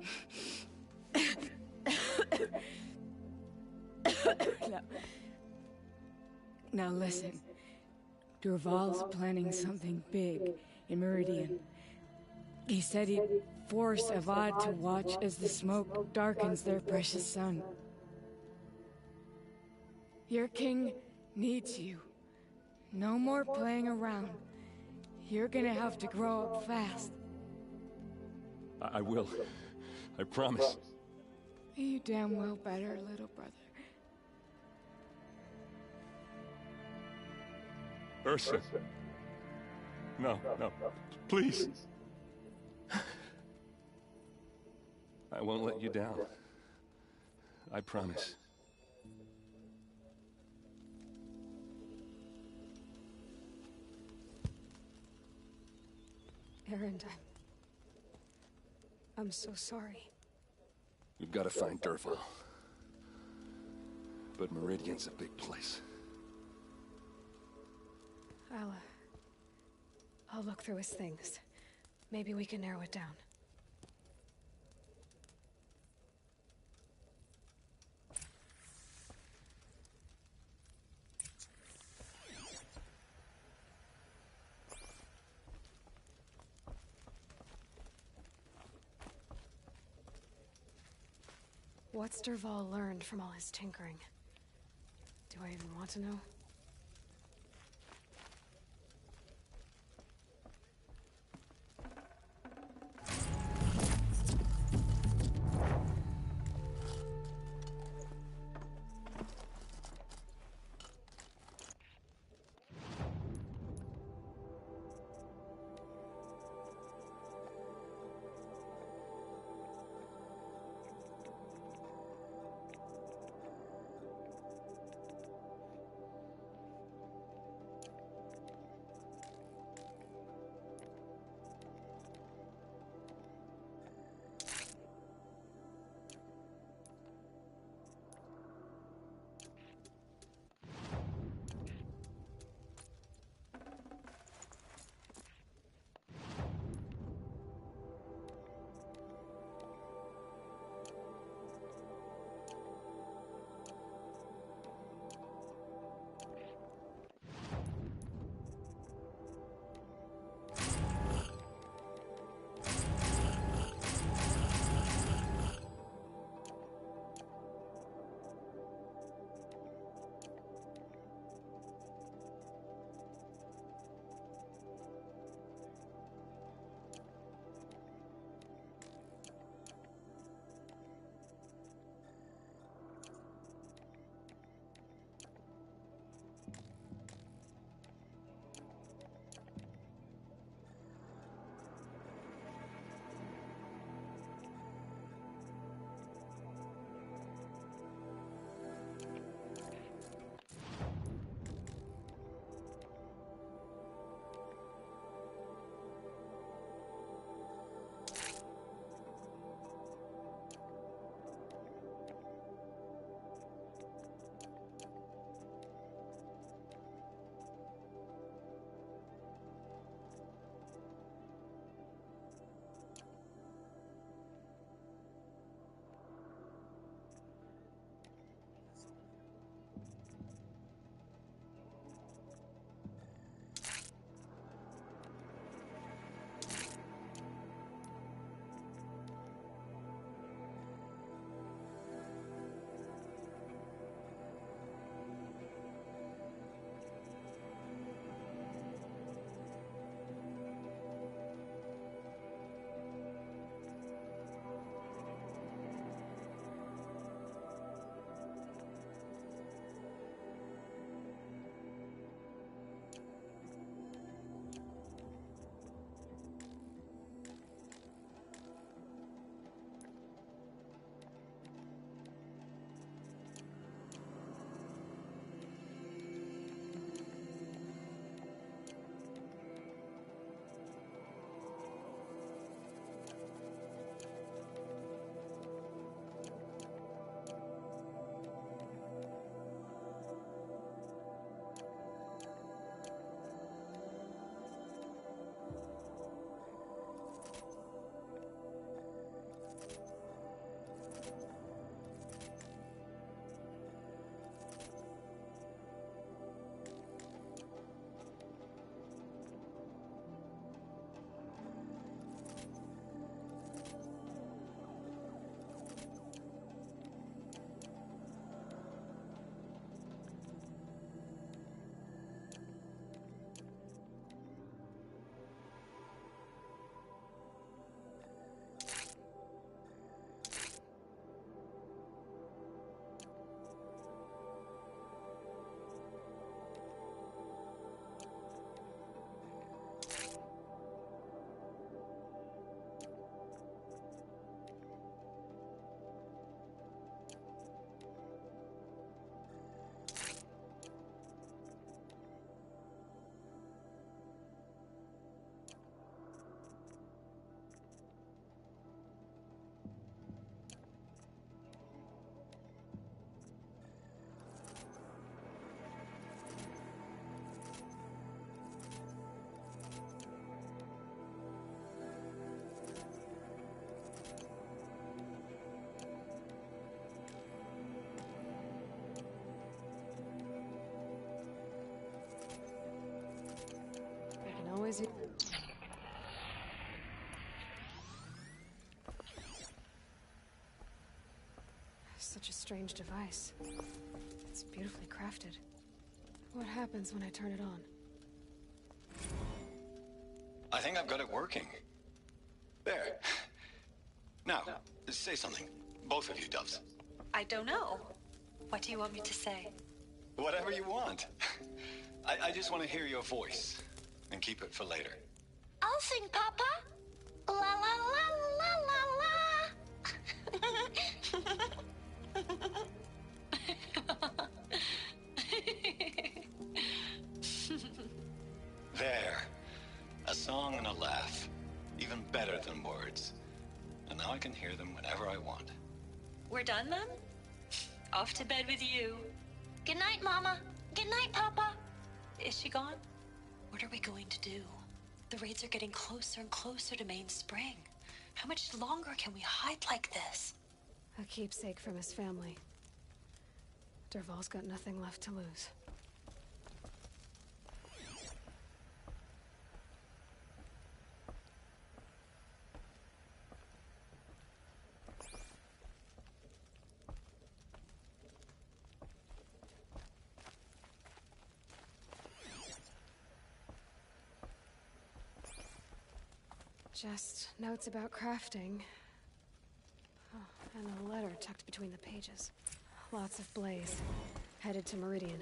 Now listen. Dervahl's planning something big in Meridian. He said he'd force Avad to watch as the smoke darkens their precious sun. Your king needs you. No more playing around. You're gonna have to grow up fast. I will. I promise. You damn well better, little brother. Ursa. No, no. Please. I won't let you down. I promise. Aaron, I'm so sorry. We've got to find Dervahl. But Meridian's a big place. I'll look through his things. Maybe we can narrow it down. What's Dervahl learned from all his tinkering? Do I even want to know? strange device. It's beautifully crafted. What happens when I turn it on? I think I've got it working. There. Now, say something. Both of you, Doves. I don't know. What do you want me to say? Whatever you want. I just want to hear your voice. And keep it for later. I'll sing, Papa. La la la la la la. There. A song and a laugh. Even better than words. And now I can hear them whenever I want. We're done then? Off to bed with you. Good night, Mama. Good night, Papa. Is she gone? What are we going to do? The raids are getting closer and closer to Main Spring. How much longer can we hide like this? A keepsake from his family. Dervahl's got nothing left to lose. Just notes about crafting. Oh, and a letter tucked between the pages. Lots of blaze. Headed to Meridian.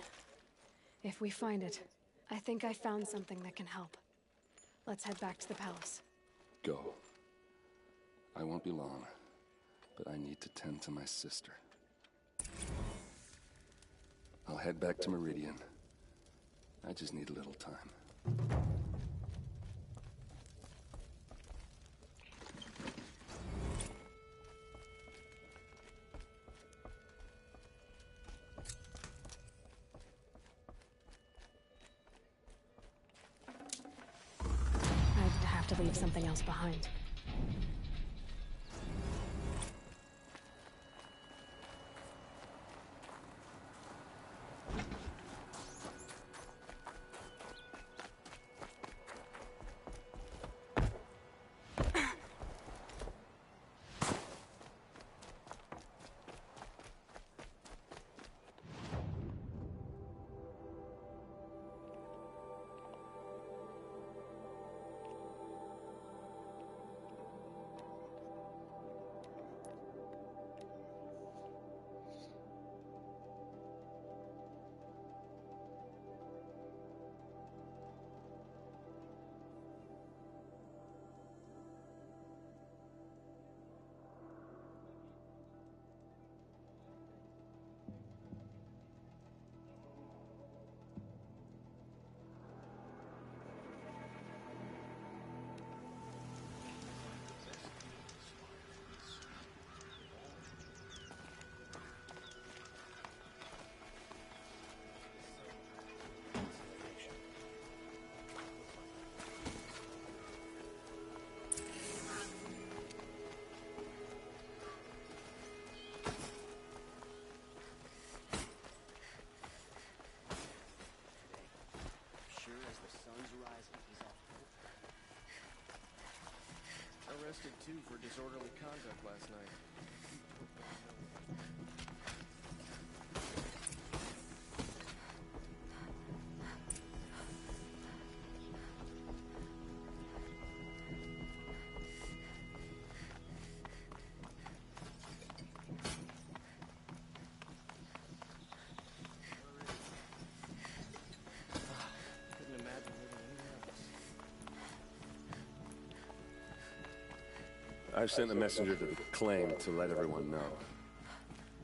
If we find it, I think I found something that can help. Let's head back to the palace. Go. I won't be long, but I need to tend to my sister. I'll head back to Meridian. I just need a little time. I'd have to leave something else behind. Arrested too for disorderly conduct last night. Couldn't imagine living anywhere else. I've sent a messenger to the claim to let everyone know.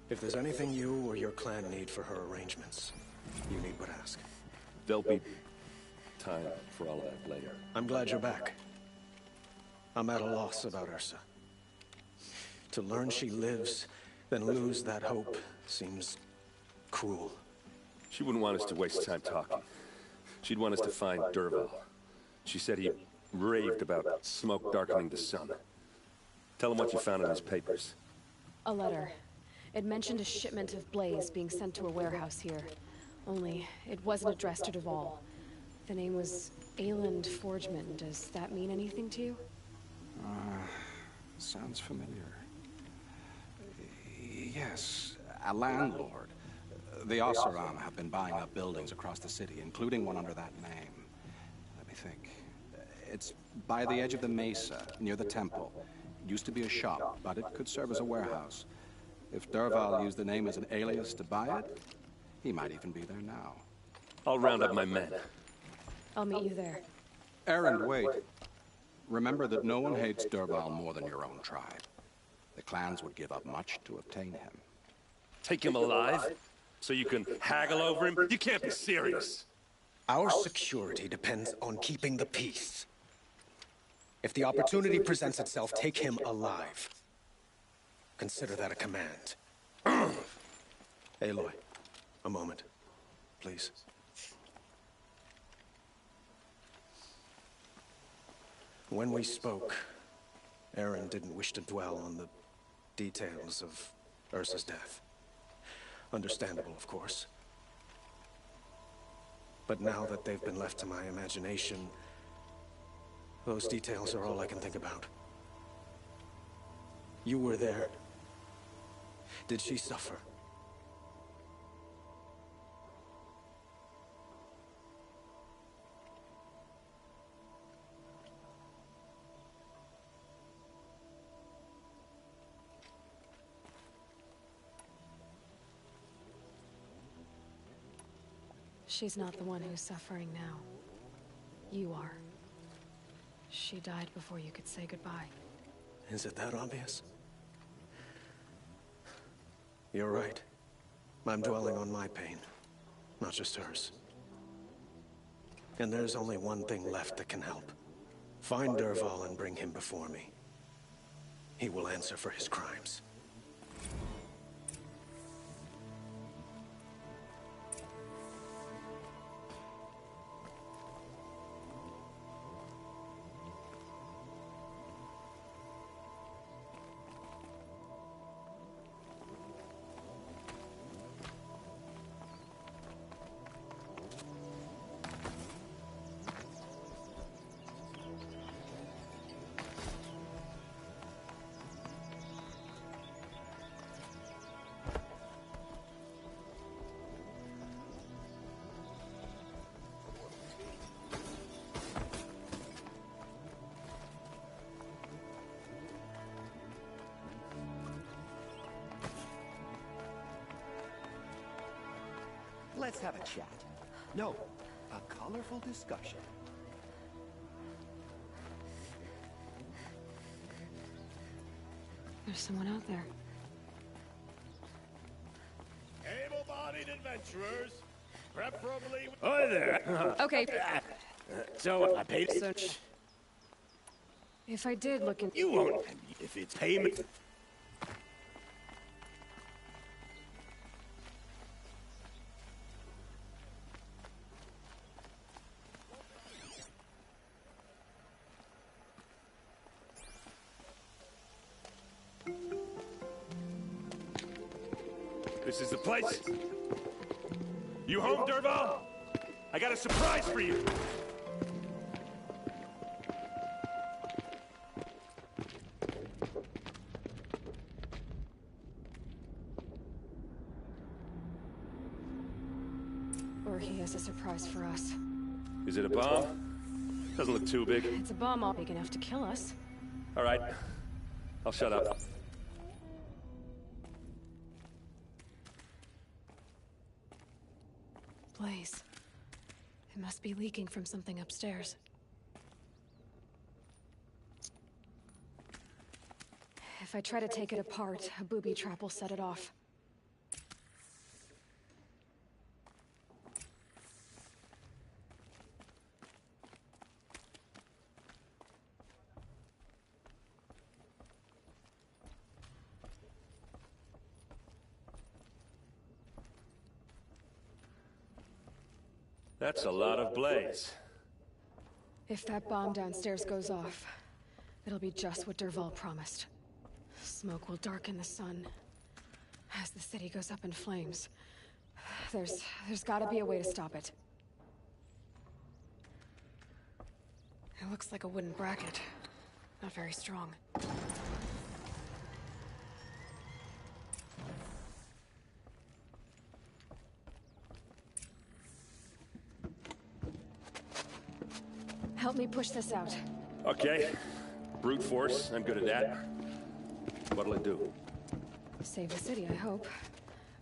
If there's anything you or your clan need for her arrangements, you need but ask. There'll be time for all of that later. I'm glad you're back. I'm at a loss about Ursa. To learn she lives, then lose that hope seems cruel. She wouldn't want us to waste time talking. She'd want us to find Dervahl. She said he raved about smoke darkening the sun. Tell him what you found in his papers. A letter. It mentioned a shipment of blaze being sent to a warehouse here. Only, it wasn't addressed to Dervahl. The name was Ayland Forgeman. Does that mean anything to you? Sounds familiar. Yes, a landlord. The Oseram have been buying up buildings across the city, including one under that name. Let me think. It's by the edge of the mesa, near the temple. It used to be a shop, but it could serve as a warehouse. If Dervahl used the name as an alias to buy it, he might even be there now. I'll round up my men. I'll meet you there. Erend, wait. Remember that no one hates Dervahl more than your own tribe. The clans would give up much to obtain him. Take him alive? So you can haggle over him? You can't be serious. Our security depends on keeping the peace. If the opportunity presents itself, take him alive. Consider that a command. Aloy, a moment, please. When we spoke, Erend didn't wish to dwell on the details of Ursa's death. Understandable, of course. But now that they've been left to my imagination, those details are all I can think about. You were there. Did she suffer? She's not the one who's suffering now. You are. She died before you could say goodbye. Is it that obvious? You're right. I'm dwelling on my pain, not just hers. And there's only one thing left that can help. Find Dervahl and bring him before me. He will answer for his crimes. Let's have a chat. No, a colorful discussion. There's someone out there. Able-bodied adventurers, preferably... Hi there. Okay. So, I paid... So, if I did look in... You won't, if it's payment... This is the place. You home, Dervahl? I got a surprise for you. Or he has a surprise for us. Is it a bomb? Doesn't look too big. It's a bomb all big enough to kill us. All right. I'll shut up. Blaze. It must be leaking from something upstairs. If I try to take it apart, a booby trap will set it off. That's a lot of blaze. If that bomb downstairs goes off, it'll be just what Dervahl promised. Smoke will darken the sun. As the city goes up in flames, there's gotta be a way to stop it. It looks like a wooden bracket. Not very strong. Help me push this out. Okay. Brute force, I'm good at that. What'll it do? Save the city, I hope.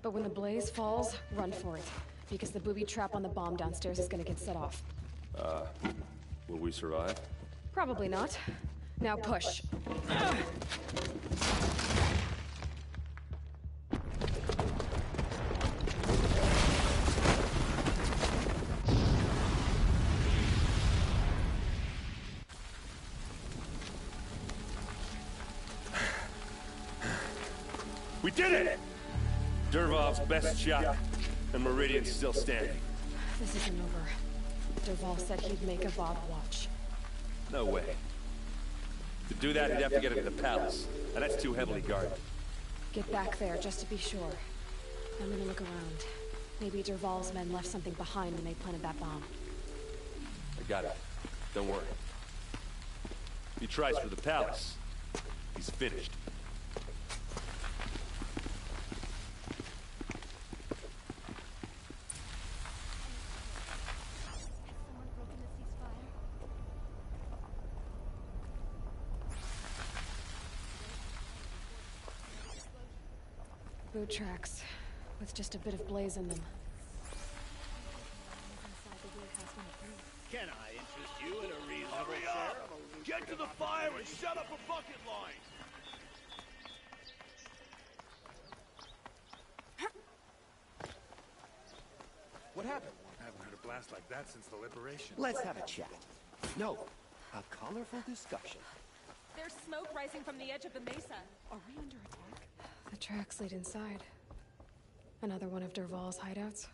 But when the blaze falls, run for it. Because the booby trap on the bomb downstairs is gonna get set off. Will we survive? Probably not. Now push. We did it! Dervahl's best shot, and Meridian's still standing. This isn't over. Dervahl said he'd make a Bob watch. No way. To do that, he'd have to get into the palace, and that's too heavily guarded. Get back there, just to be sure. I'm gonna look around. Maybe Dervahl's men left something behind when they planted that bomb. I got it. Don't worry. If he tries for the palace, he's finished. Boot tracks, with just a bit of blaze in them. Can I interest you in a reasonable share? Get to the fire and shut up a bucket line! What happened? I haven't heard a blast like that since the liberation. Let's have a chat. No, a colorful discussion. There's smoke rising from the edge of the mesa. Are we under attack? The tracks lead inside. Another one of Dervahl's hideouts.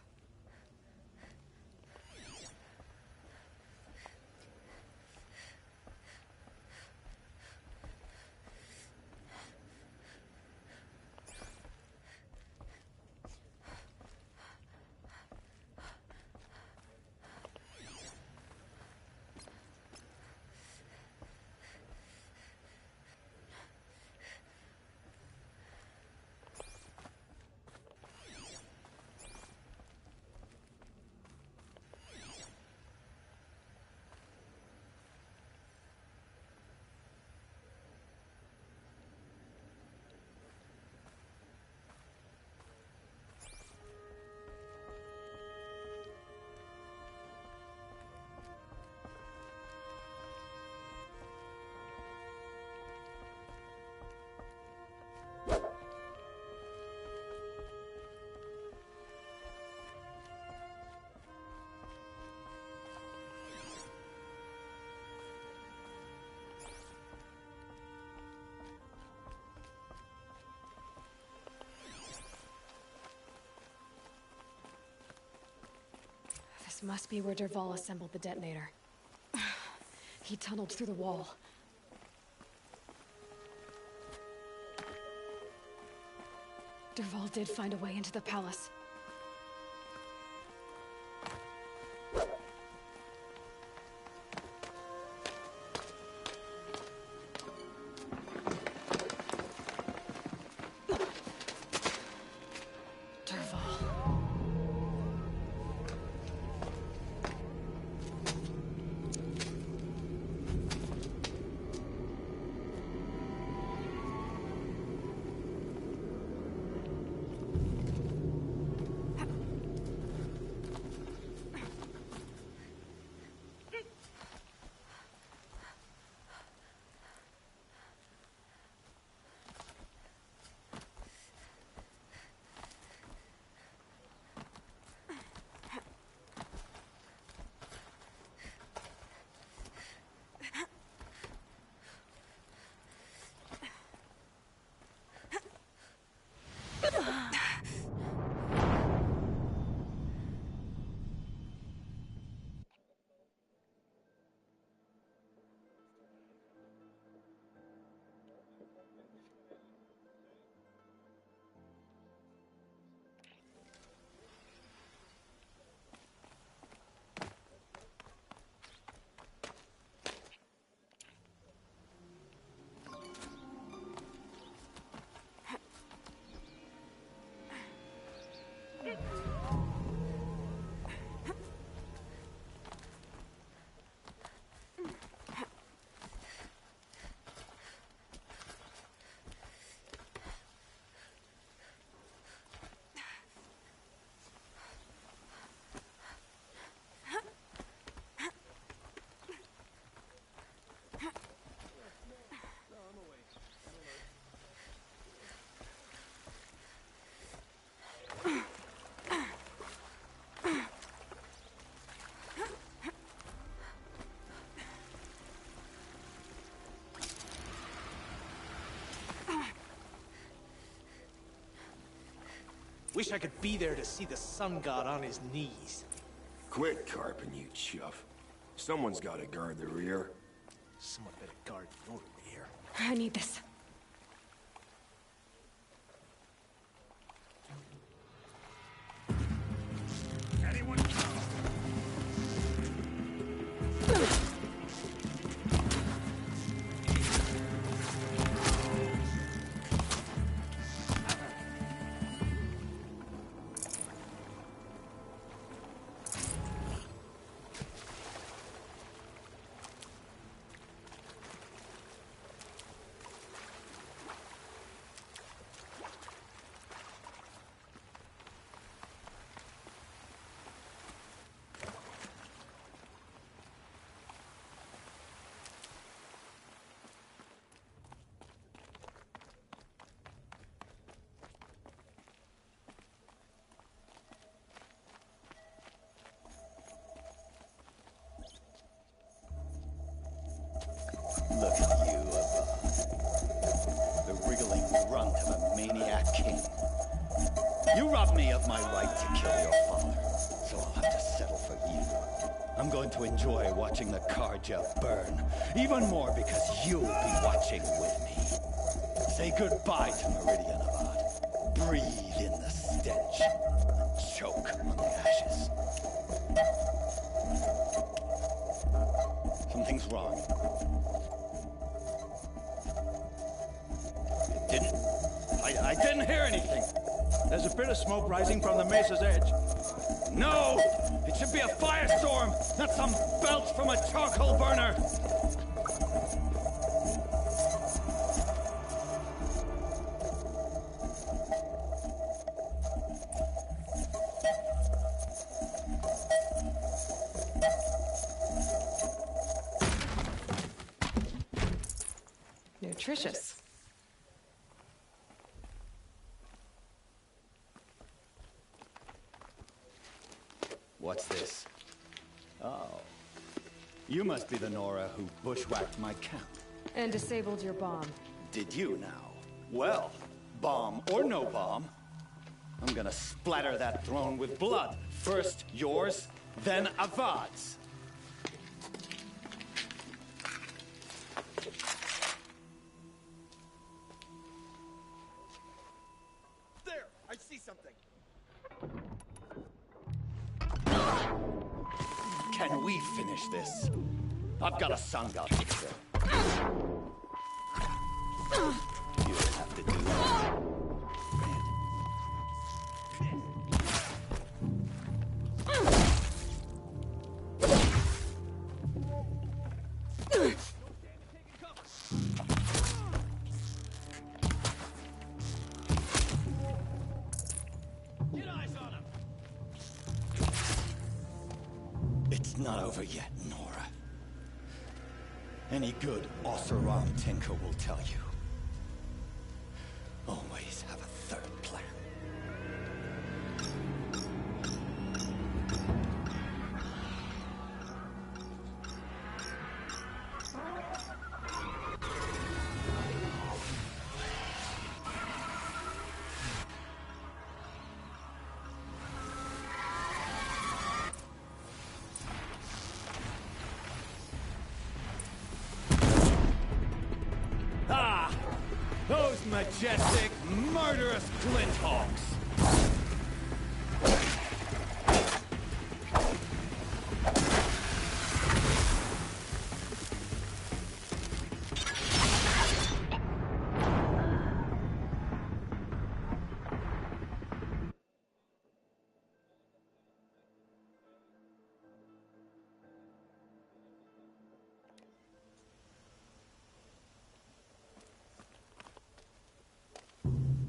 This must be where Dervahl assembled the detonator. He tunneled through the wall. Dervahl did find a way into the palace. Wish I could be there to see the sun god on his knees. Quit carping, you chuff. Someone's gotta guard the rear. Someone better guard your rear. I need this. Anyone Look at you, the wriggling runt of a maniac king. You robbed me of my right to kill your father, so I'll have to settle for you. I'm going to enjoy watching the Karja burn, even more because you'll be watching with me. Say goodbye to Meridian Avad. Breathe in the stench, and choke on the ashes. Something's wrong. I didn't hear anything. There's a bit of smoke rising from the mesa's edge. No! It should be a firestorm, not some belch from a charcoal burner! Nutritious. What's this? Oh. You must be the Nora who bushwhacked my camp. And disabled your bomb. Did you now? Well, bomb or no bomb, I'm gonna splatter that throne with blood. First yours, then Avad's. There! I see something! Can we finish this? I've got a sun god to kill. You don't have to do that. Get eyes on him! It's not over yet, Nora. Any good Oseram tinker will tell you. Always have a third plan. Those majestic, murderous glinthawks!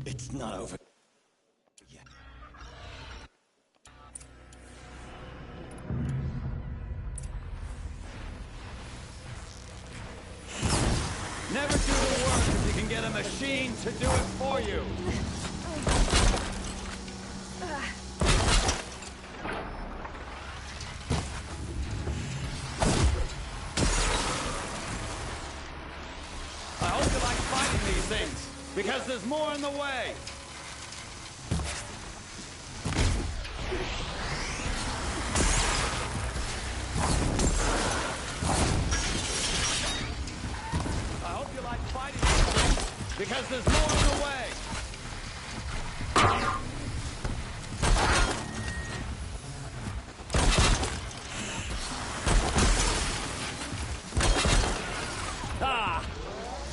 It's not over yet. Never do the work if you can get a machine to do it for you. I hope you like fighting these things, because there's more in the way. because there's more on the way! Ah!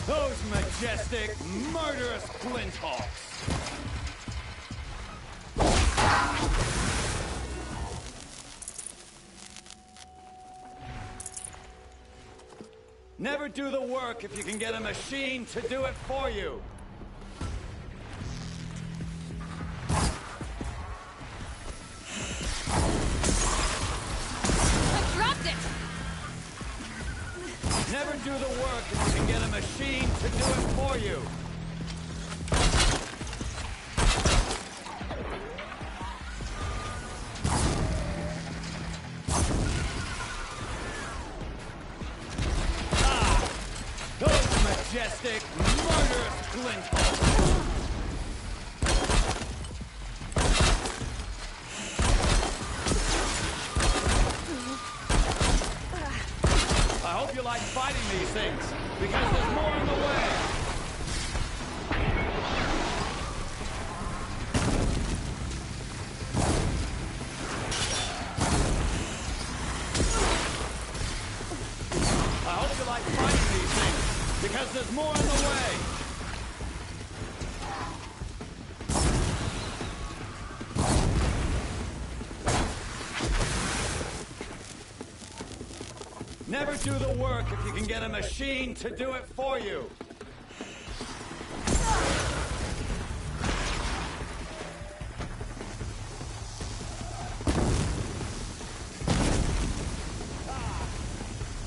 Those majestic, murderous flinthawks! Never do the work if you can get a machine to do it for you. I dropped it! Never do the work if you can get a machine to do it for you. Majestic, murderous flinthawks! I hope you like fighting these things, because there's more on the way! I hope you like fighting these things, because there's more on the way! Never do the work if you can get a machine to do it for you!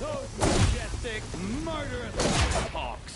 Those majestic, murderous hawks!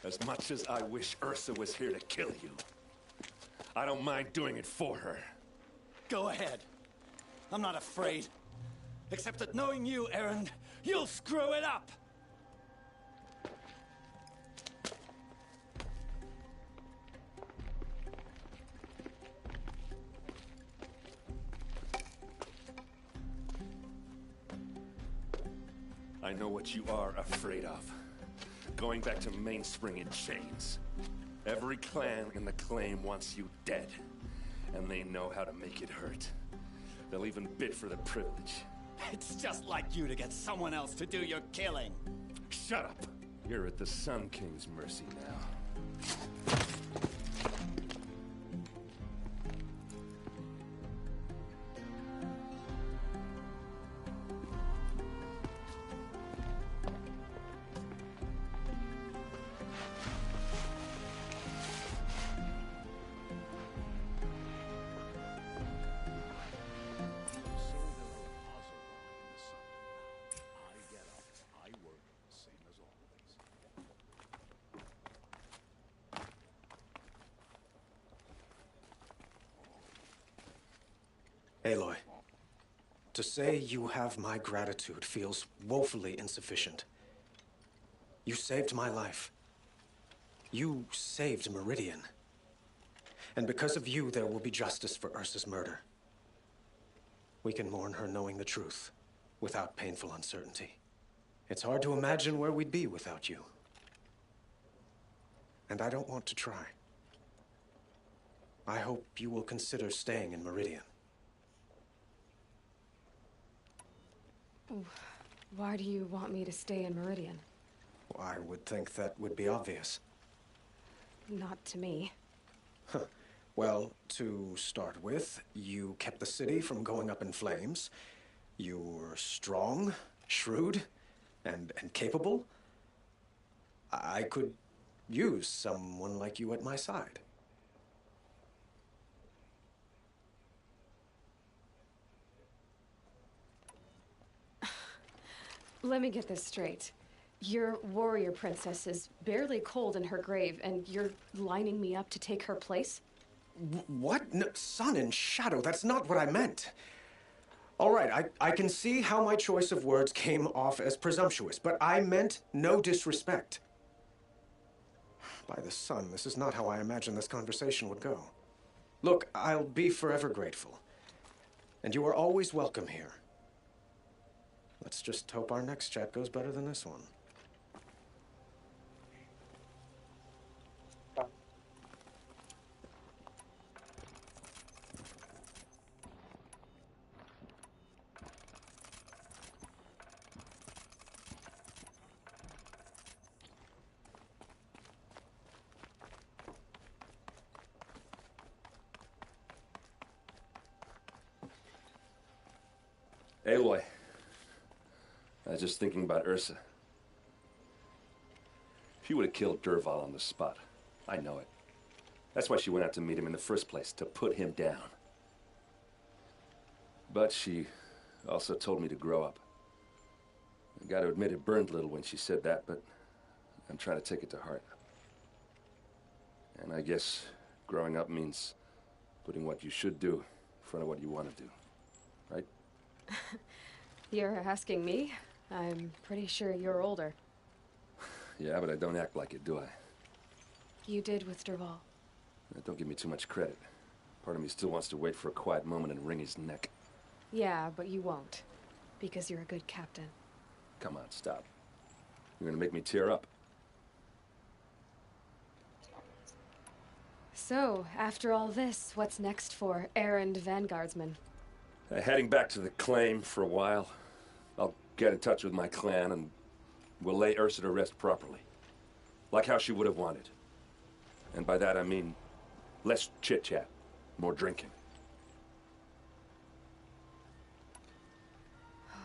As much as I wish Ursa was here to kill you, I don't mind doing it for her. Go ahead. I'm not afraid. Except that knowing you, Aaron, you'll screw it up! I know what you are afraid of. Going back to Mainspring in chains. Every clan in the claim wants you dead. And they know how to make it hurt. They'll even bid for the privilege. It's just like you to get someone else to do your killing. Shut up! You're at the Sun King's mercy now. Aloy, to say you have my gratitude feels woefully insufficient. You saved my life. You saved Meridian. And because of you, there will be justice for Ursa's murder. We can mourn her knowing the truth, without painful uncertainty. It's hard to imagine where we'd be without you. And I don't want to try. I hope you will consider staying in Meridian. Why do you want me to stay in Meridian? I would think that would be obvious. Not to me. Well, to start with, you kept the city from going up in flames. You were strong, shrewd, and capable. I could use someone like you at my side. Let me get this straight. Your warrior princess is barely cold in her grave, and you're lining me up to take her place? What? No, sun and shadow, that's not what I meant. All right, I can see how my choice of words came off as presumptuous, but I meant no disrespect. By the sun, this is not how I imagined this conversation would go. Look, I'll be forever grateful. And you are always welcome here. Let's just hope our next chat goes better than this one. Aloy, I was just thinking about Ursa. She would have killed Dervahl on the spot. I know it. That's why she went out to meet him in the first place, to put him down. But she also told me to grow up. I gotta admit it burned a little when she said that, but I'm trying to take it to heart. And I guess growing up means putting what you should do in front of what you want to do, right? You're asking me? I'm pretty sure you're older. Yeah, but I don't act like it, do I? You did with Dervahl. Don't give me too much credit. Part of me still wants to wait for a quiet moment and wring his neck. Yeah, but you won't. Because you're a good captain. Come on, stop. You're gonna make me tear up. So, after all this, what's next for errand vanguardsman? Heading back to the claim for a while. I'll get in touch with my clan and we'll lay Ursa to rest properly. Like how she would have wanted. And by that I mean less chit-chat, more drinking.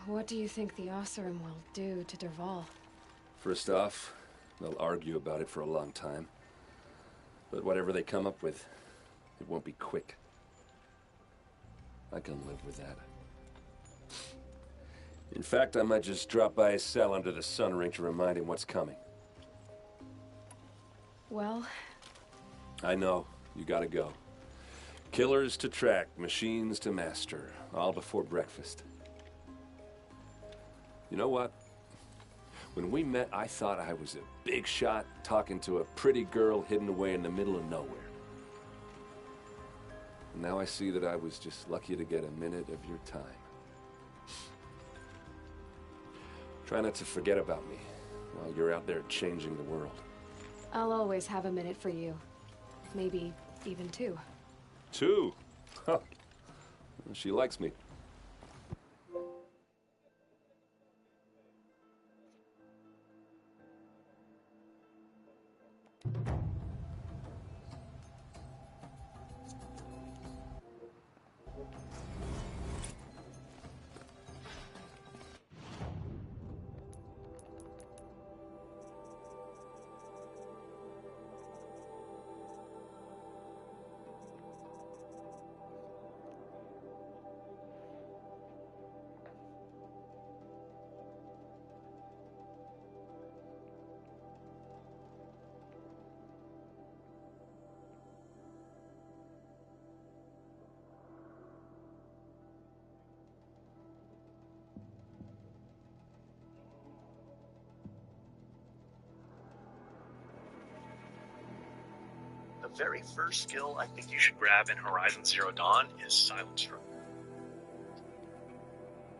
What do you think the Oseram will do to Dervahl? First off, they'll argue about it for a long time. But whatever they come up with, it won't be quick. I can live with that. In fact, I might just drop by his cell under the sun ring to remind him what's coming. Well... I know. You gotta go. Killers to track, machines to master. All before breakfast. You know what? When we met, I thought I was a big shot talking to a pretty girl hidden away in the middle of nowhere. And now I see that I was just lucky to get a minute of your time. Try not to forget about me while you're out there changing the world. I'll always have a minute for you. Maybe even two. Two? Huh. She likes me. The very first skill I think you should grab in Horizon Zero Dawn is Silence Strike.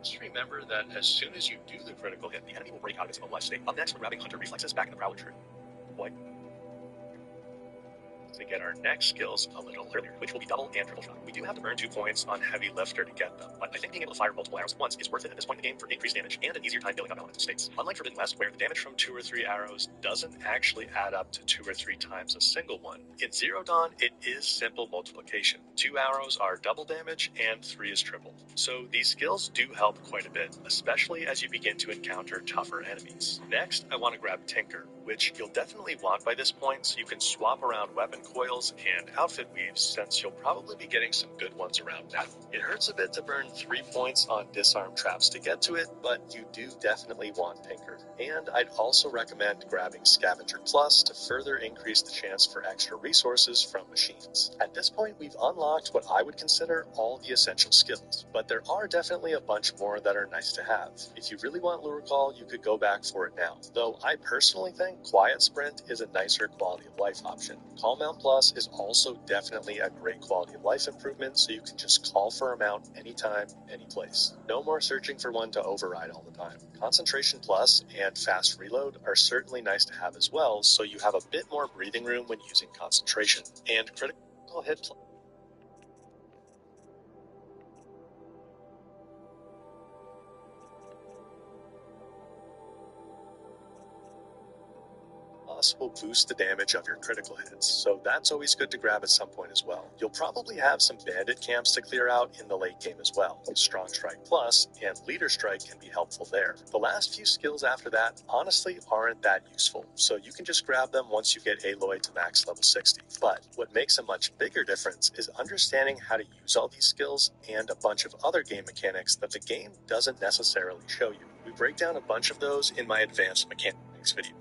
Just remember that as soon as you do the critical hit, the enemy will break out of its immobilized state. Up next, we're grabbing Hunter Reflexes back in the Prowler tree. Boy. To get our next skills a little earlier, which will be double and triple shot. We do have to burn 2 points on Heavy Lifter to get them, but I think being able to fire multiple arrows at once is worth it at this point in the game for increased damage and an easier time building up elemental states. Unlike Forbidden West, where the damage from 2 or 3 arrows doesn't actually add up to 2 or 3 times a single one, in Zero Dawn it is simple multiplication. 2 arrows are double damage and 3 is triple. So these skills do help quite a bit, especially as you begin to encounter tougher enemies. Next, I want to grab Tinker, which you'll definitely want by this point so you can swap around weapon coils and outfit weaves, since you'll probably be getting some good ones around that. It hurts a bit to burn 3 points on disarm traps to get to it, but you do definitely want Pinker. And I'd also recommend grabbing Scavenger Plus to further increase the chance for extra resources from machines. At this point, we've unlocked what I would consider all the essential skills, but there are definitely a bunch more that are nice to have. If you really want Lure Call, you could go back for it now, though I personally think Quiet Sprint is a nicer quality of life option. Call Mount Plus is also definitely a great quality of life improvement, so you can just call for a mount anytime, any place. No more searching for one to override all the time. Concentration Plus and Fast Reload are certainly nice to have as well, so you have a bit more breathing room when using concentration. And Critical Hit Plus will boost the damage of your critical hits, so that's always good to grab at some point as well. You'll probably have some bandit camps to clear out in the late game as well. Strong Strike Plus and Leader Strike can be helpful there. The last few skills after that honestly aren't that useful, so you can just grab them once you get Aloy to max level 60. But what makes a much bigger difference is understanding how to use all these skills and a bunch of other game mechanics that the game doesn't necessarily show you. We break down a bunch of those in my advanced mechanics video.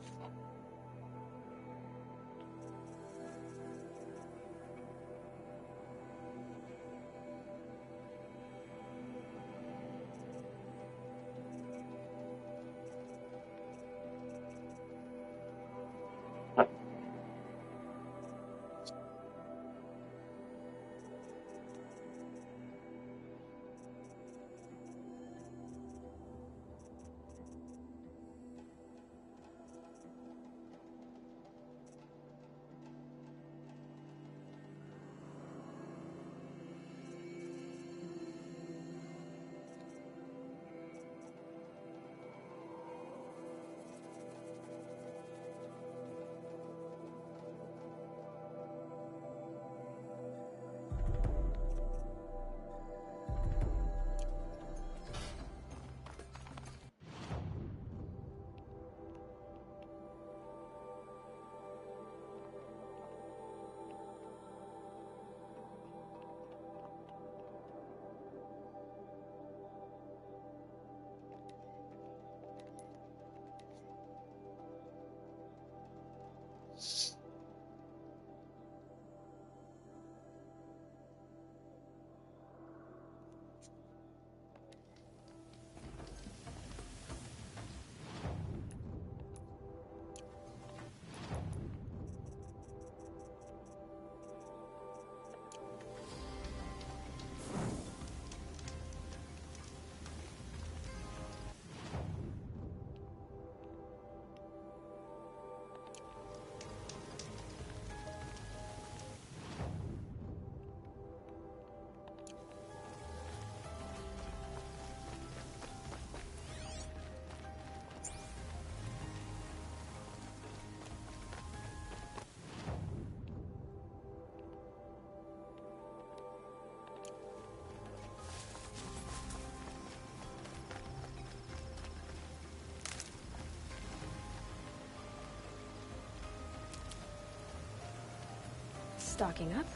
Stocking up.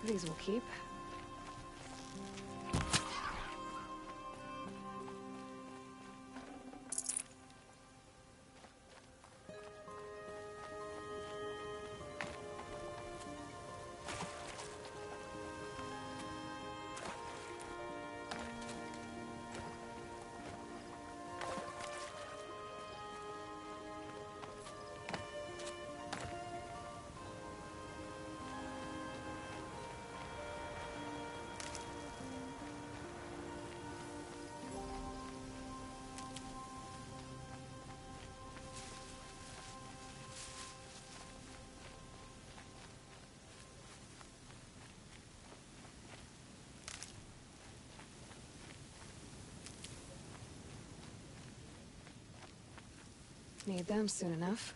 These will keep. Need them soon enough.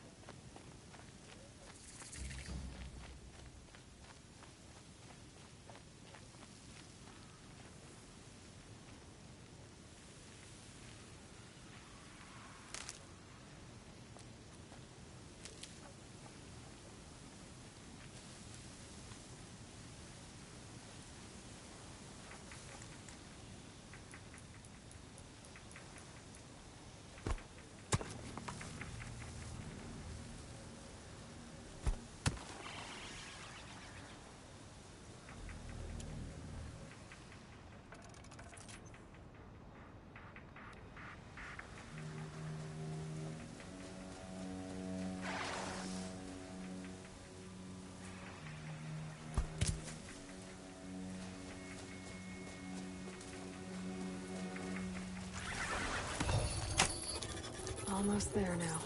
Almost there now.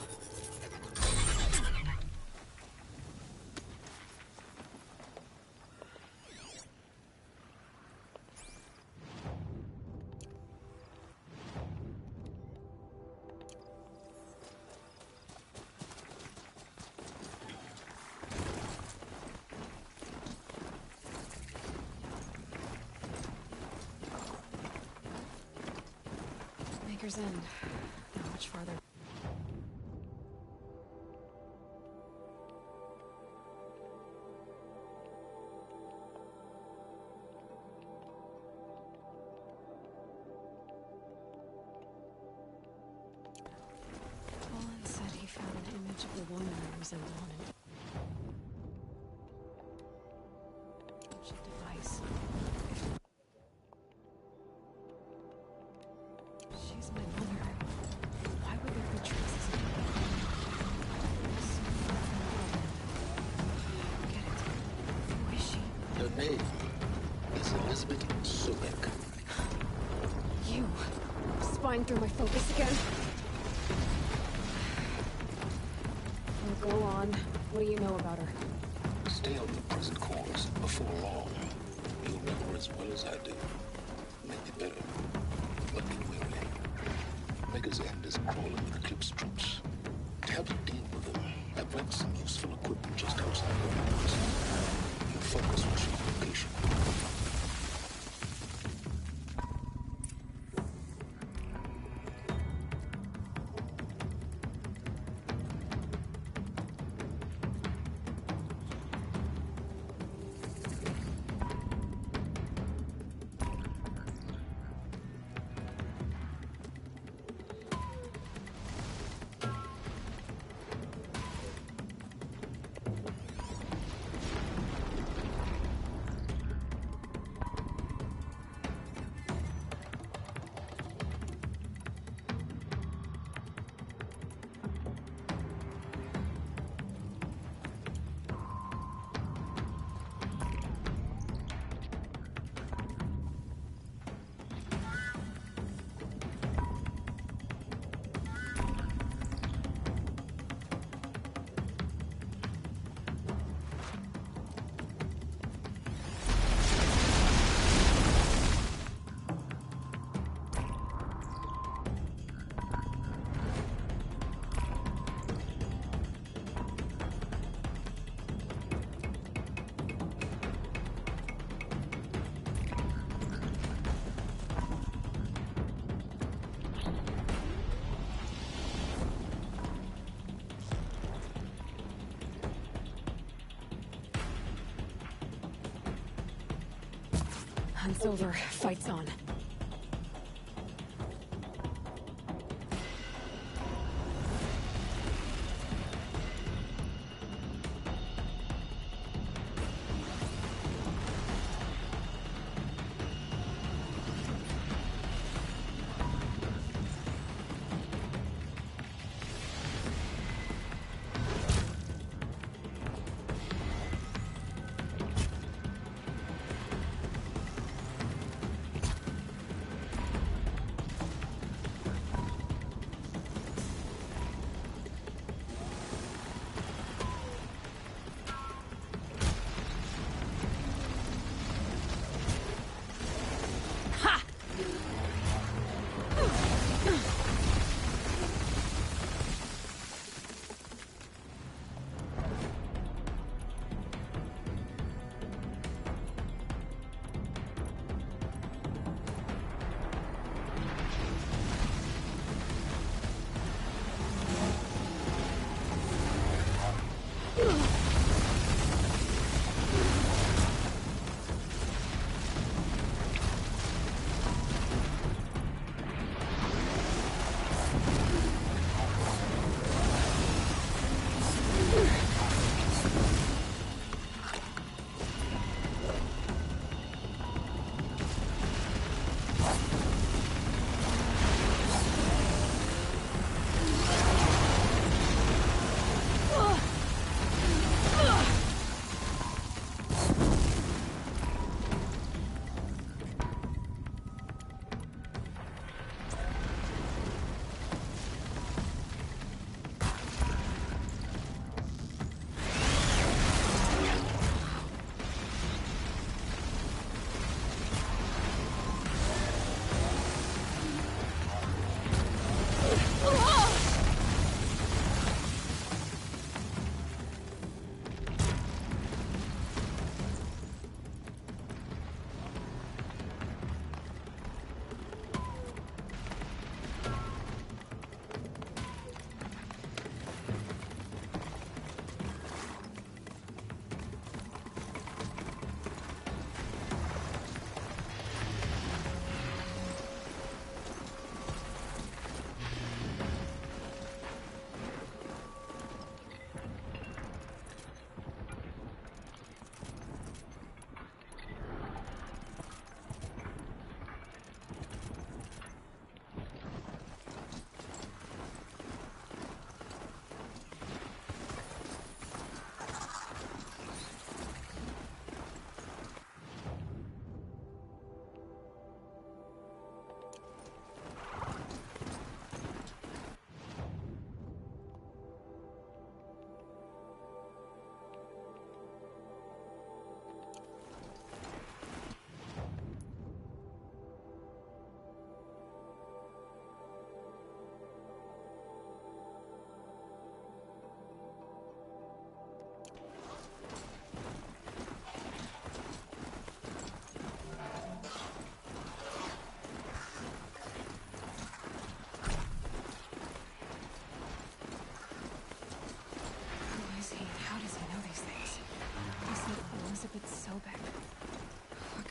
Maker's End. Not much farther. Olin said he found an image of the woman I resemble on it. Ancient device. She's my mother. Why would there be traces of her? So far from home. Get it. Who is she? Her name is Elizabeth Subic. You. Spying through my focus again? Well, go on. What do you know about her? Stay on the present course. Before long, you'll know her as well as I do. Maybe better. But be wary. Maker's End is crawling with Eclipse troops. To help you deal with them, I've left some useful equipment just outside the walls. Your focus will show location. Hunt's over. Fight's on.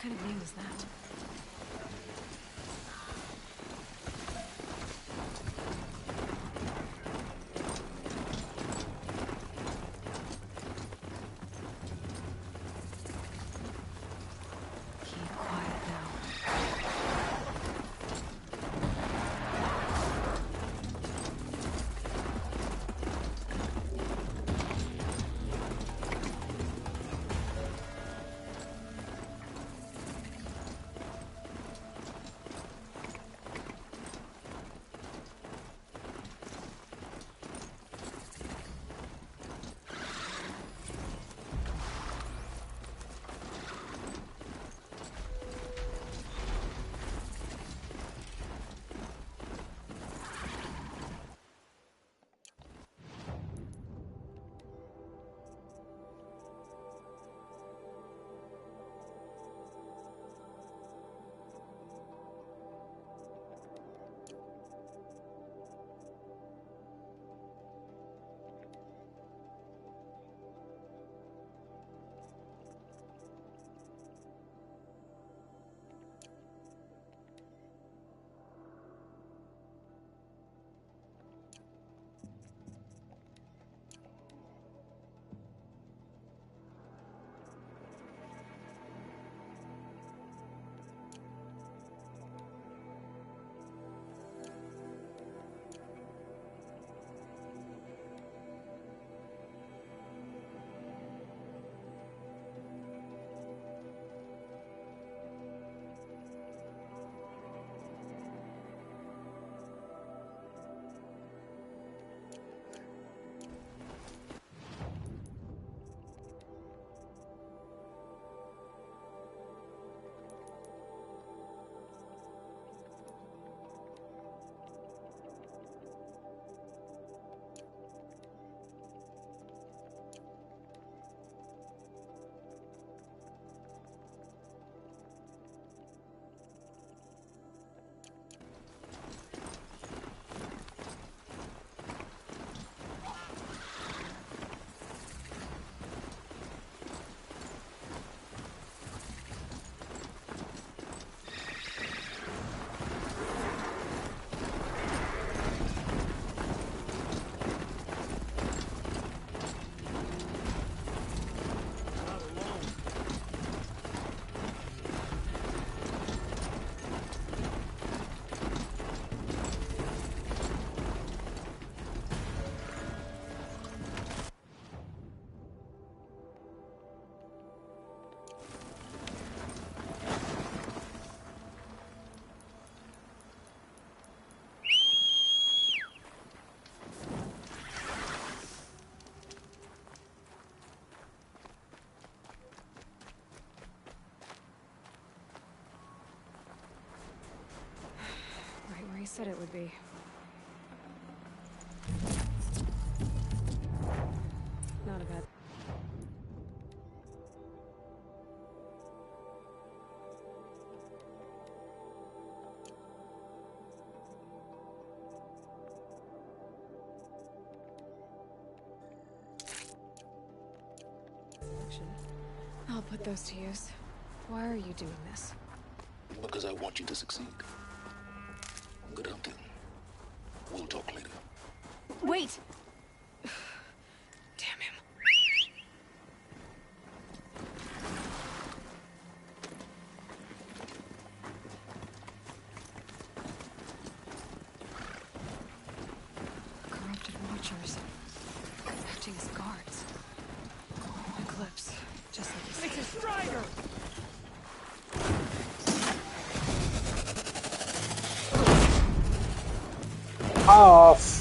kind of name is that? Keep quiet now. He said it would be. Not a bad. I'll put those to use. Why are you doing this? Because I want you to succeed. Good hunting. We'll talk later. Wait! Damn him. Corrupted watchers. Acting as guards. Eclipse. Just like he said. It's a strider! Off.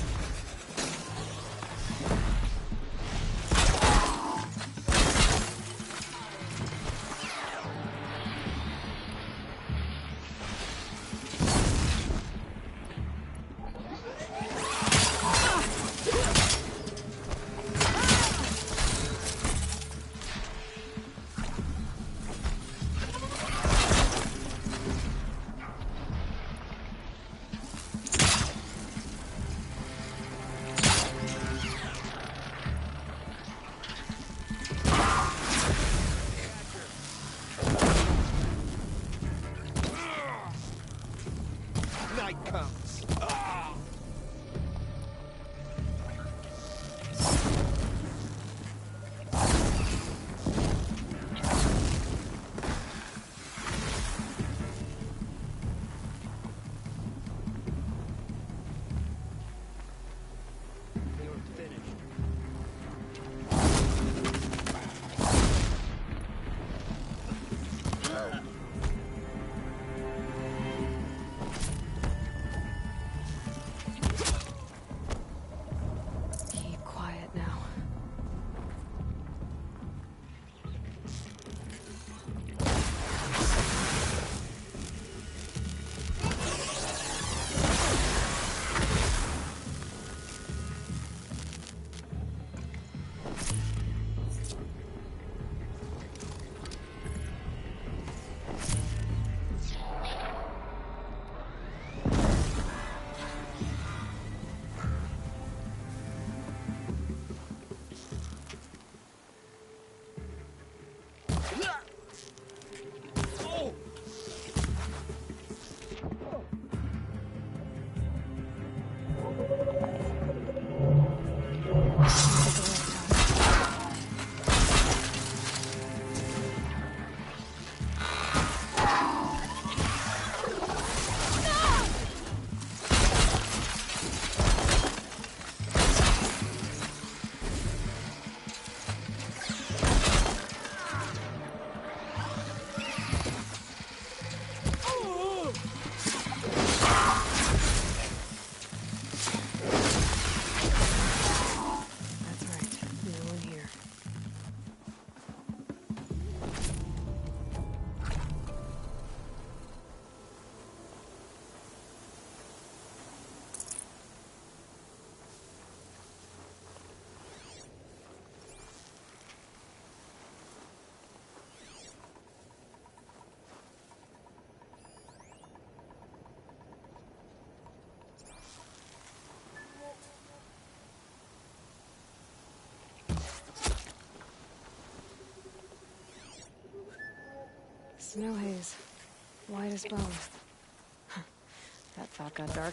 Snow haze. White as bone. That thought got dark.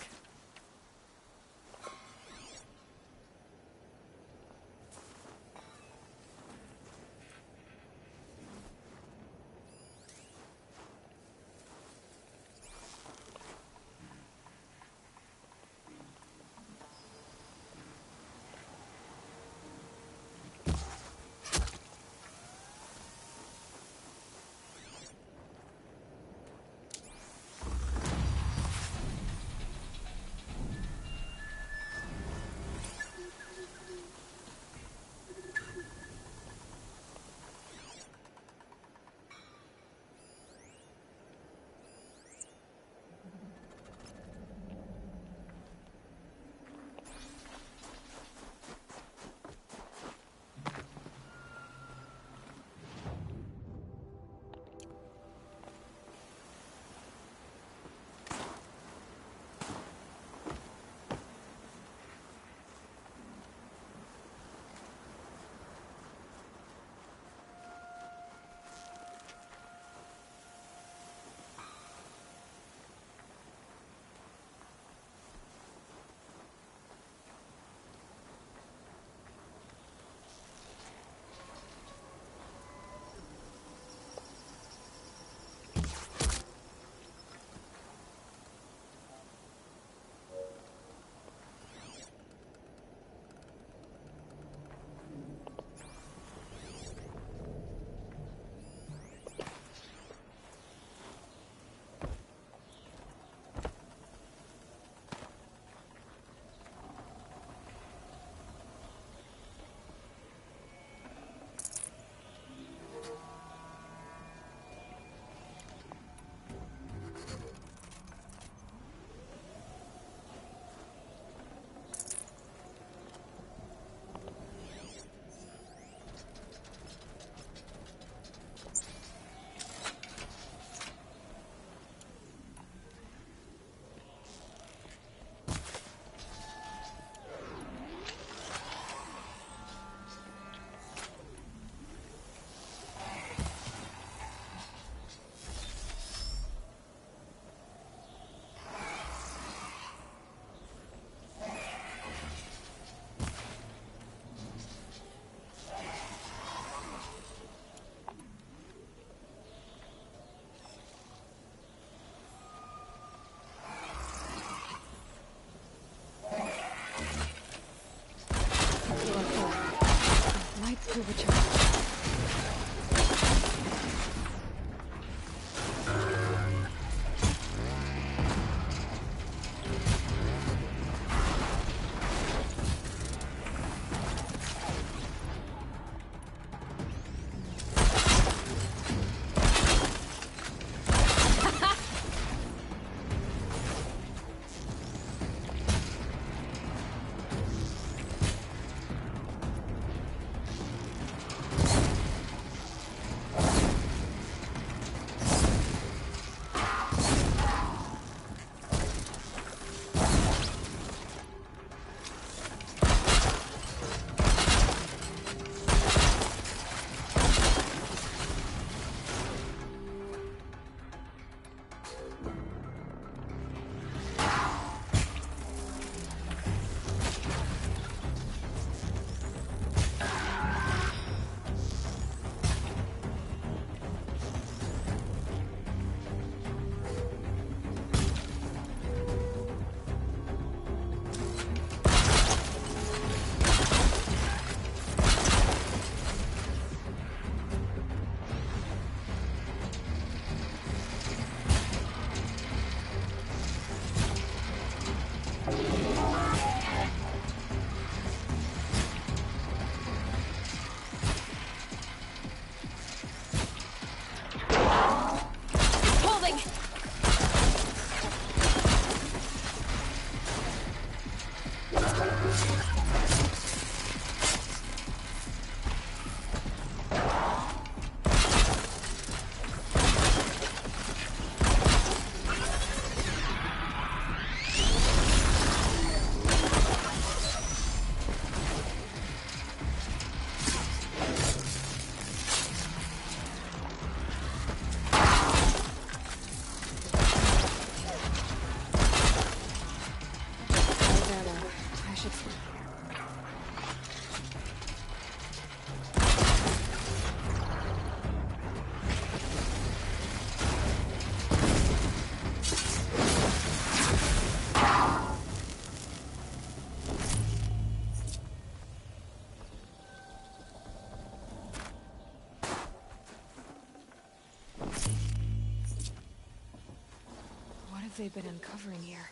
have they been uncovering here?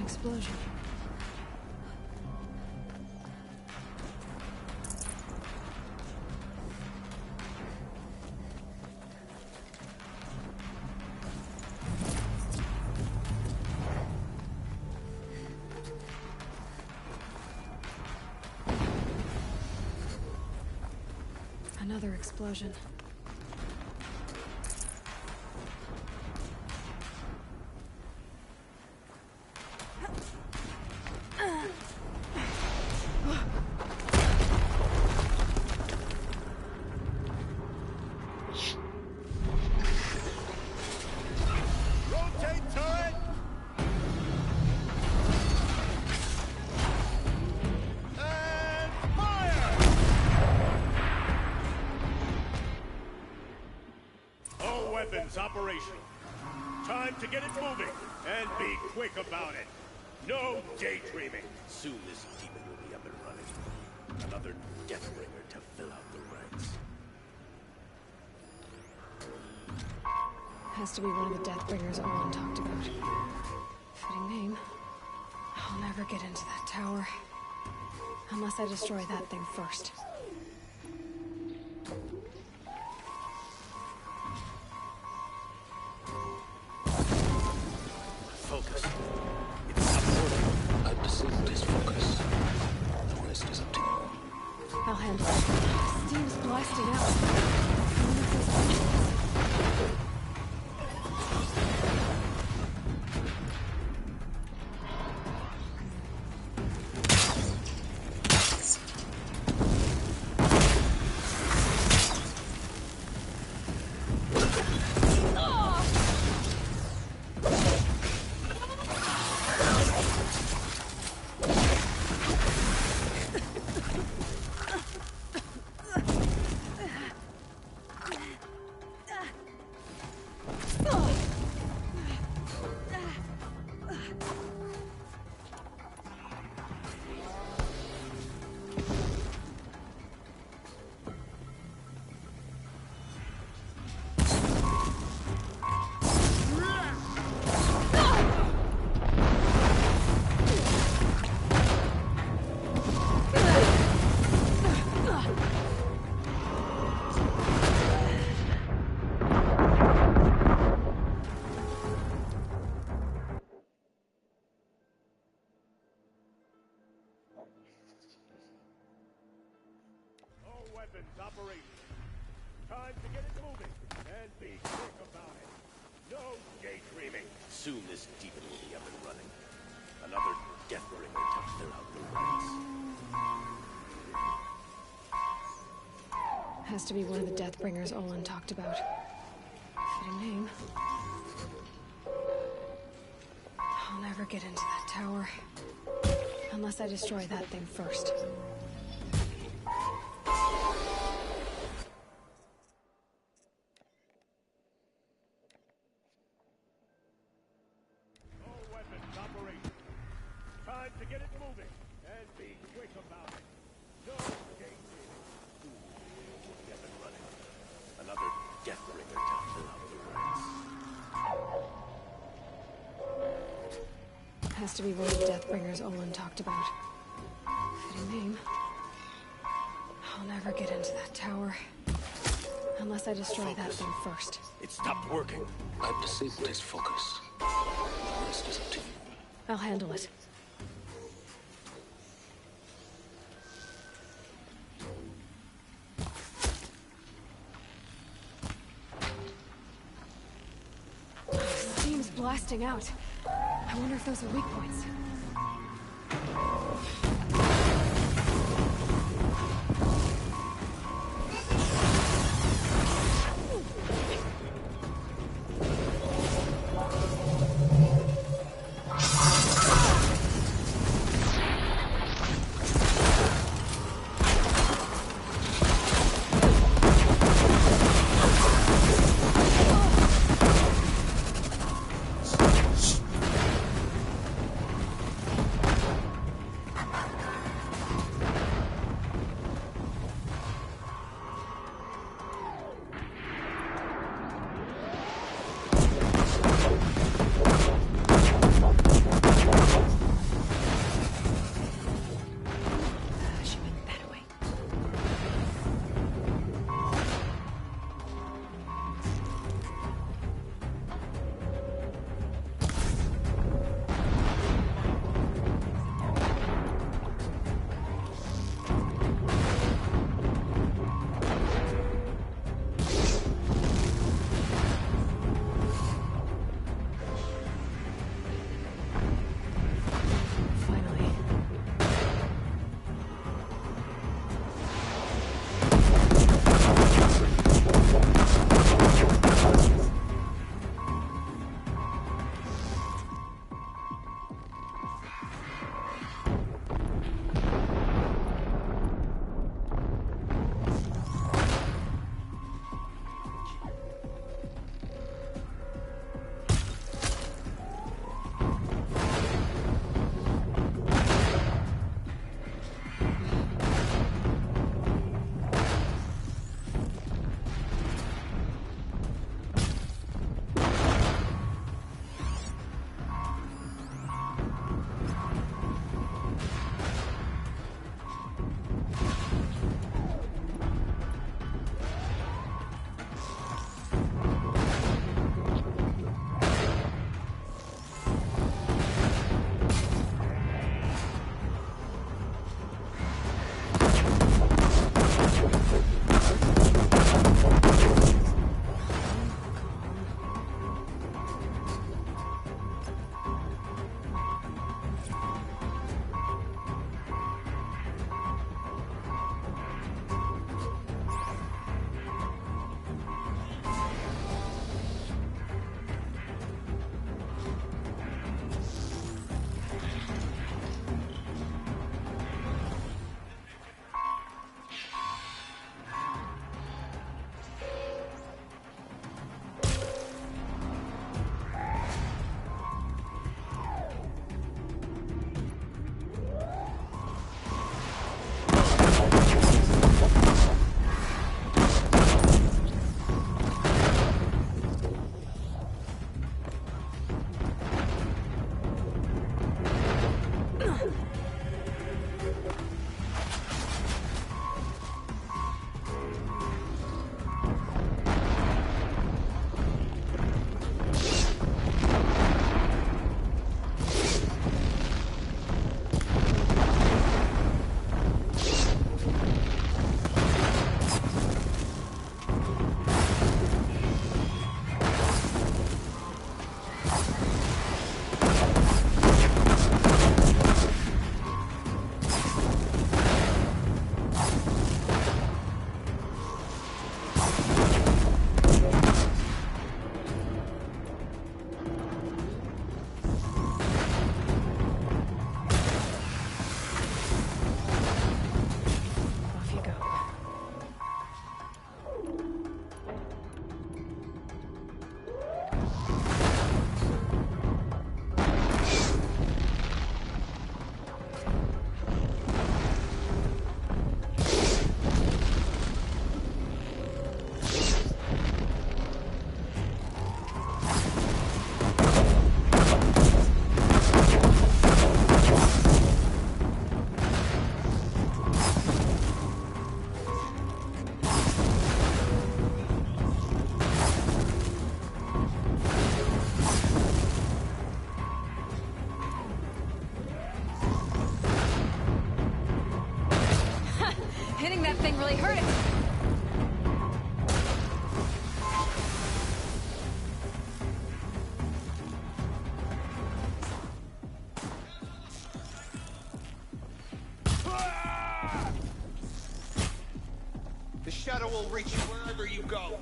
Explosion. Another explosion. Weapons operational. Time to get it moving, and be quick about it. No daydreaming. Soon this demon will be up and running. Another Deathbringer to fill out the ranks. Has to be one of the Deathbringers Owen talked about. Fitting name. I'll never get into that tower. Unless I destroy that thing first. Focus. It's not working. I've disabled his focus. The rest is up to you. I'll handle it. Steam's blasting out. I wonder if there's engines. Weapons operational. Time to get it moving, and be quick about it. No daydreaming. Soon this demon will be up and running. Another Deathbringer to fill out the ranks. Has to be one of the Deathbringers Olin talked about. Fitting name. I'll never get into that tower. Unless I destroy that thing first. Time to get it moving, and be quick about it. No daydreaming. Get it running. Another Deathbringer to fill out the ranks. Has to be one of the Deathbringers Olin talked about. Fitting name. I'll never get into that tower. Unless I destroy that thing first. It stopped working. I've disabled his focus. The rest is up to you. I'll handle it. blasting out. I wonder if those are weak points. really hurt it. will reach you wherever you go.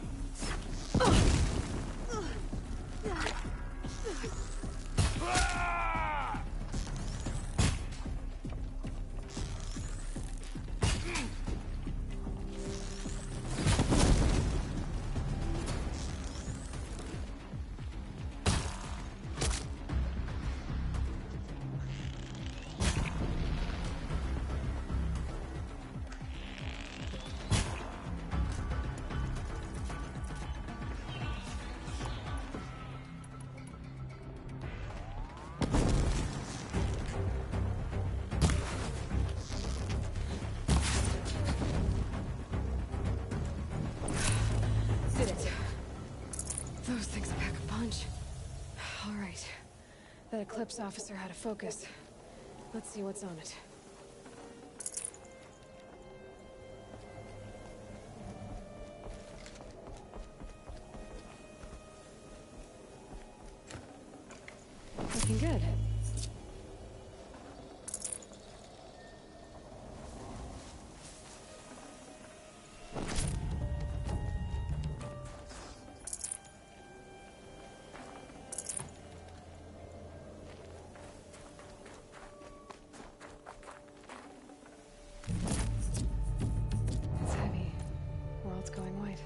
Did it. Those things pack a punch. All right. That Eclipse officer had a focus. Let's see what's on it. Looking good. It's heavy. World's going white.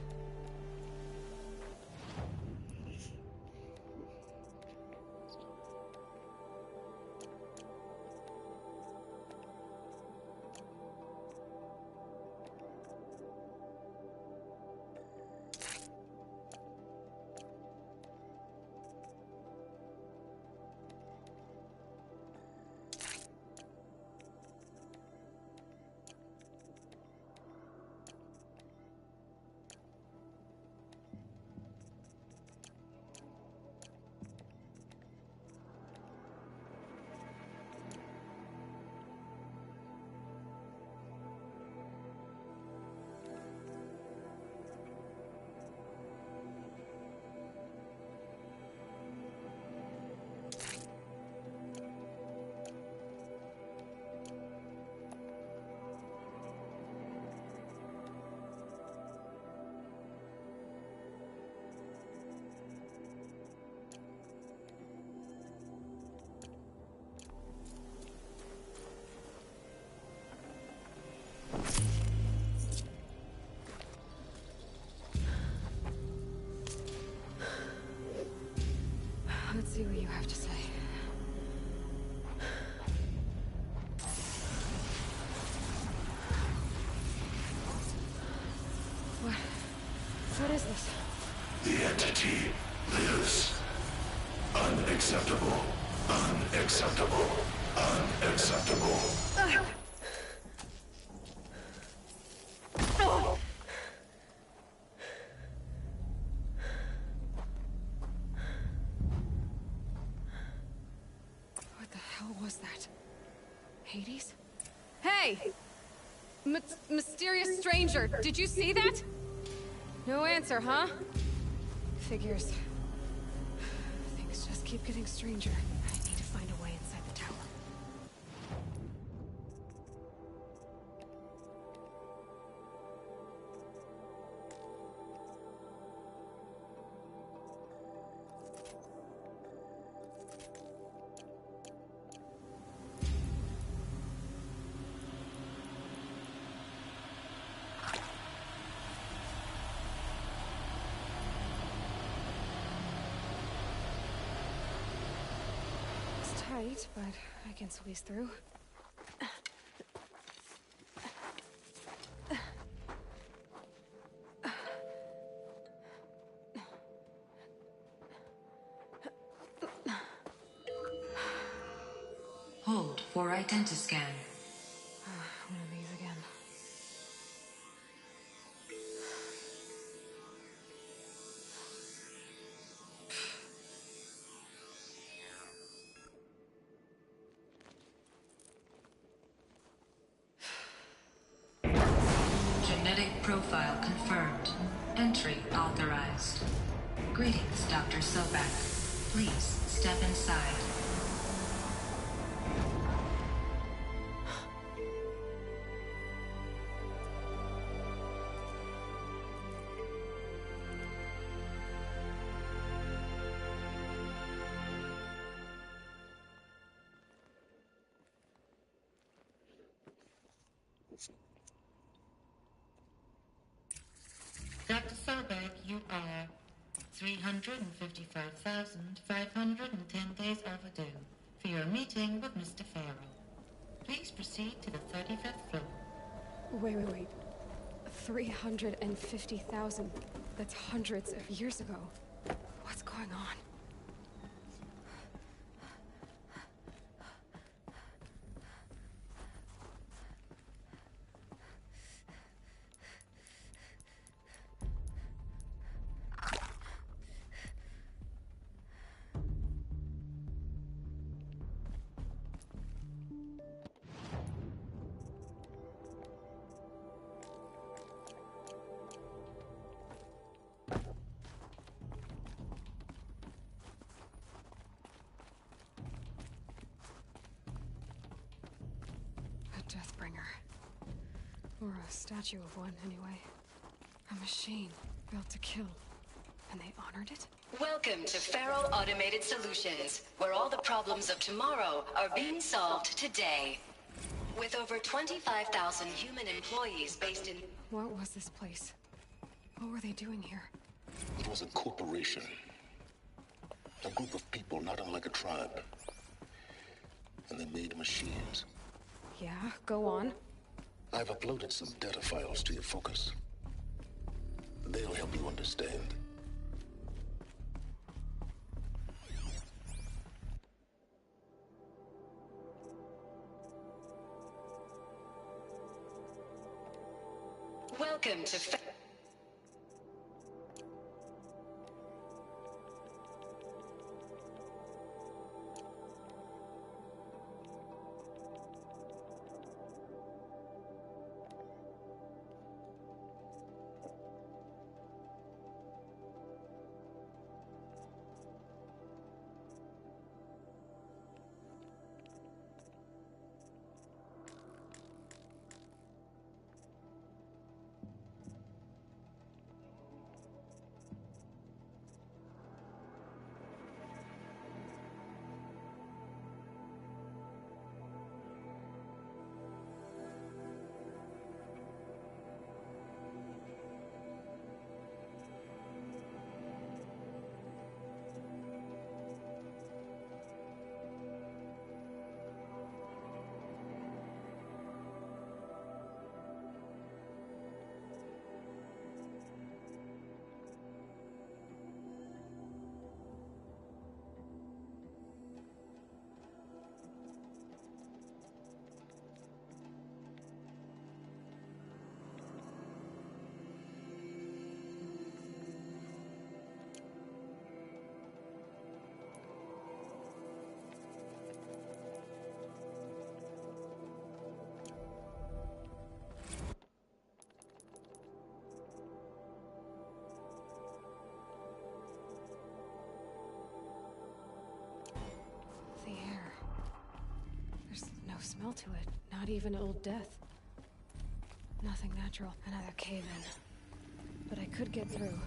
Let's see what you have to say. What is this? The entity lives. Unacceptable. Unacceptable. Unacceptable. What the hell was that? Hades? Hey! Mysterious stranger, did you see that? No answer, huh? Figures. Things just keep getting stranger. I need to find a way inside the tower. Tight, but I can squeeze through. Hold for identiscan. One of these again. Genetic profile confirmed. Entry authorized. Greetings, Dr. Sobek. Please step inside. Dr. Sobek, you are 355,510 days overdue for your meeting with Mr. Farrell. Please proceed to the 35th floor. Wait. 350,000. That's hundreds of years ago. What's going on? Deathbringer. Or a statue of one, anyway. A machine built to kill. And they honored it? Welcome to Farrell Automated Solutions, where all the problems of tomorrow are being solved today. With over 25,000 human employees based in... What was this place? What were they doing here? It was a corporation. A group of people not unlike a tribe. And they made machines. Yeah, go on. I've uploaded some data files to your focus. They'll help you understand. Welcome to smell to it. Not even Old Death. Nothing natural. Another cave-in. But I could get through.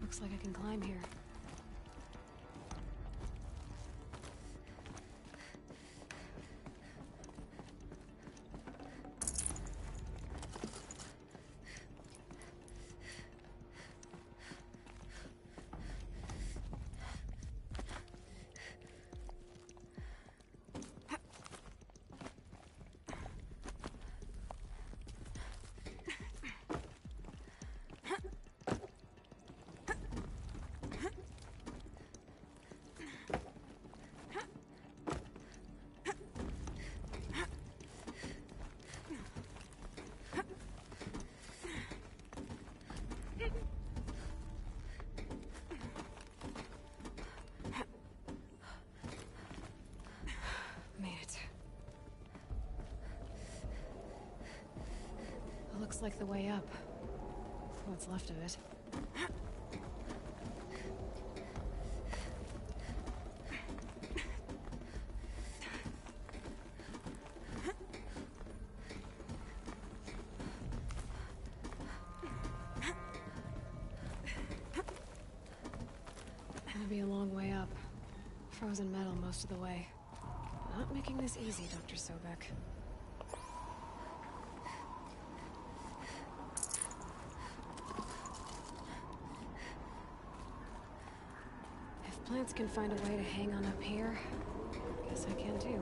Looks like I can climb here. Looks like the way up. What's left of it. Gonna be a long way up. Frozen metal most of the way. Not making this easy, Dr. Sobek. If plants can find a way to hang on up here, guess I can too.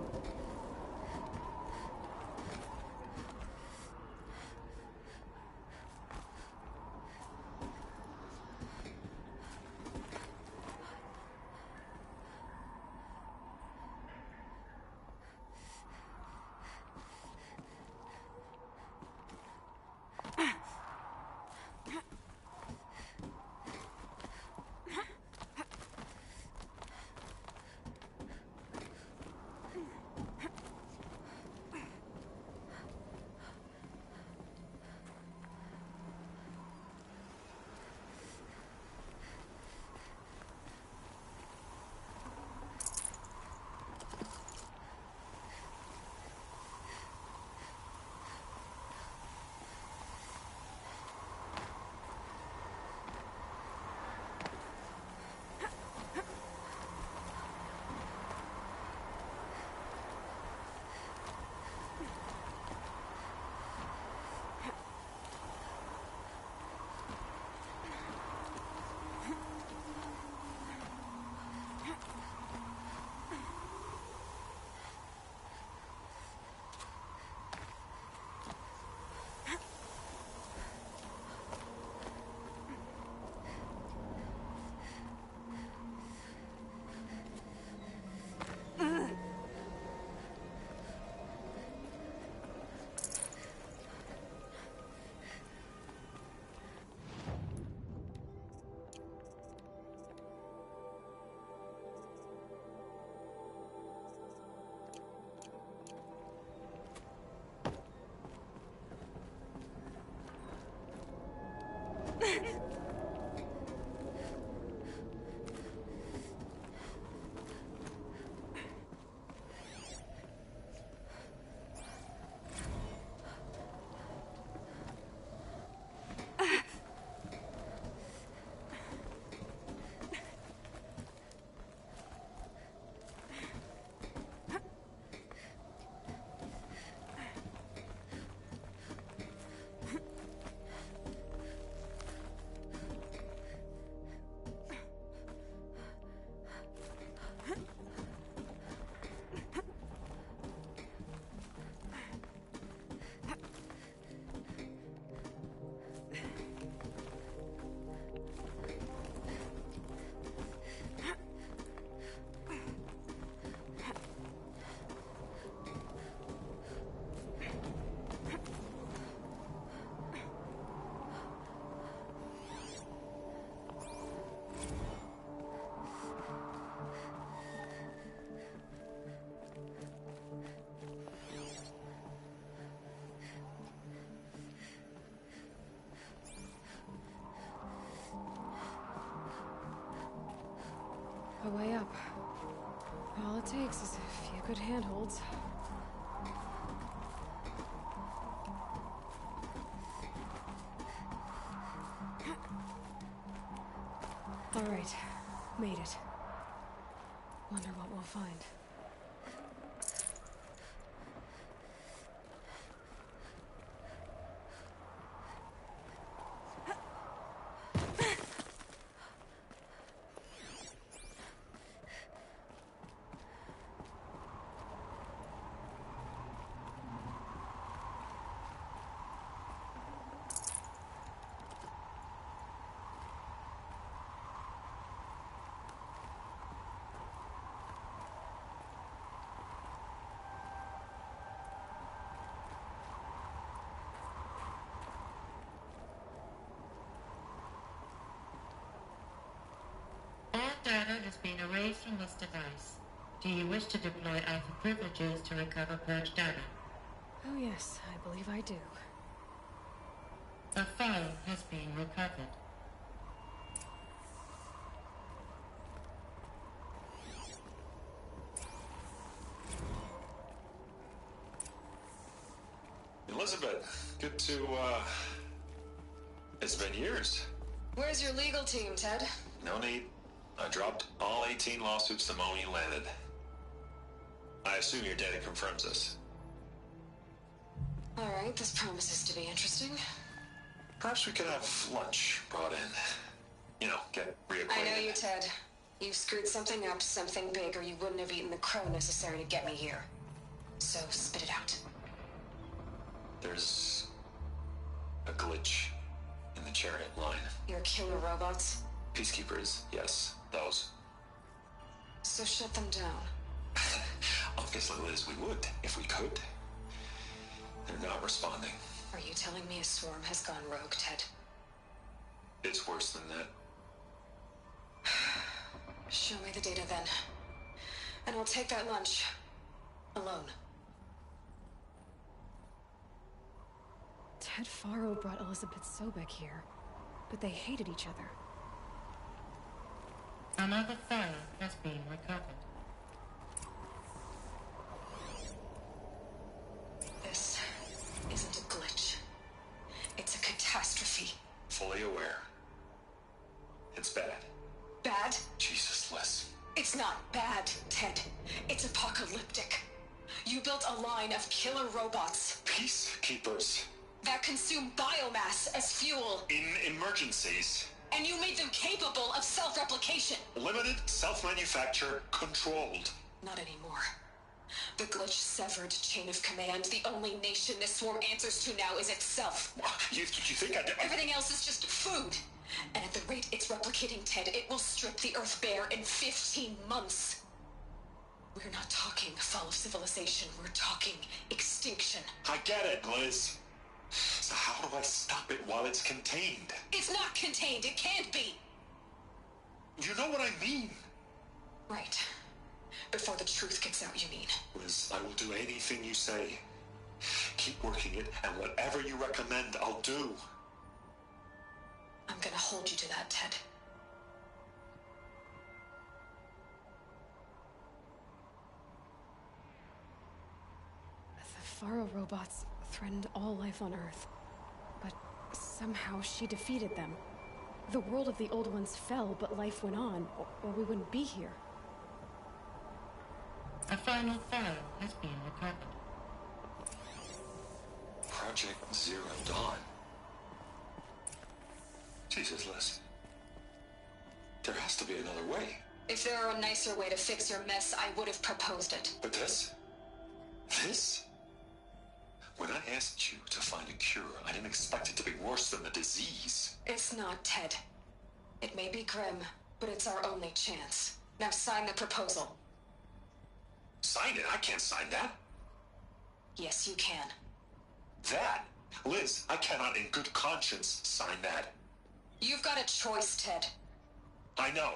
A way up. All it takes is a few good handholds. All right, made it. Wonder what we'll find. All data has been erased from this device. Do you wish to deploy Alpha privileges to recover purged data? Oh yes, I believe I do. A file has been recovered. Elizabeth, good to, it's been years. Where's your legal team, Ted? No need. I dropped all 18 lawsuits the moment you landed. I assume your data confirms this. All right, this promises to be interesting. Perhaps we could have lunch brought in. You know, get reacquainted. I know you, Ted. You've screwed something up, something big, or you wouldn't have eaten the crow necessary to get me here. So, spit it out. There's a glitch in the chariot line. Your killer robots? Peacekeepers, yes, those. So shut them down. Obviously, Liz, we would, if we could. They're not responding. Are you telling me a swarm has gone rogue, Ted? It's worse than that. Show me the data then. And I'll take that lunch. Alone. Ted Faro brought Elizabeth Sobek here, but they hated each other. Another file has been recovered. This isn't a glitch. It's a catastrophe. Fully aware. It's bad. Bad? Jesus, Liz. It's not bad, Ted. It's apocalyptic. You built a line of killer robots. Peacekeepers. That consume biomass as fuel. In emergencies. And you made them capable of self-replication. Limited, self-manufacture, controlled. Not anymore. The glitch severed chain of command. The only nation this swarm answers to now is itself. You think Everything else is just food. And at the rate it's replicating, Ted, it will strip the Earth bare in 15 months. We're not talking fall of civilization. We're talking extinction. I get it, Liz. So how do I stop it while it's contained? It's not contained. It can't be. You know what I mean. Right. Before the truth gets out, you mean. Liz, I will do anything you say. Keep working it, and whatever you recommend, I'll do. I'm gonna hold you to that, Ted. The Faro robots threatened all life on Earth, but somehow she defeated them. The world of the old ones fell, but life went on, or we wouldn't be here. A final file has been recovered. Project Zero Dawn. Jesus, Liz. There has to be another way. If there were a nicer way to fix your mess, I would have proposed it. But this? This? When I asked you to find a cure, I didn't expect it to be worse than the disease. It's not, Ted. It may be grim, but it's our only chance. Now sign the proposal. Sign it? I can't sign that. Yes, you can. That? Liz, I cannot in good conscience sign that. You've got a choice, Ted. I know.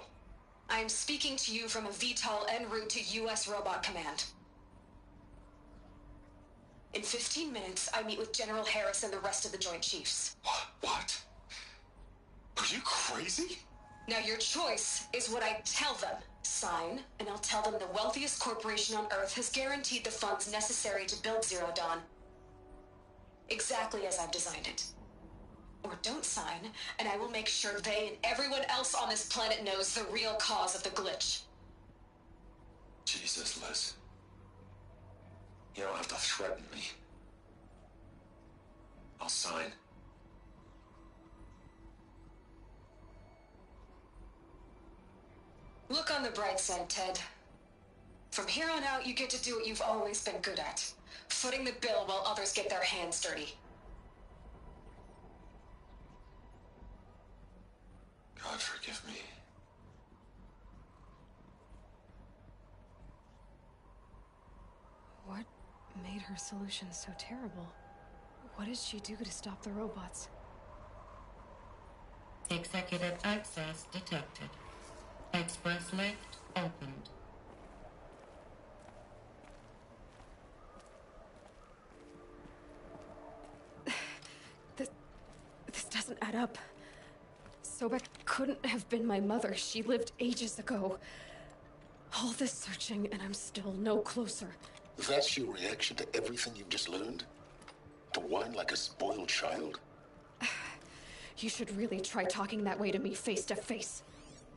I am speaking to you from a VTOL en route to U.S. Robot Command. In 15 minutes, I meet with General Harris and the rest of the Joint Chiefs. What? Are you crazy? Now your choice is what I tell them. Sign, and I'll tell them the wealthiest corporation on Earth has guaranteed the funds necessary to build Zero Dawn. Exactly as I've designed it. Or don't sign, and I will make sure they and everyone else on this planet knows the real cause of the glitch. Jesus, Liz. You don't have to threaten me. I'll sign. Look on the bright side, Ted. From here on out, you get to do what you've always been good at. Footing the bill while others get their hands dirty. God forgive me. What made her solution so terrible? What did she do to stop the robots? Executive access detected. Express lift opened. add up. Sobek couldn't have been my mother. She lived ages ago. All this searching, and I'm still no closer. That's your reaction to everything you've just learned? To whine like a spoiled child? You should really try talking that way to me face to face.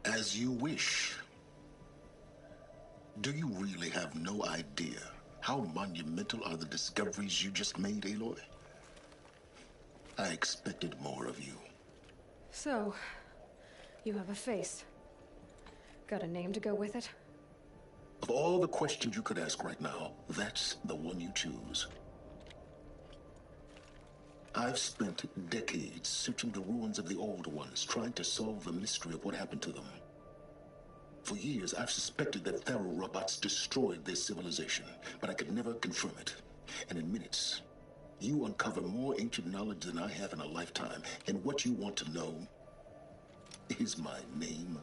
As you wish. Do you really have no idea how monumental are the discoveries you just made, Aloy? I expected more of you. So, you have a face. Got a name to go with it? Of all the questions you could ask right now, that's the one you choose. I've spent decades searching the ruins of the old ones, trying to solve the mystery of what happened to them. For years, I've suspected that Pharaoh robots destroyed their civilization, but I could never confirm it. And in minutes, you uncover more ancient knowledge than I have in a lifetime. And what you want to know is my name.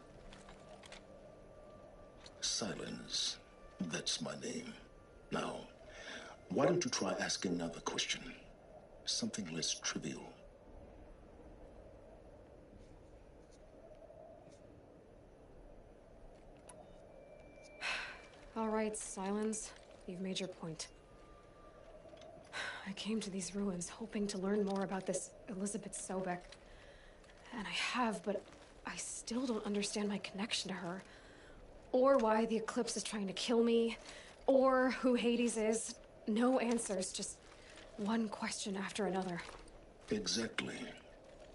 Silence. That's my name. Now, why don't you try asking another question? Something less trivial. All right, Silence. You've made your point. I came to these ruins hoping to learn more about this Elizabeth Sobek. And I have, but I still don't understand my connection to her. Or why the Eclipse is trying to kill me. Or who Hades is. No answers, just one question after another. Exactly.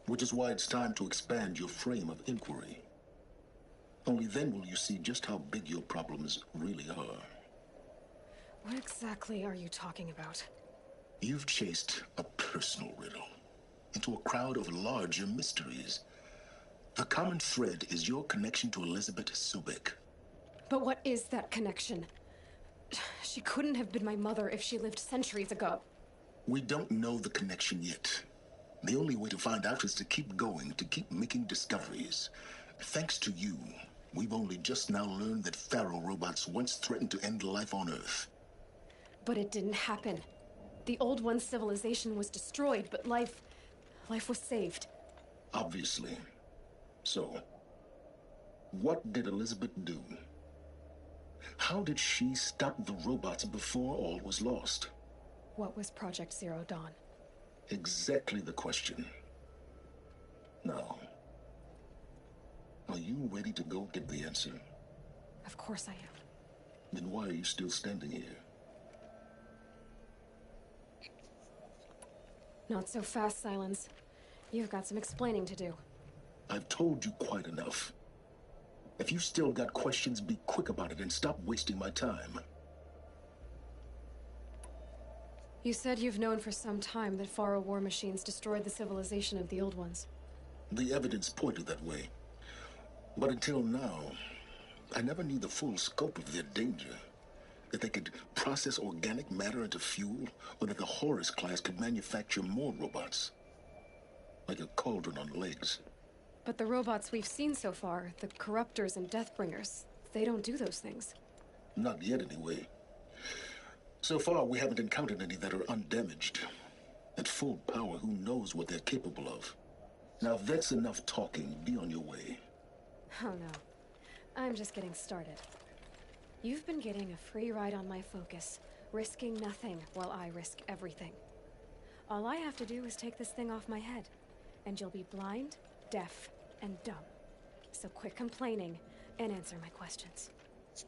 Which is why it's time to expand your frame of inquiry. Only then will you see just how big your problems really are. What exactly are you talking about? You've chased a personal riddle into a crowd of larger mysteries. The common thread is your connection to Elizabeth Sobek. But what is that connection? She couldn't have been my mother if she lived centuries ago. We don't know the connection yet. The only way to find out is to keep going, to keep making discoveries. Thanks to you, we've only just now learned that Pharaoh robots once threatened to end life on Earth. But it didn't happen. The Old One's civilization was destroyed, but life was saved. Obviously. So, what did Elizabeth do? How did she stop the robots before all was lost? What was Project Zero Dawn? Exactly the question. Now, are you ready to go get the answer? Of course I am. Then why are you still standing here? Not so fast, Silence. You've got some explaining to do. I've told you quite enough. If you've still got questions, be quick about it and stop wasting my time. You said you've known for some time that Pharaoh war machines destroyed the civilization of the Old Ones. The evidence pointed that way. But until now, I never knew the full scope of their danger. That they could process organic matter into fuel, or that the Horus class could manufacture more robots. Like a cauldron on legs. But the robots we've seen so far, the Corruptors and Deathbringers, they don't do those things. Not yet, anyway. So far, we haven't encountered any that are undamaged. At full power, who knows what they're capable of? Now, if that's enough talking, be on your way. Oh no. I'm just getting started. You've been getting a free ride on my focus, risking nothing while I risk everything. All I have to do is take this thing off my head, and you'll be blind, deaf, and dumb. So quit complaining and answer my questions.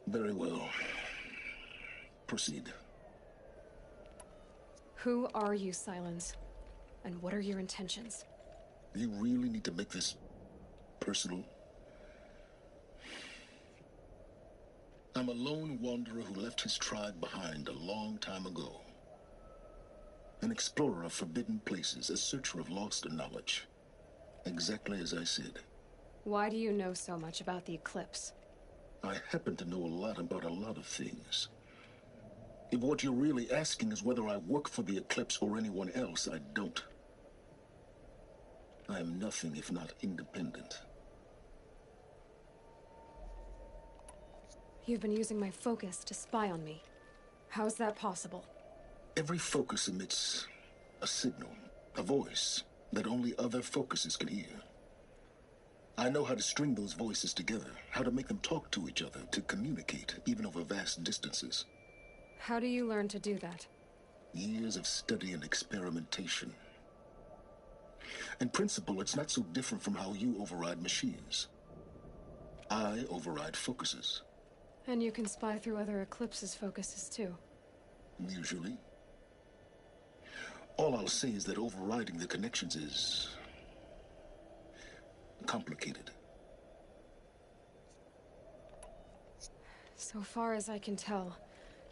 Very well. Proceed. Who are you, Silence? And what are your intentions? You really need to make this personal? I'm a lone wanderer who left his tribe behind a long time ago. An explorer of forbidden places, a searcher of lost knowledge. Exactly as I said. Why do you know so much about the Eclipse? I happen to know a lot about a lot of things. If what you're really asking is whether I work for the Eclipse or anyone else, I don't. I am nothing if not independent. You've been using my focus to spy on me. How is that possible? Every focus emits a signal, a voice, that only other focuses can hear. I know how to string those voices together, how to make them talk to each other, to communicate, even over vast distances. How do you learn to do that? Years of study and experimentation. In principle, it's not so different from how you override machines. I override focuses. And you can spy through other Eclipse's focuses, too. Usually. All I'll say is that overriding the connections is complicated. So far as I can tell,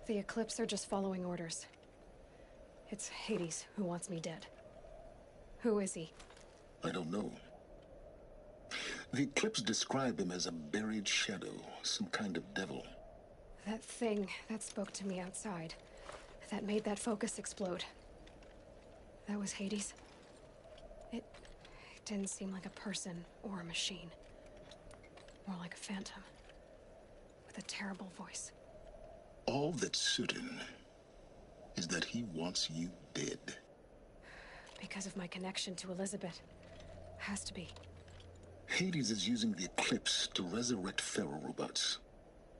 the Eclipse are just following orders. It's Hades who wants me dead. Who is he? I don't know. The Eclipse describe him as a buried shadow, some kind of devil. That thing that spoke to me outside, that made that focus explode. That was Hades? It didn't seem like a person or a machine. More like a phantom. With a terrible voice. All that's certain is that he wants you dead. Because of my connection to Elizabeth. Has to be. Hades is using the Eclipse to resurrect Pharaoh robots.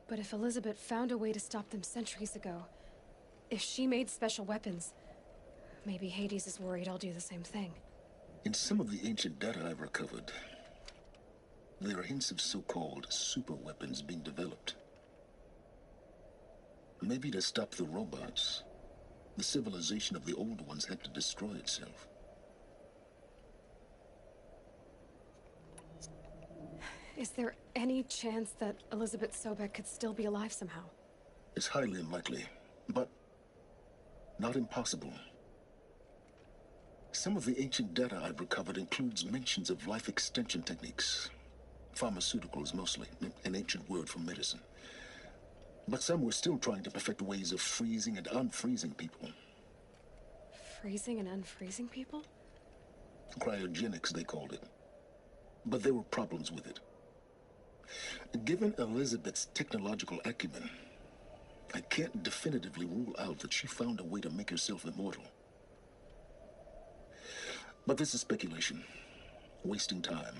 But if Elizabeth found a way to stop them centuries ago, if she made special weapons, maybe Hades is worried I'll do the same thing. In some of the ancient data I've recovered, there are hints of so-called super weapons being developed. Maybe to stop the robots, the civilization of the old ones had to destroy itself. Is there any chance that Elizabeth Sobek could still be alive somehow? It's highly unlikely, but not impossible. Some of the ancient data I've recovered includes mentions of life extension techniques. Pharmaceuticals, mostly, an ancient word for medicine. But some were still trying to perfect ways of freezing and unfreezing people. Freezing and unfreezing people? Cryogenics, they called it. But there were problems with it. Given Elizabeth's technological acumen, I can't definitively rule out that she found a way to make herself immortal. But this is speculation. Wasting time.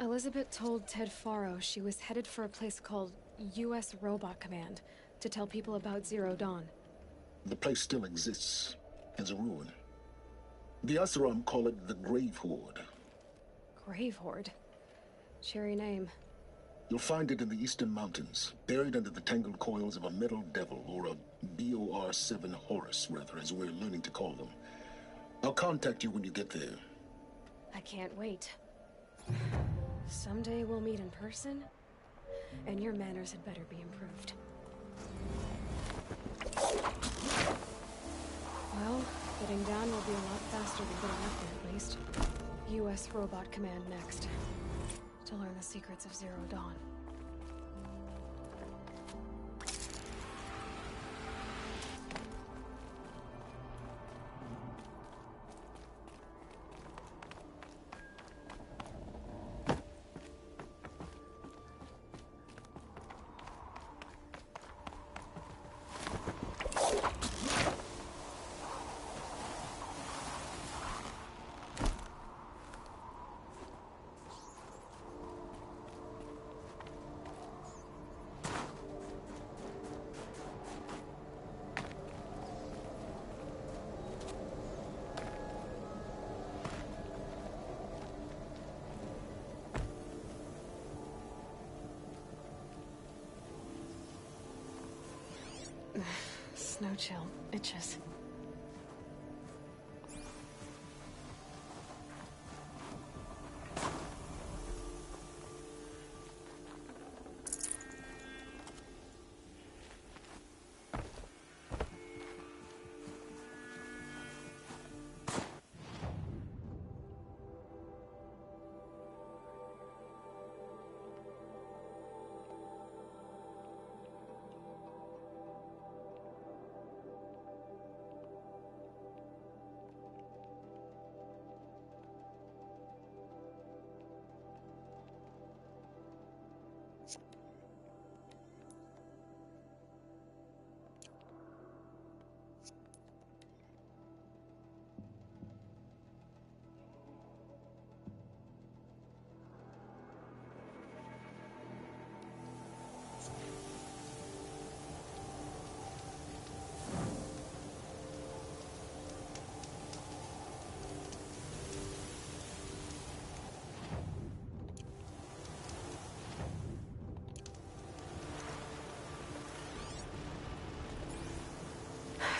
Elizabeth told Ted Faro she was headed for a place called U.S. Robot Command to tell people about Zero Dawn. The place still exists as a ruin. The Asaram call it the Grave Horde. Grave Horde? Cheery name. You'll find it in the Eastern Mountains, buried under the tangled coils of a metal devil, or a BOR-7 Horus, rather, as we're learning to call them. I'll contact you when you get there. I can't wait. Someday we'll meet in person, and your manners had better be improved. Well, getting down will be a lot faster than getting up there, at least. U.S. Robot Command next. To learn the secrets of Zero Dawn. Snow chill. Itches.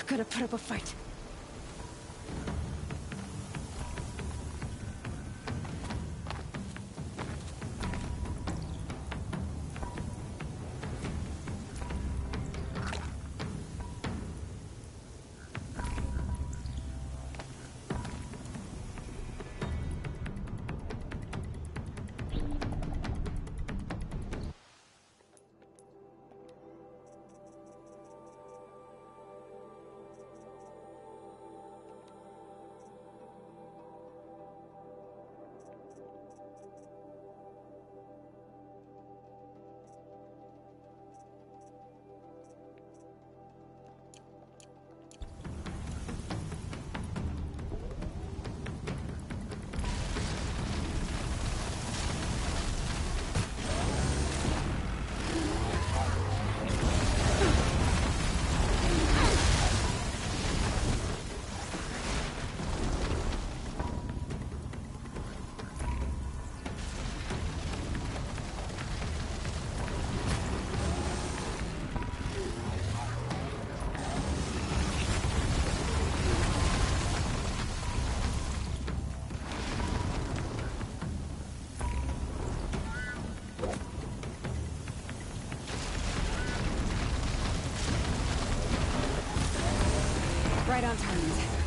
gonna put up a fight. Right on target.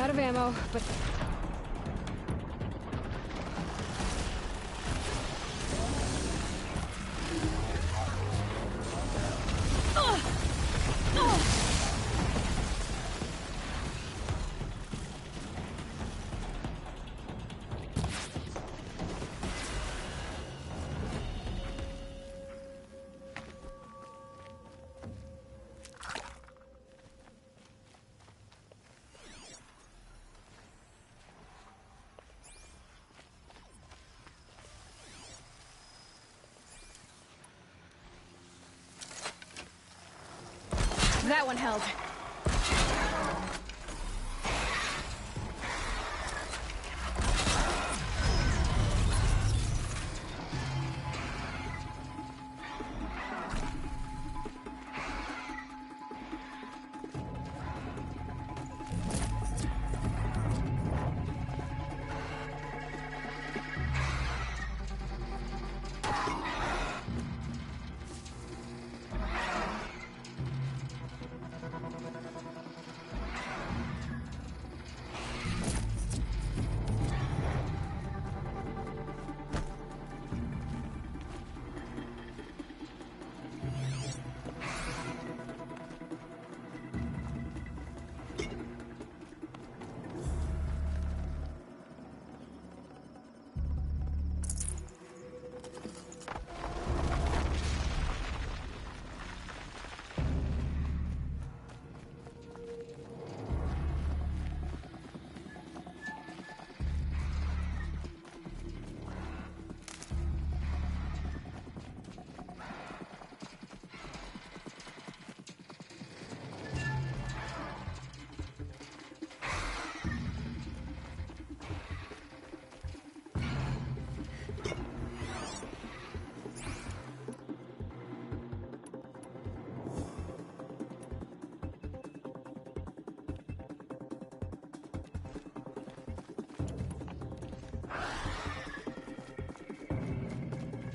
out of ammo, but... That one held.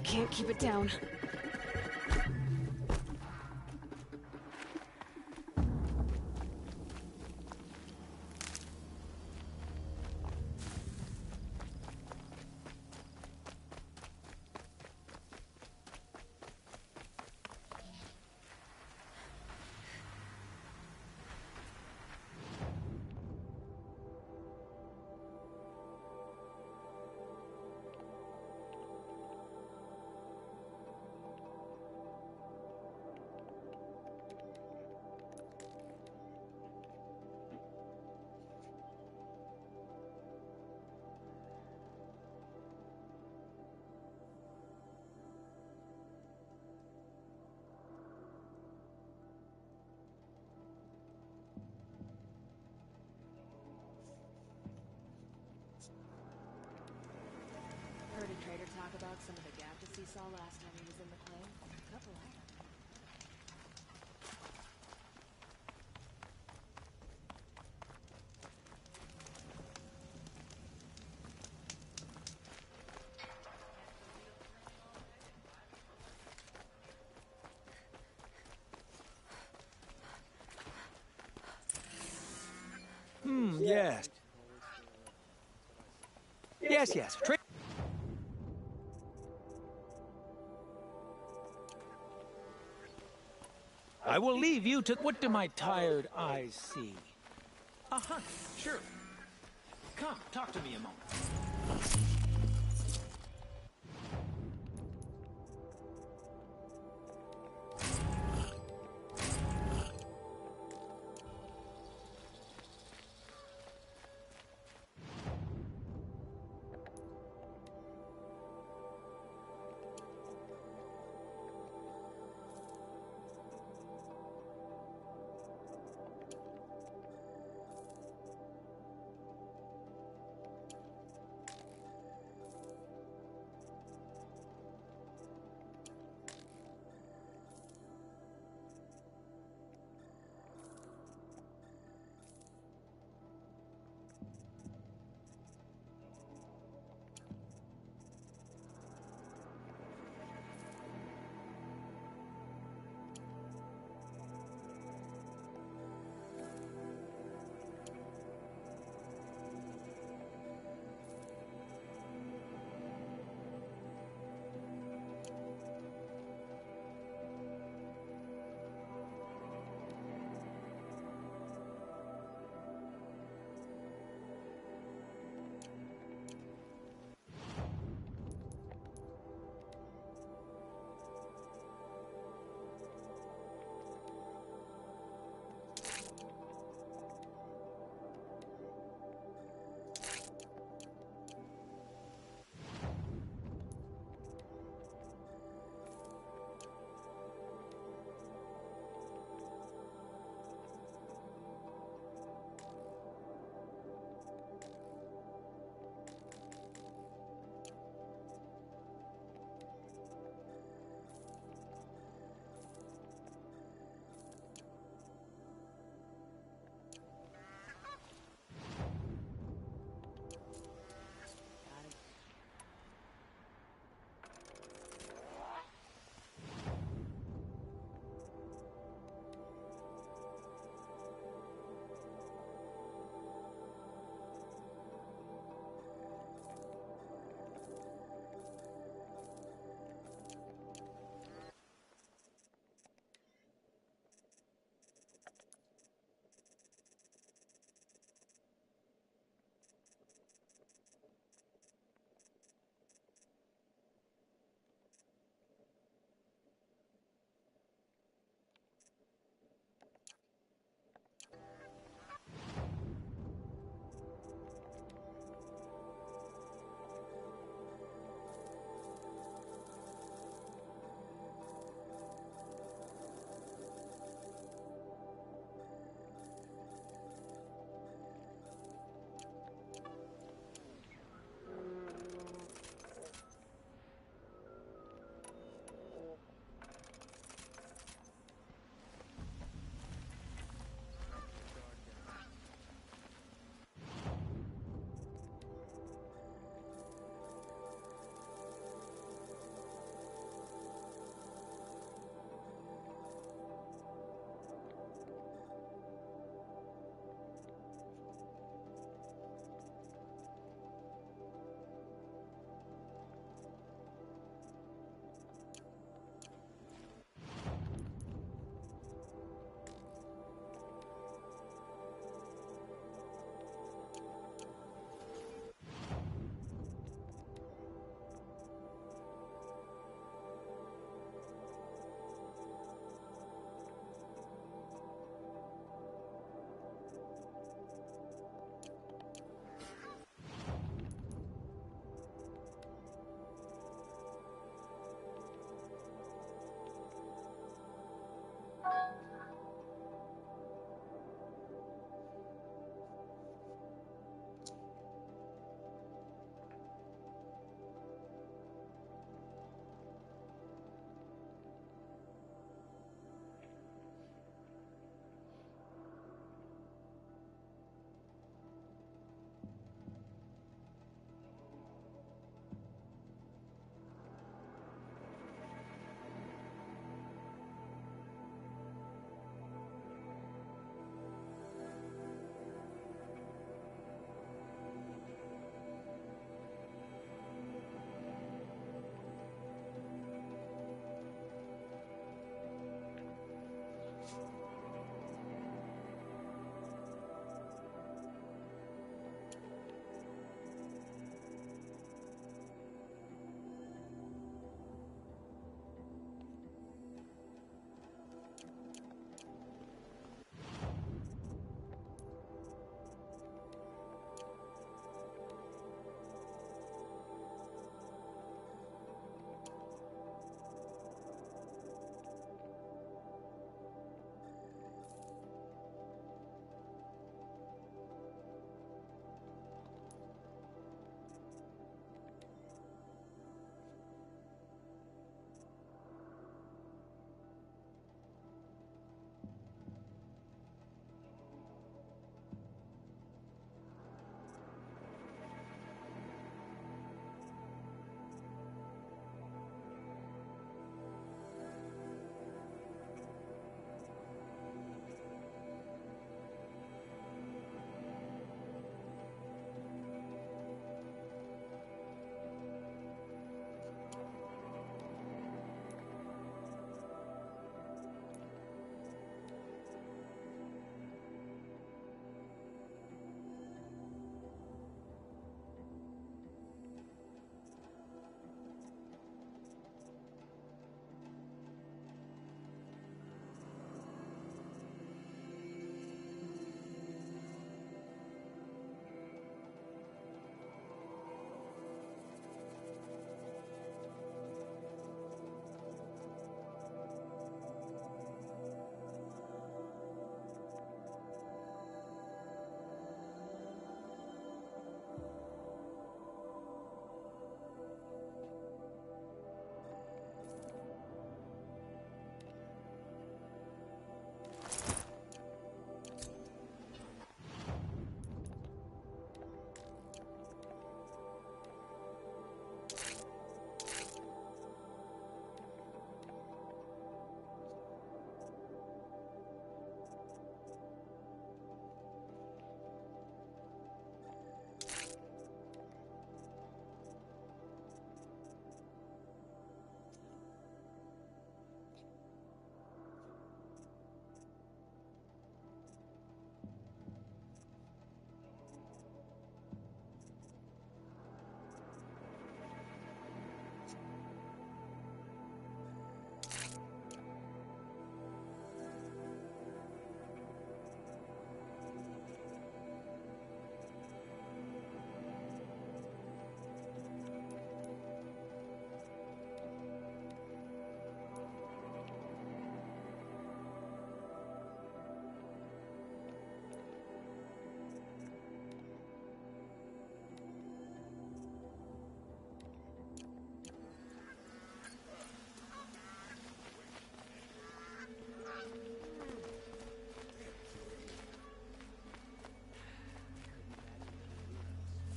Can't keep it down. Heard a trader talk about some of the gadgets he saw last time he was in the claim. A couple items. Yes. Yes. I will leave you to... What do my tired eyes see? A hunt, sure. Come, talk to me a moment.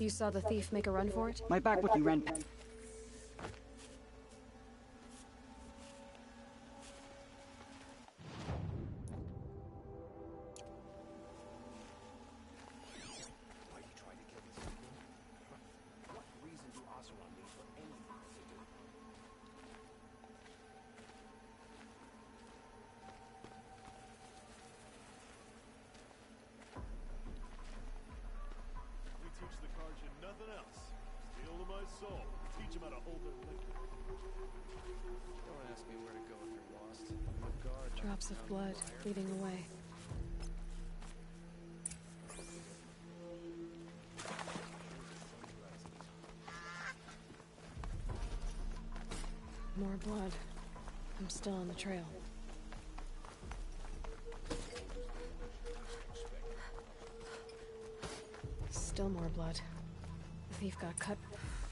You saw the thief make a run for it? My back would be ran. Teach the Karja nothing else. Steal to my soul. Teach them how to hold their liquor. Don't ask me where to go if you're lost. I'm a guard. Drops of blood leading away. More blood. I'm still on the trail. Still more blood. The thief got cut.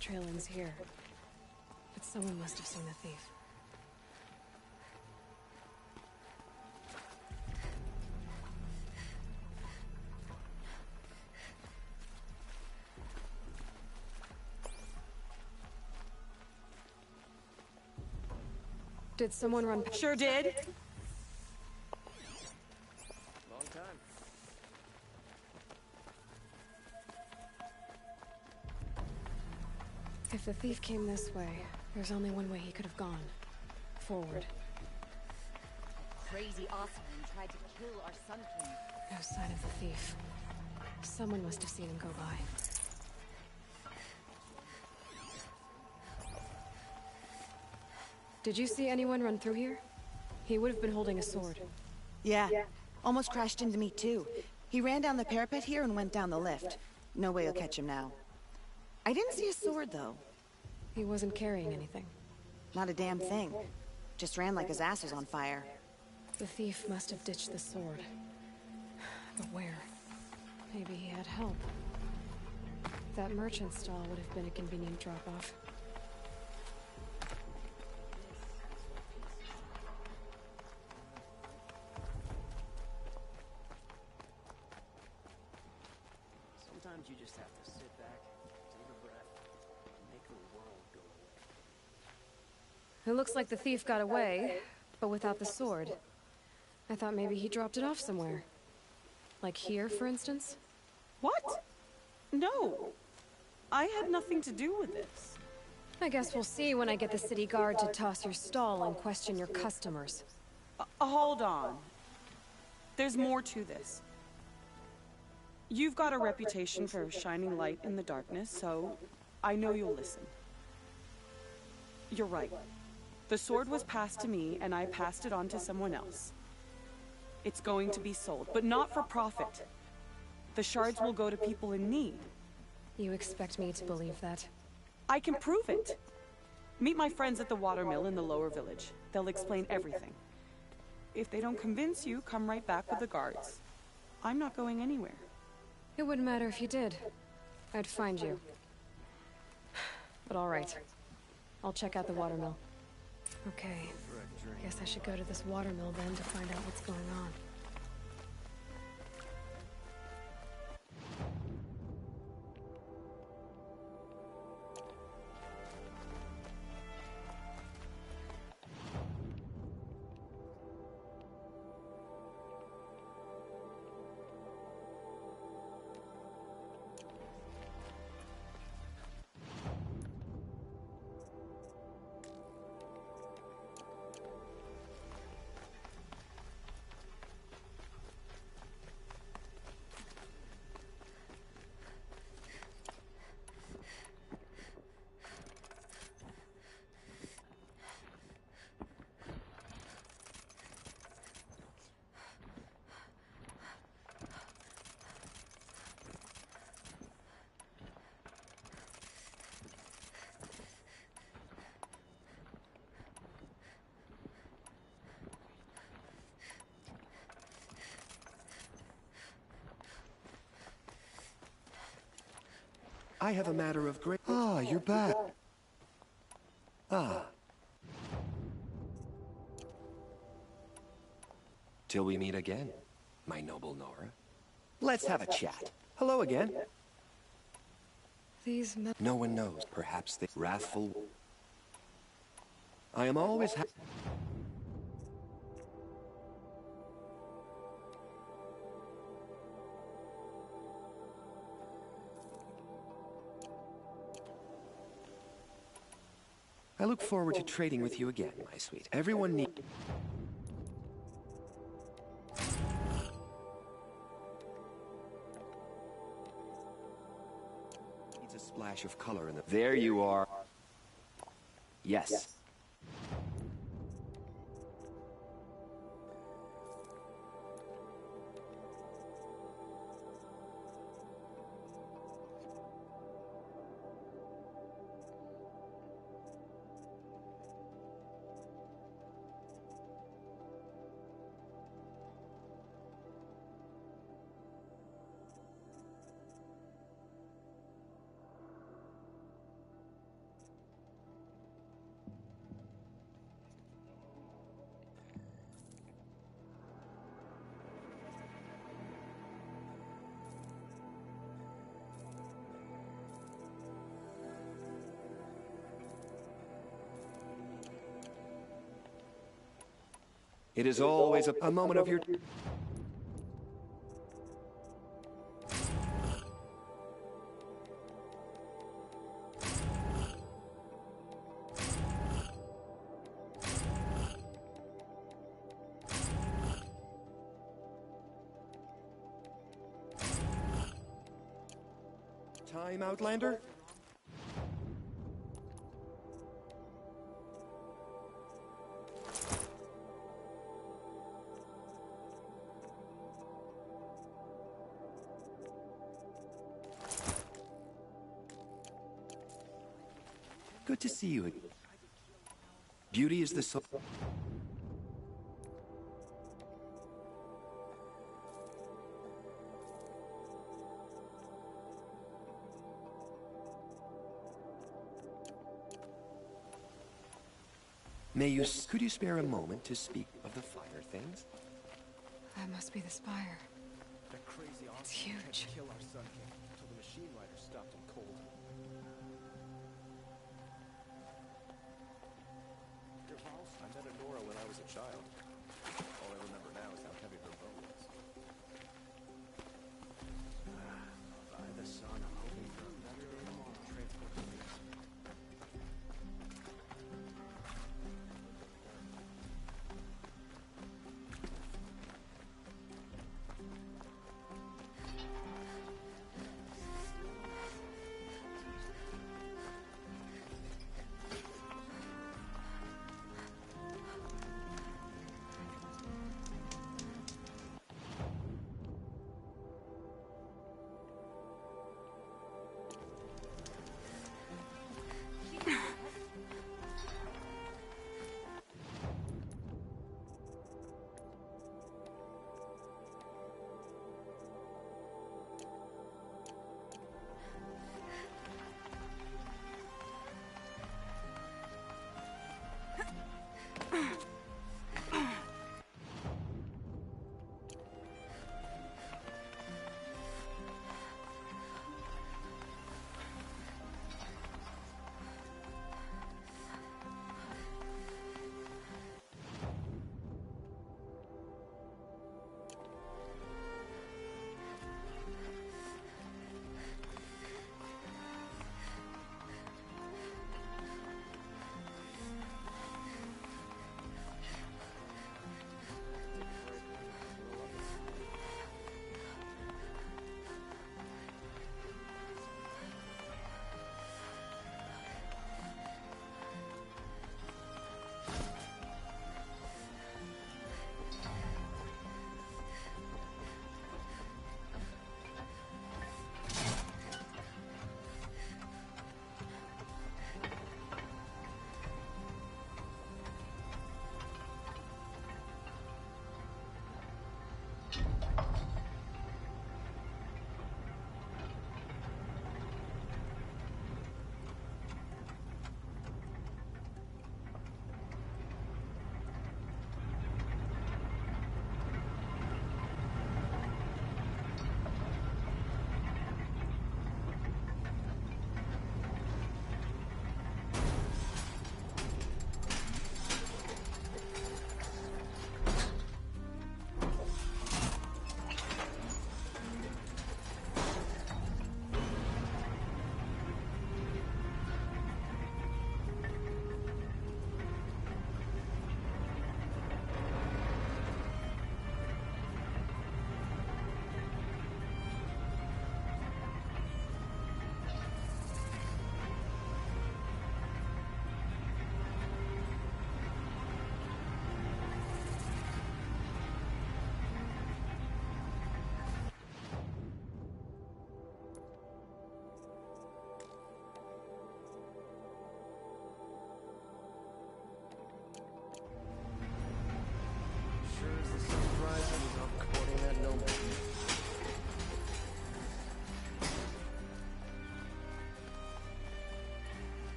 Trail ends here. But someone must have seen the thief. Did someone run past? Sure did. Long time. If the thief came this way, there's only one way he could have gone. Forward. Crazy Osman tried to kill our Sun King. No sign of the thief. Someone must have seen him go by. Did you see anyone run through here? He would have been holding a sword. Yeah. Almost crashed into me too. He ran down the parapet here and went down the lift. No way you'll catch him now. I didn't see a sword though. He wasn't carrying anything. Not a damn thing. Just ran like his ass was on fire. The thief must have ditched the sword. But where? Maybe he had help. That merchant stall would have been a convenient drop-off. Sometimes you just have to sit back, take a breath, and make the world go away. It looks like the thief got away, but without the sword. I thought maybe he dropped it off somewhere. Like here, for instance? What? No. I had nothing to do with this. I guess we'll see when I get the city guard to toss your stall and question your customers. Hold on. There's more to this. You've got a reputation for shining light in the darkness, so I know you'll listen. You're right. The sword was passed to me, and I passed it on to someone else. It's going to be sold, but not for profit. The shards will go to people in need. You expect me to believe that? I can prove it. Meet my friends at the watermill in the lower village. They'll explain everything. If they don't convince you, come right back with the guards. I'm not going anywhere. It wouldn't matter if you did. I'd find you. But all right. I'll check out the watermill. Okay. Guess I should go to this watermill then to find out what's going on. I have a matter of great... Ah, you're back. Ah. Till we meet again, my noble Nora. Let's have a chat. Hello again. These No one knows. Perhaps the wrathful. I am always I look forward to trading with you again, my sweet. Everyone needs a splash of color in the... There you are. Yes. It is always a moment of your... Time, Outlander? Good to see you. Beauty is the soul. Could you spare a moment to speak of the finer things? That must be the spire. That crazy It's huge. tried to kill our Sun King until the machine rider stopped him cold. I met Honora when I was a child. All I remember now is how heavy her bow was. By the sun, I'm hoping for a better day tomorrow. Transport things.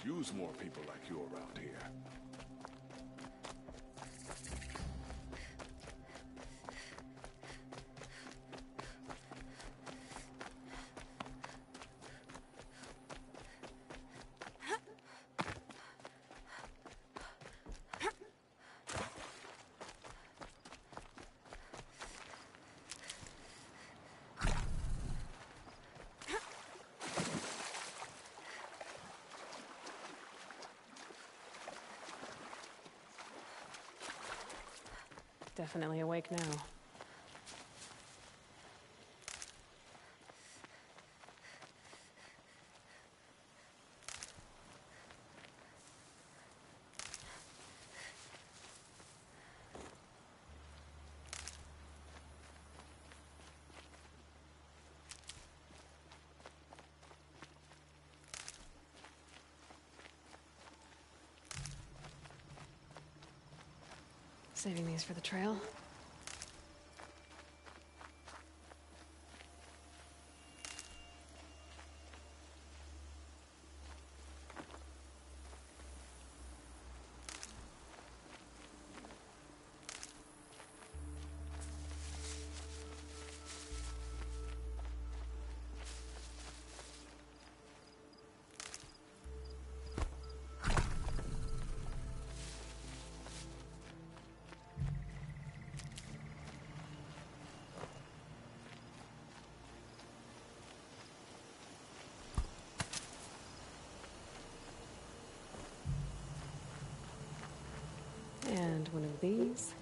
use more people like you around here. Definitely awake now. Saving these for the trail. And one of these.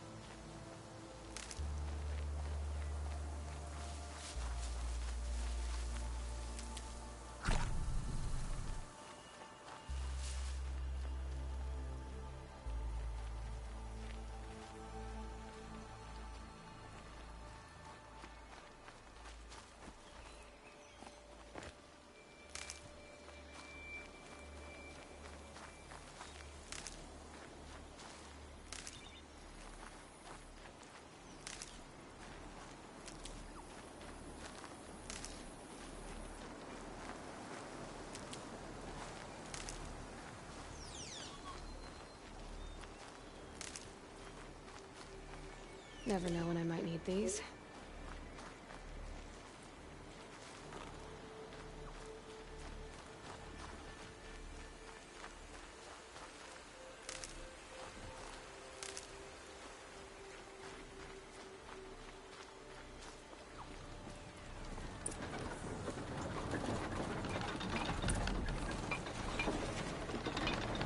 Never know when I might need these.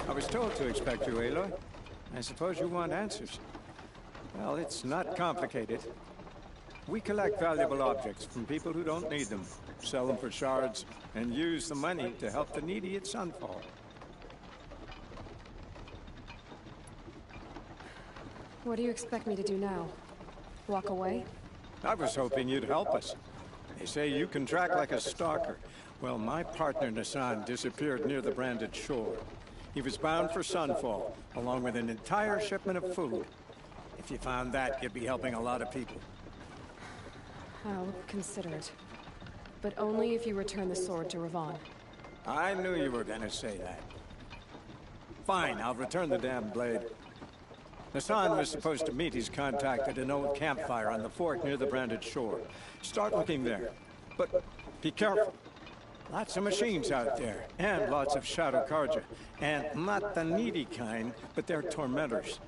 I was told to expect you, Aloy. I suppose you want answers. Well, it's not complicated. We collect valuable objects from people who don't need them, sell them for shards, and use the money to help the needy at Sunfall. What do you expect me to do now? Walk away? I was hoping you'd help us. They say you can track like a stalker. Well, my partner, Nassan, disappeared near the branded shore. He was bound for Sunfall, along with an entire shipment of food. If you found that, you'd be helping a lot of people. I'll consider it. But only if you return the sword to Ravon. I knew you were gonna say that. Fine, I'll return the damn blade. Nassan was supposed to meet his contact at an old campfire on the fork near the branded shore. Start looking there. But be careful. Lots of machines out there, and lots of Shadow Karja. And not the needy kind, but they're tormentors.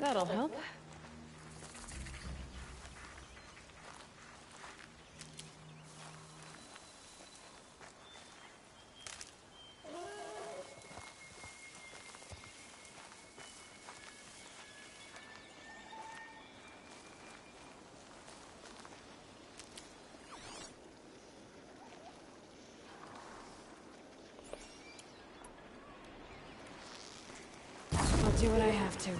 That'll help. I'll do what I have to.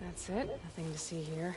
That's it. Nothing to see here.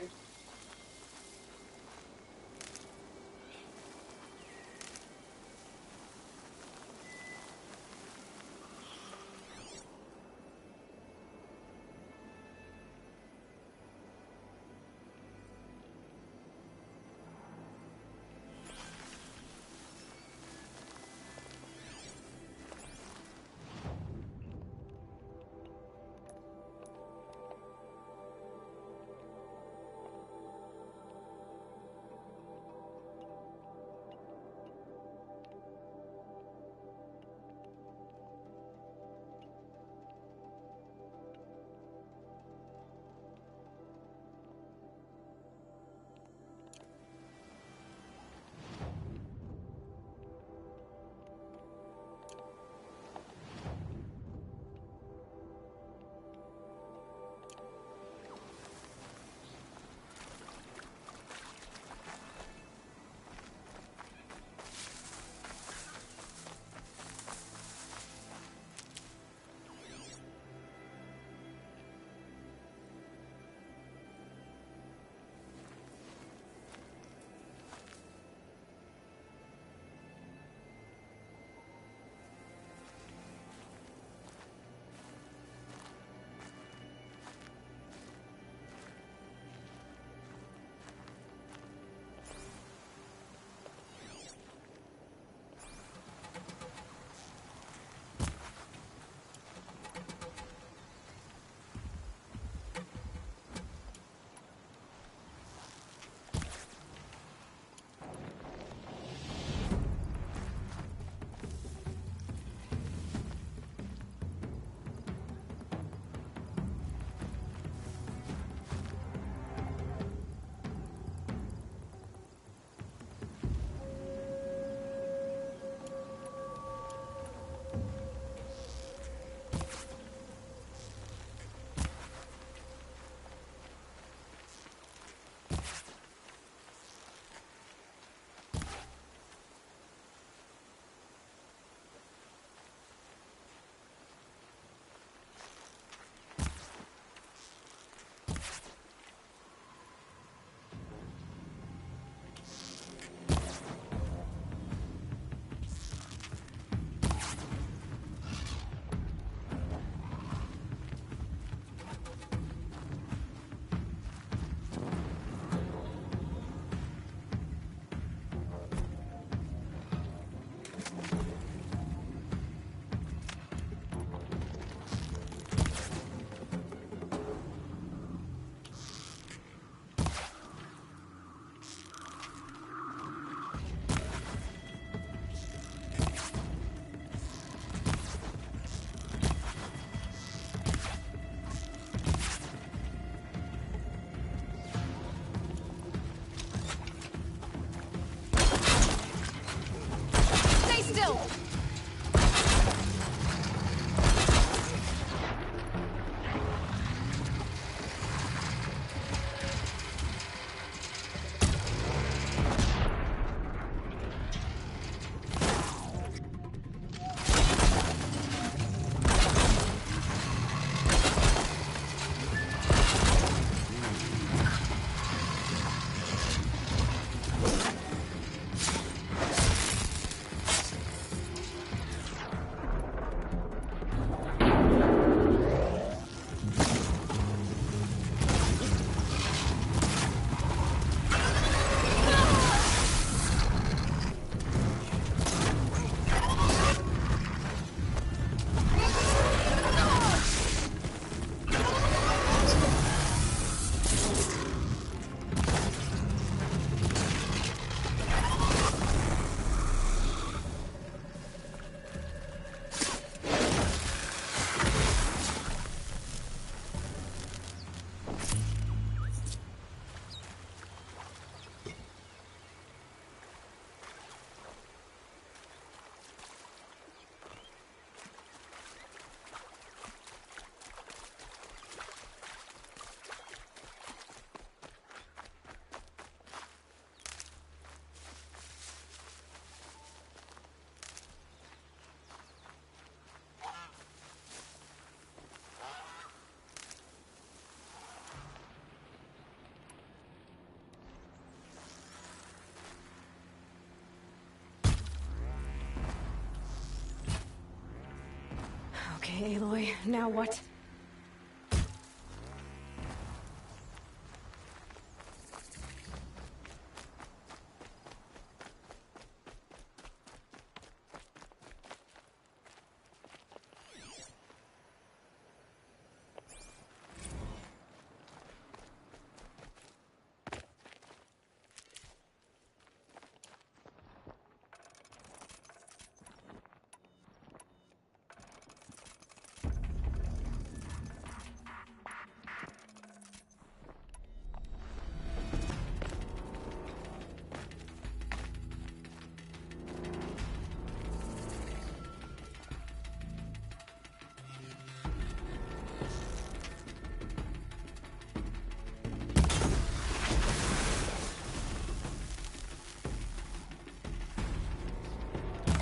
Okay, Aloy, now what?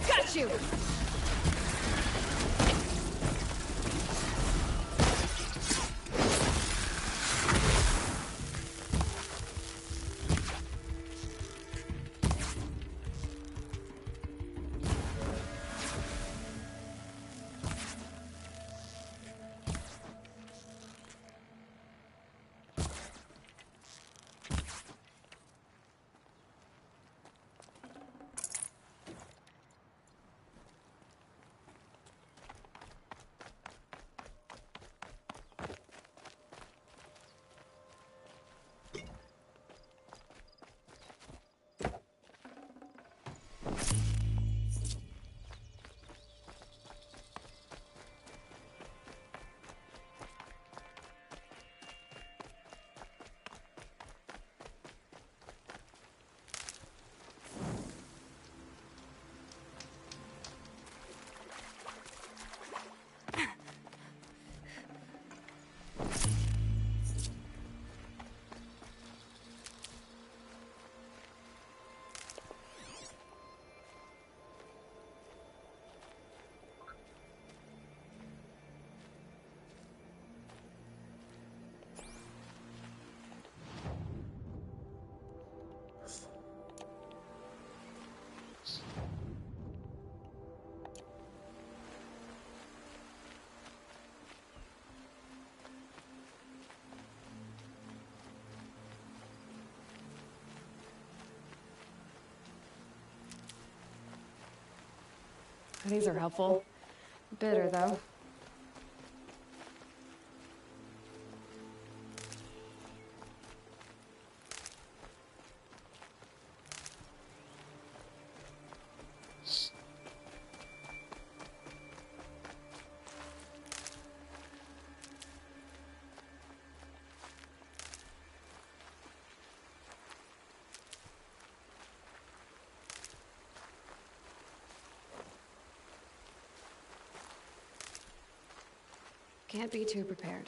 Got you! These are helpful. Bitter, though. Can't be too prepared.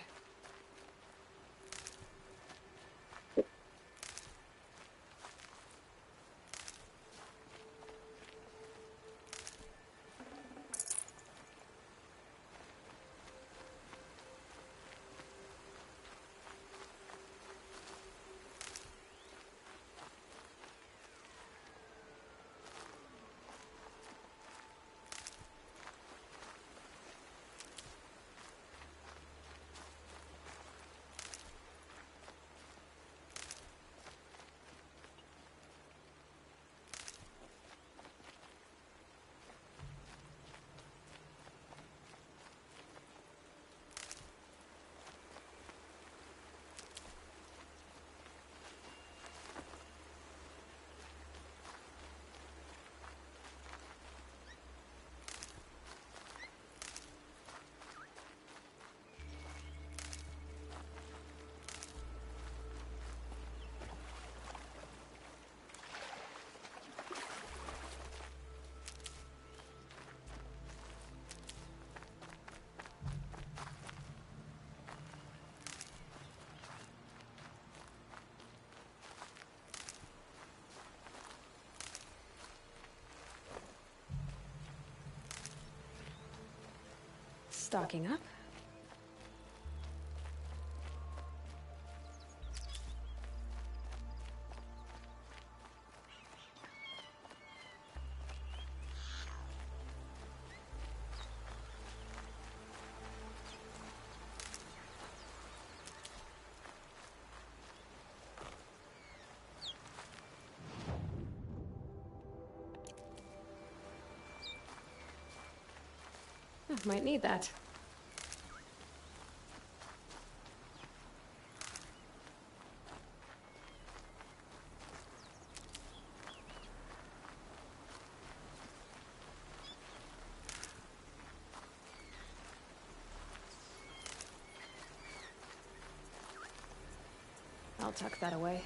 Stocking up. Might need that. I'll tuck that away.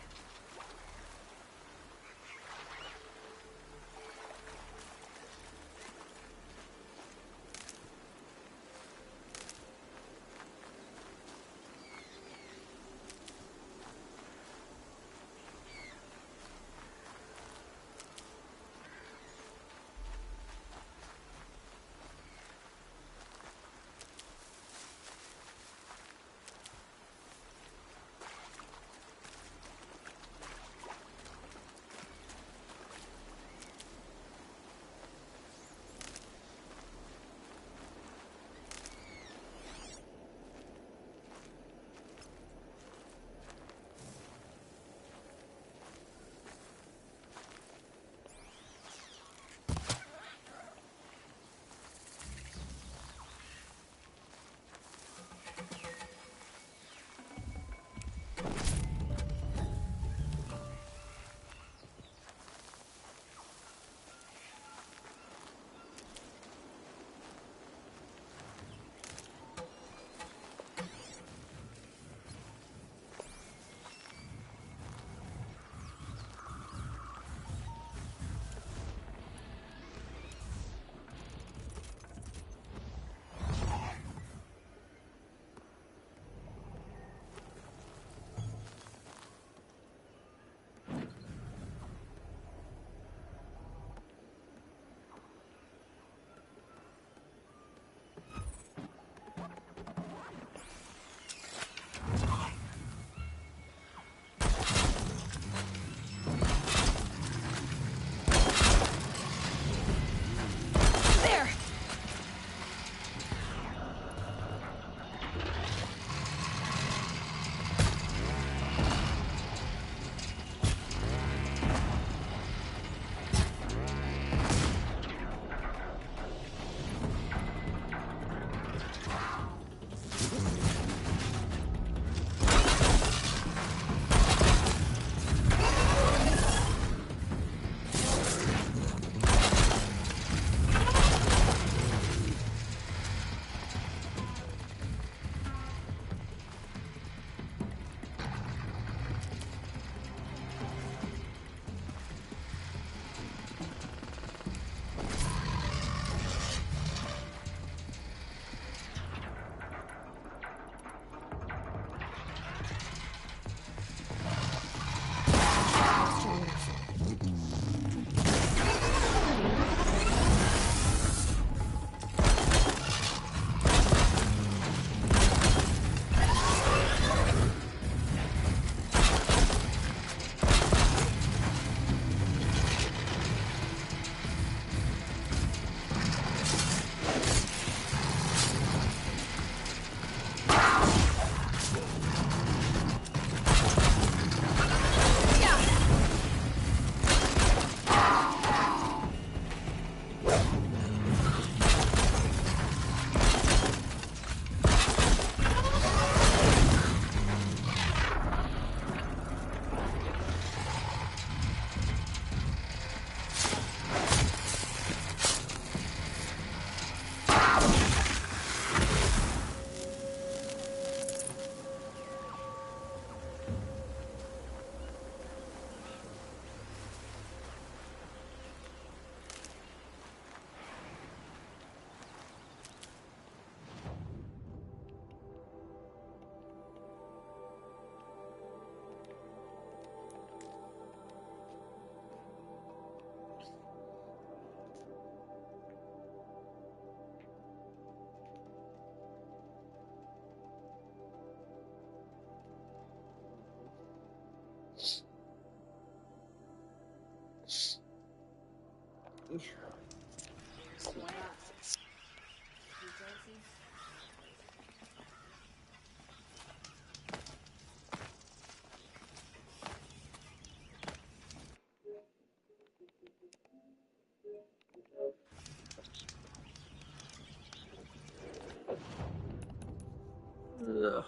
Ugh.